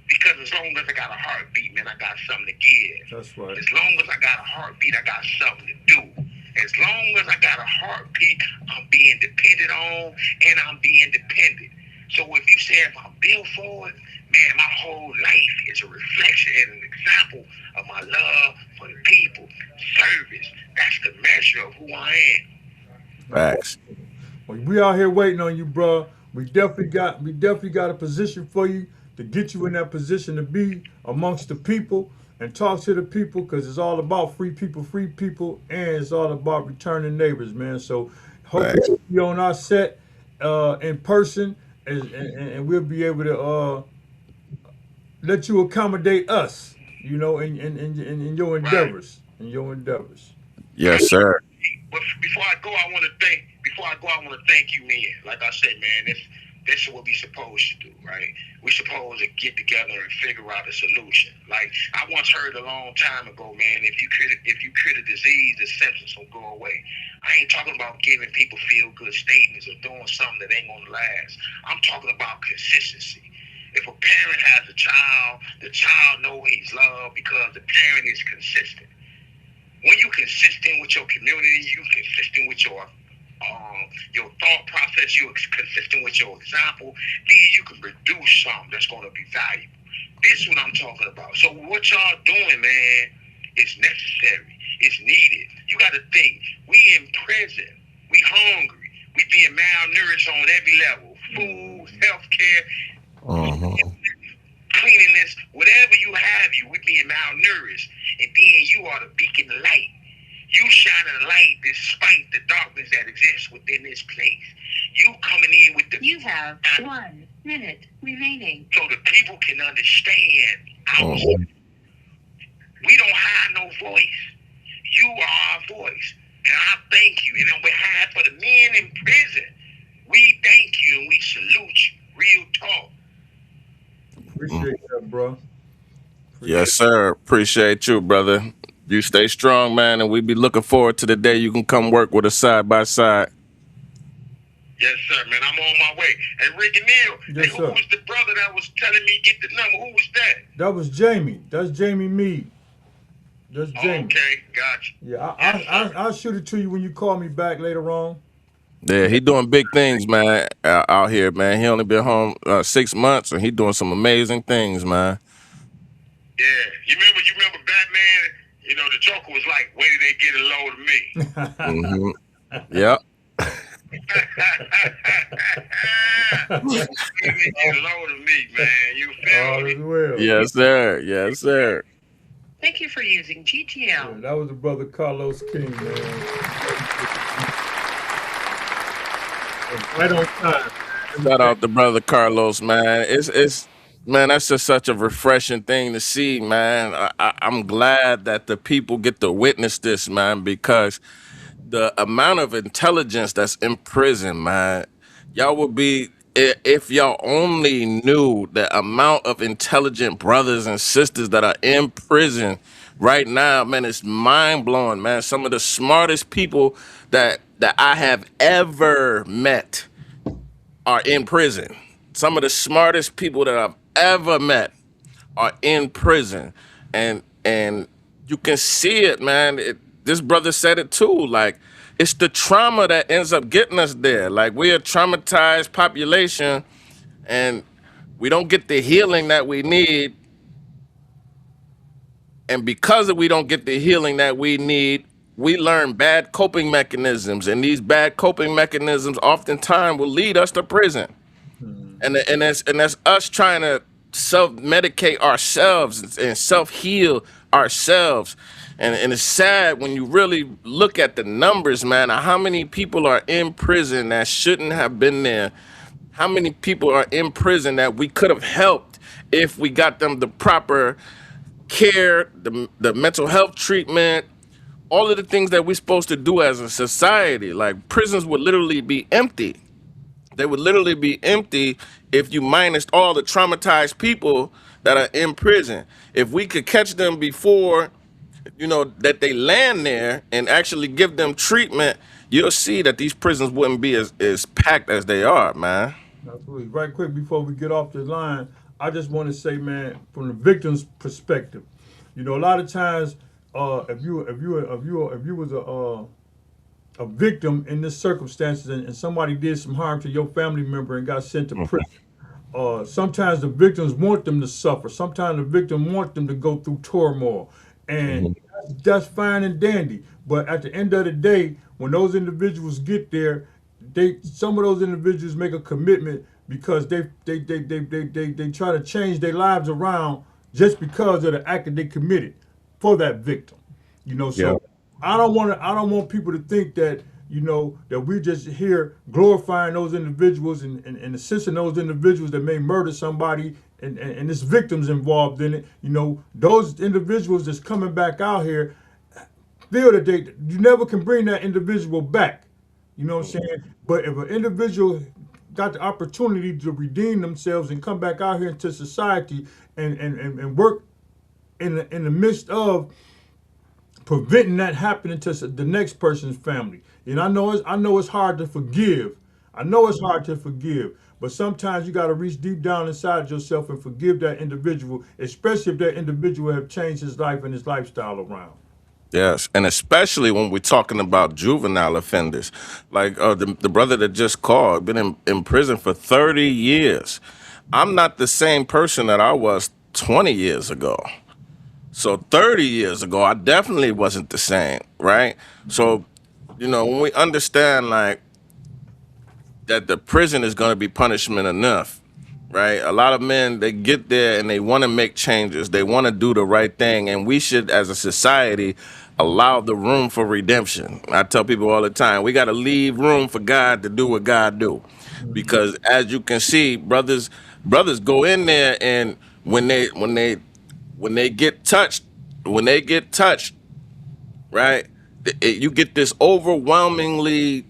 Because as long as I got a heartbeat, man, I got something to give. That's right. As long as I got a heartbeat, I got something to do. As long as I got a heartbeat, I'm being depended on and I'm being dependent. So if you say if I'm built for it, man, my whole life is a reflection and an example of my love for the people. Service, that's the measure of who I am. Facts. Well, we out here waiting on you, bro. We definitely got a position for you to get you in that position to be amongst the people and talk to the people because it's all about free people, and it's all about returning neighbors, man. So hopefully Facts. you'll be on our set in person, and we'll be able to let you accommodate us, in your endeavors. In your endeavors. Yes, sir. But before I go, I want to thank you, man. Like I said, man, this is what we supposed to do, right? We supposed to get together and figure out a solution. Like I once heard a long time ago, man, if you cure the disease, the symptoms will go away. I ain't talking about giving people feel good statements or doing something that ain't gonna last. I'm talking about consistency. If a parent has a child, the child know he's loved because the parent is consistent. When you're consistent with your community, you're consistent with your your thought process, you're consistent with your example, then you can produce something that's going to be valuable. This is what I'm talking about. So what y'all doing, man, is necessary. It's needed. You got to think, we in prison, we hungry, we being malnourished on every level. Food, healthcare, cleanliness, whatever you have, we being malnourished. And then you are the beacon of light. You shining a light despite the darkness that exists within this place. You coming in with the... You have 1 minute remaining. So the people can understand our voice. We don't have no voice. You are our voice. And I thank you. And on behalf of the men in prison, we thank you and we salute you. Real talk. Appreciate that, bro. Yes, sir. Appreciate you, brother. You stay strong, man, and we be looking forward to the day you can come work with us side by side. Yes, sir, man. I'm on my way. And Rick and Neil, Yes, who sir. was the brother that was telling me get the number? Who was that? That was Jamie. That's Jamie Mead. That's Jamie. Okay, gotcha. Yeah, Yes, sir. I'll shoot it to you when you call me back later on. Yeah, he doing big things, man, out here, man. He only been home 6 months, and he doing some amazing things, man. Yeah, you remember Batman? You know, the Joker was like, "Wait till they get a load of me." Yep. Wait till they get a load of me, man. You feel All me? is well. Yes, sir. Yes, sir. Thank you for using GTL. Yeah, that was the brother Carlos King, man. Right on time. Shout out to brother Carlos, man. It's man, that's just such a refreshing thing to see, man. I'm glad that the people get to witness this, man, because the amount of intelligence that's in prison, man, y'all would be if y'all only knew the amount of intelligent brothers and sisters that are in prison right now, man, it's mind blowing, man. Some of the smartest people that I have ever met are in prison. Some of the smartest people that I've ever met are in prison, and you can see it, man. This brother said it too. Like, it's the trauma that ends up getting us there. Like, we're a traumatized population, and we don't get the healing that we need. And because we don't get the healing that we need, we learn bad coping mechanisms, and these bad coping mechanisms oftentimes will lead us to prison. And that's us trying to self medicate ourselves and self heal ourselves. And it's sad when you really look at the numbers, man, of how many people are in prison that shouldn't have been there. How many people are in prison that we could have helped if we got them the proper care, the mental health treatment, all of the things that we're supposed to do as a society. Like, prisons would literally be empty. They would literally be empty if you minus all the traumatized people that are in prison. If we could catch them before, that they land there and actually give them treatment, you'll see that these prisons wouldn't be as packed as they are, man. Absolutely. Right quick before we get off the line, I just want to say, man, from the victim's perspective, a lot of times, if you was a victim in this circumstances and somebody did some harm to your family member and got sent to prison, sometimes the victims want them to suffer. Sometimes the victim want them to go through turmoil, and that's fine and dandy. But at the end of the day, when those individuals get there, some of those individuals make a commitment because they try to change their lives around just because of the act that they committed for that victim. Yeah. So I don't want people to think that that we're just here glorifying those individuals and assisting those individuals that may murder somebody and there's victims involved in it. Those individuals that's coming back out here feel that you never can bring that individual back. You know what I'm saying? But if an individual got the opportunity to redeem themselves and come back out here into society and work in the midst of preventing that happening to the next person's family. And I know it's hard to forgive. I know it's hard to forgive, but sometimes you got to reach deep down inside yourself and forgive that individual, especially if that individual have changed his life and his lifestyle around. Yes, and especially when we're talking about juvenile offenders, like the brother that just called, been in prison for 30 years. I'm not the same person that I was 20 years ago. So 30 years ago, I definitely wasn't the same, right? So, when we understand like that the prison is going to be punishment enough, right? A lot of men, they get there and they want to make changes. They want to do the right thing. And we should, as a society, allow the room for redemption. I tell people all the time, we got to leave room for God to do what God do. Because as you can see, brothers go in there, and when they get touched, when they get touched, right? You get this overwhelming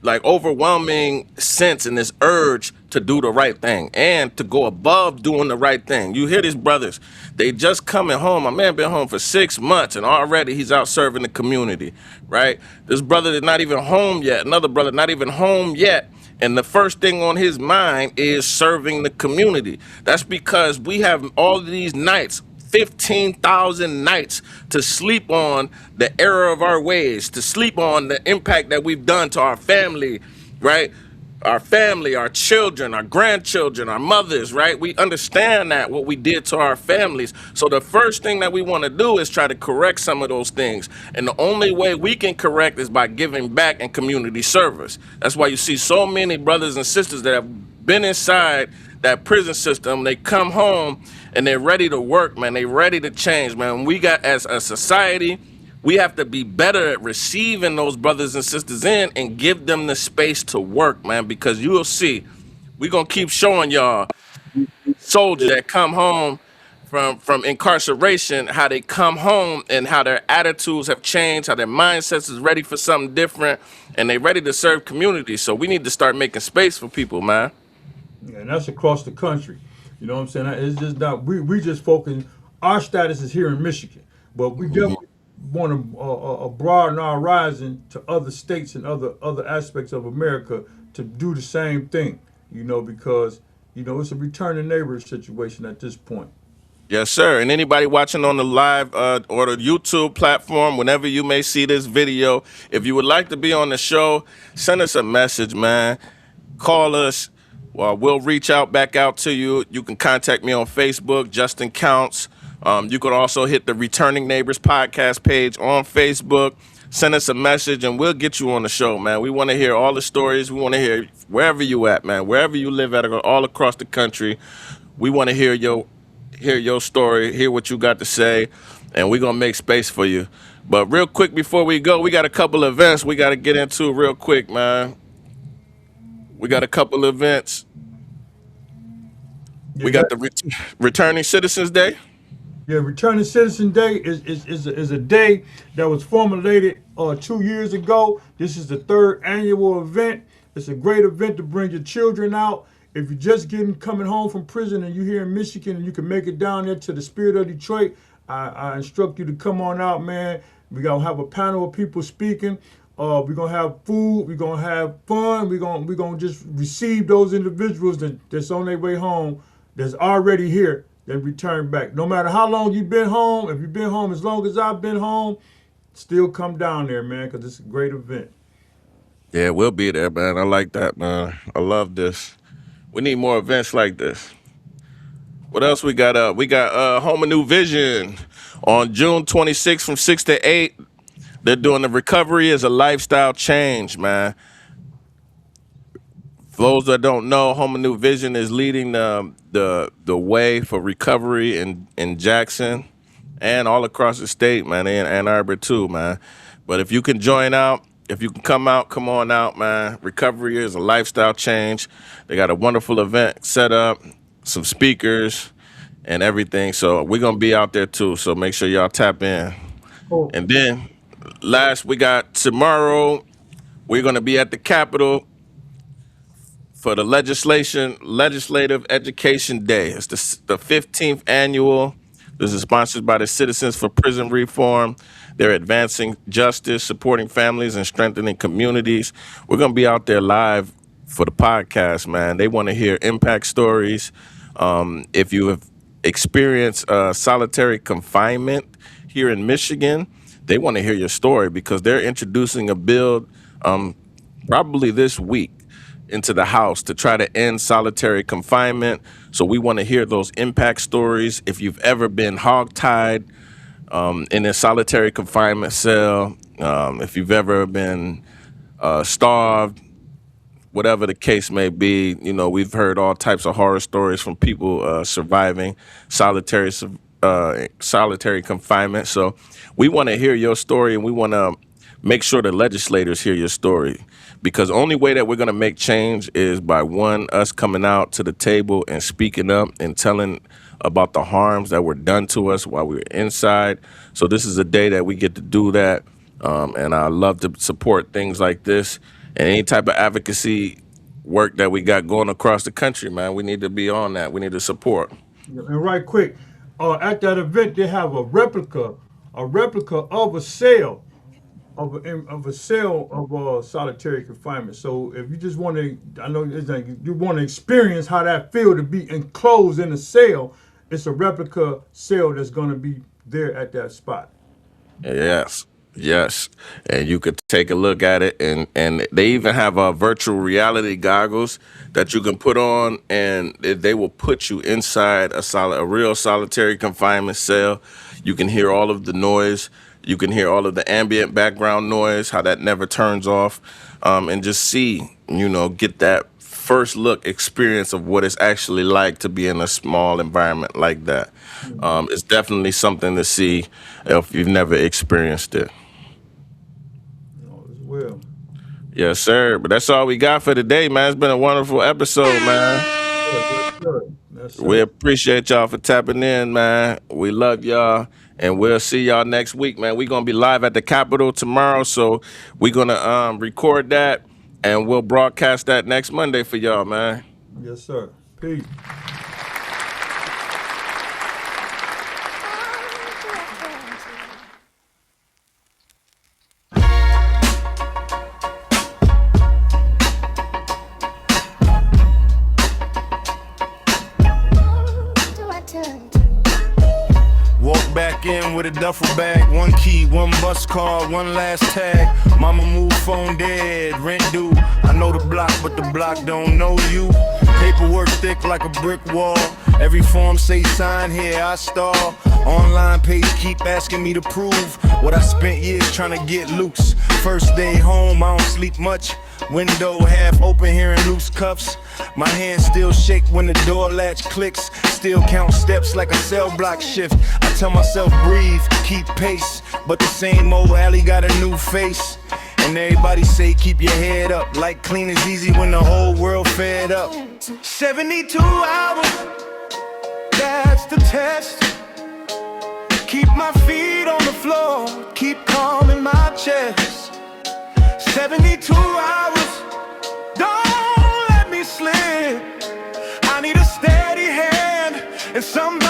sense and this urge to do the right thing and to go above doing the right thing. You hear these brothers, they just coming home. My man been home for 6 months and already he's out serving the community, right? This brother is not even home yet. Another brother not even home yet. And the first thing on his mind is serving the community. That's because we have all of these nights, 15,000 nights to sleep on the error of our ways, to sleep on the impact that we've done to our family, right? Our family, our children, our grandchildren, our mothers, right? We understand that what we did to our families. So the first thing that we want to do is try to correct some of those things. And the only way we can correct is by giving back and community service. That's why you see so many brothers and sisters that have been inside that prison system. They come home and they're ready to work, man. They ready to change, man. We got, as a society, we have to be better at receiving those brothers and sisters in and give them the space to work, man, because you will see, we're going to keep showing y'all soldiers that come home from incarceration, how they come home and how their attitudes have changed, how their mindsets is ready for something different, and they ready to serve community. So we need to start making space for people, man. Yeah, and that's across the country. You know what I'm saying? It's just not we just focus. Our status is here in Michigan, but we definitely want to broaden our horizon to other states and other aspects of America to do the same thing. Because it's a returning neighbor situation at this point. Yes, sir. And anybody watching on the live or the YouTube platform, whenever you may see this video, if you would like to be on the show, send us a message, man. Call us. Well, we'll reach back out to you. You can contact me on Facebook, Justin Counts. You could also hit the Returning Neighbors podcast page on Facebook. Send us a message and we'll get you on the show, man. We want to hear all the stories. We want to hear wherever you at, man. Wherever you live at, all across the country. We want to hear your story, hear what you got to say, and we're going to make space for you. But real quick before we go, we got a couple of events we got to get into real quick, man. We got a couple of events. Yeah, We got the Returning Citizens Day. Yeah, Returning Citizen Day is a day that was formulated 2 years ago. This is the third annual event. It's a great event to bring your children out. If you're just coming home from prison and you're here in Michigan and you can make it down there to the Spirit of Detroit, I instruct you to come on out, man. We're going to have a panel of people speaking. We're going to have food. We're going to have fun. We're going to just receive those individuals that's on their way home, that's already here, then return back. No matter how long you've been home, if you've been home as long as I've been home, still come down there, man, because it's a great event. Yeah, we'll be there, man. I like that, man. I love this. We need more events like this. What else we got up? We got Home a New Vision on June 26th from 6 to 8. They're doing the recovery as a lifestyle change, man. For those that don't know, Home a New Vision is leading the way for recovery in Jackson and all across the state, man, in Ann Arbor too, man. But if you can join out, if you can come on out, man. Recovery is a lifestyle change. They got a wonderful event set up, some speakers and everything. So we're gonna be out there too. So make sure y'all tap in. Oh, And then last, we got tomorrow, we're gonna be at the Capitol for the Legislative Education Day. It's the 15th annual. This is sponsored by the Citizens for Prison Reform. They're advancing justice, supporting families, and strengthening communities. We're going to be out there live for the podcast, man. They want to hear impact stories. If you have experienced solitary confinement here in Michigan, they want to hear your story because they're introducing a bill probably this week into the House to try to end solitary confinement. So we want to hear those impact stories. If you've ever been hogtied in a solitary confinement cell, if you've ever been starved, whatever the case may be, you know, we've heard all types of horror stories from people surviving solitary confinement. So we want to hear your story, and we want to make sure the legislators hear your story, because the only way that we're going to make change is by us coming out to the table and speaking up and telling about the harms that were done to us while we were inside. So this is a day that we get to do that. And I love to support things like this and any type of advocacy work that we got going across the country, man. We need to be on that. We need to support. And right quick, at that event they have a replica of a cell of solitary confinement. So if you just want to, I know it's like you want to experience how that feel to be enclosed in a cell, it's a replica cell that's going to be there at that spot. Yes. And you could take a look at it, and they even have virtual reality goggles that you can put on, and they will put you inside a real solitary confinement cell. You can hear all of the noise. You can hear all of the ambient background noise, how that never turns off, and just see, get that first look experience of what it's actually like to be in a small environment like that. It's definitely something to see if you've never experienced it. As well. Yes, sir. But that's all we got for today, man. It's been a wonderful episode, man. Yes, sir. We appreciate y'all for tapping in, man. We love y'all, and we'll see y'all next week, man. We're gonna be live at the Capitol tomorrow, so we're gonna record that, and we'll broadcast that next Monday for y'all, man. Yes, sir. Peace. Walk back in with a duffel bag, one key, one bus card, one last tag. Mama moved, phone dead, rent due. I know the block, but the block don't know you. Paperwork thick like a brick wall. Every form say sign here, I stall. Online page keep asking me to prove what I spent years trying to get loose. First day home, I don't sleep much. Window half open, hearing loose cuffs. My hands still shake when the door latch clicks. Still count steps like a cell block shift. I tell myself breathe, keep pace, but the same old alley got a new face. And everybody say keep your head up, like clean is easy when the whole world fed up. 72 hours, that's the test. Keep my feet on the floor, keep calm in my chest. 72 hours, don't let me slip. I need a steady hand and some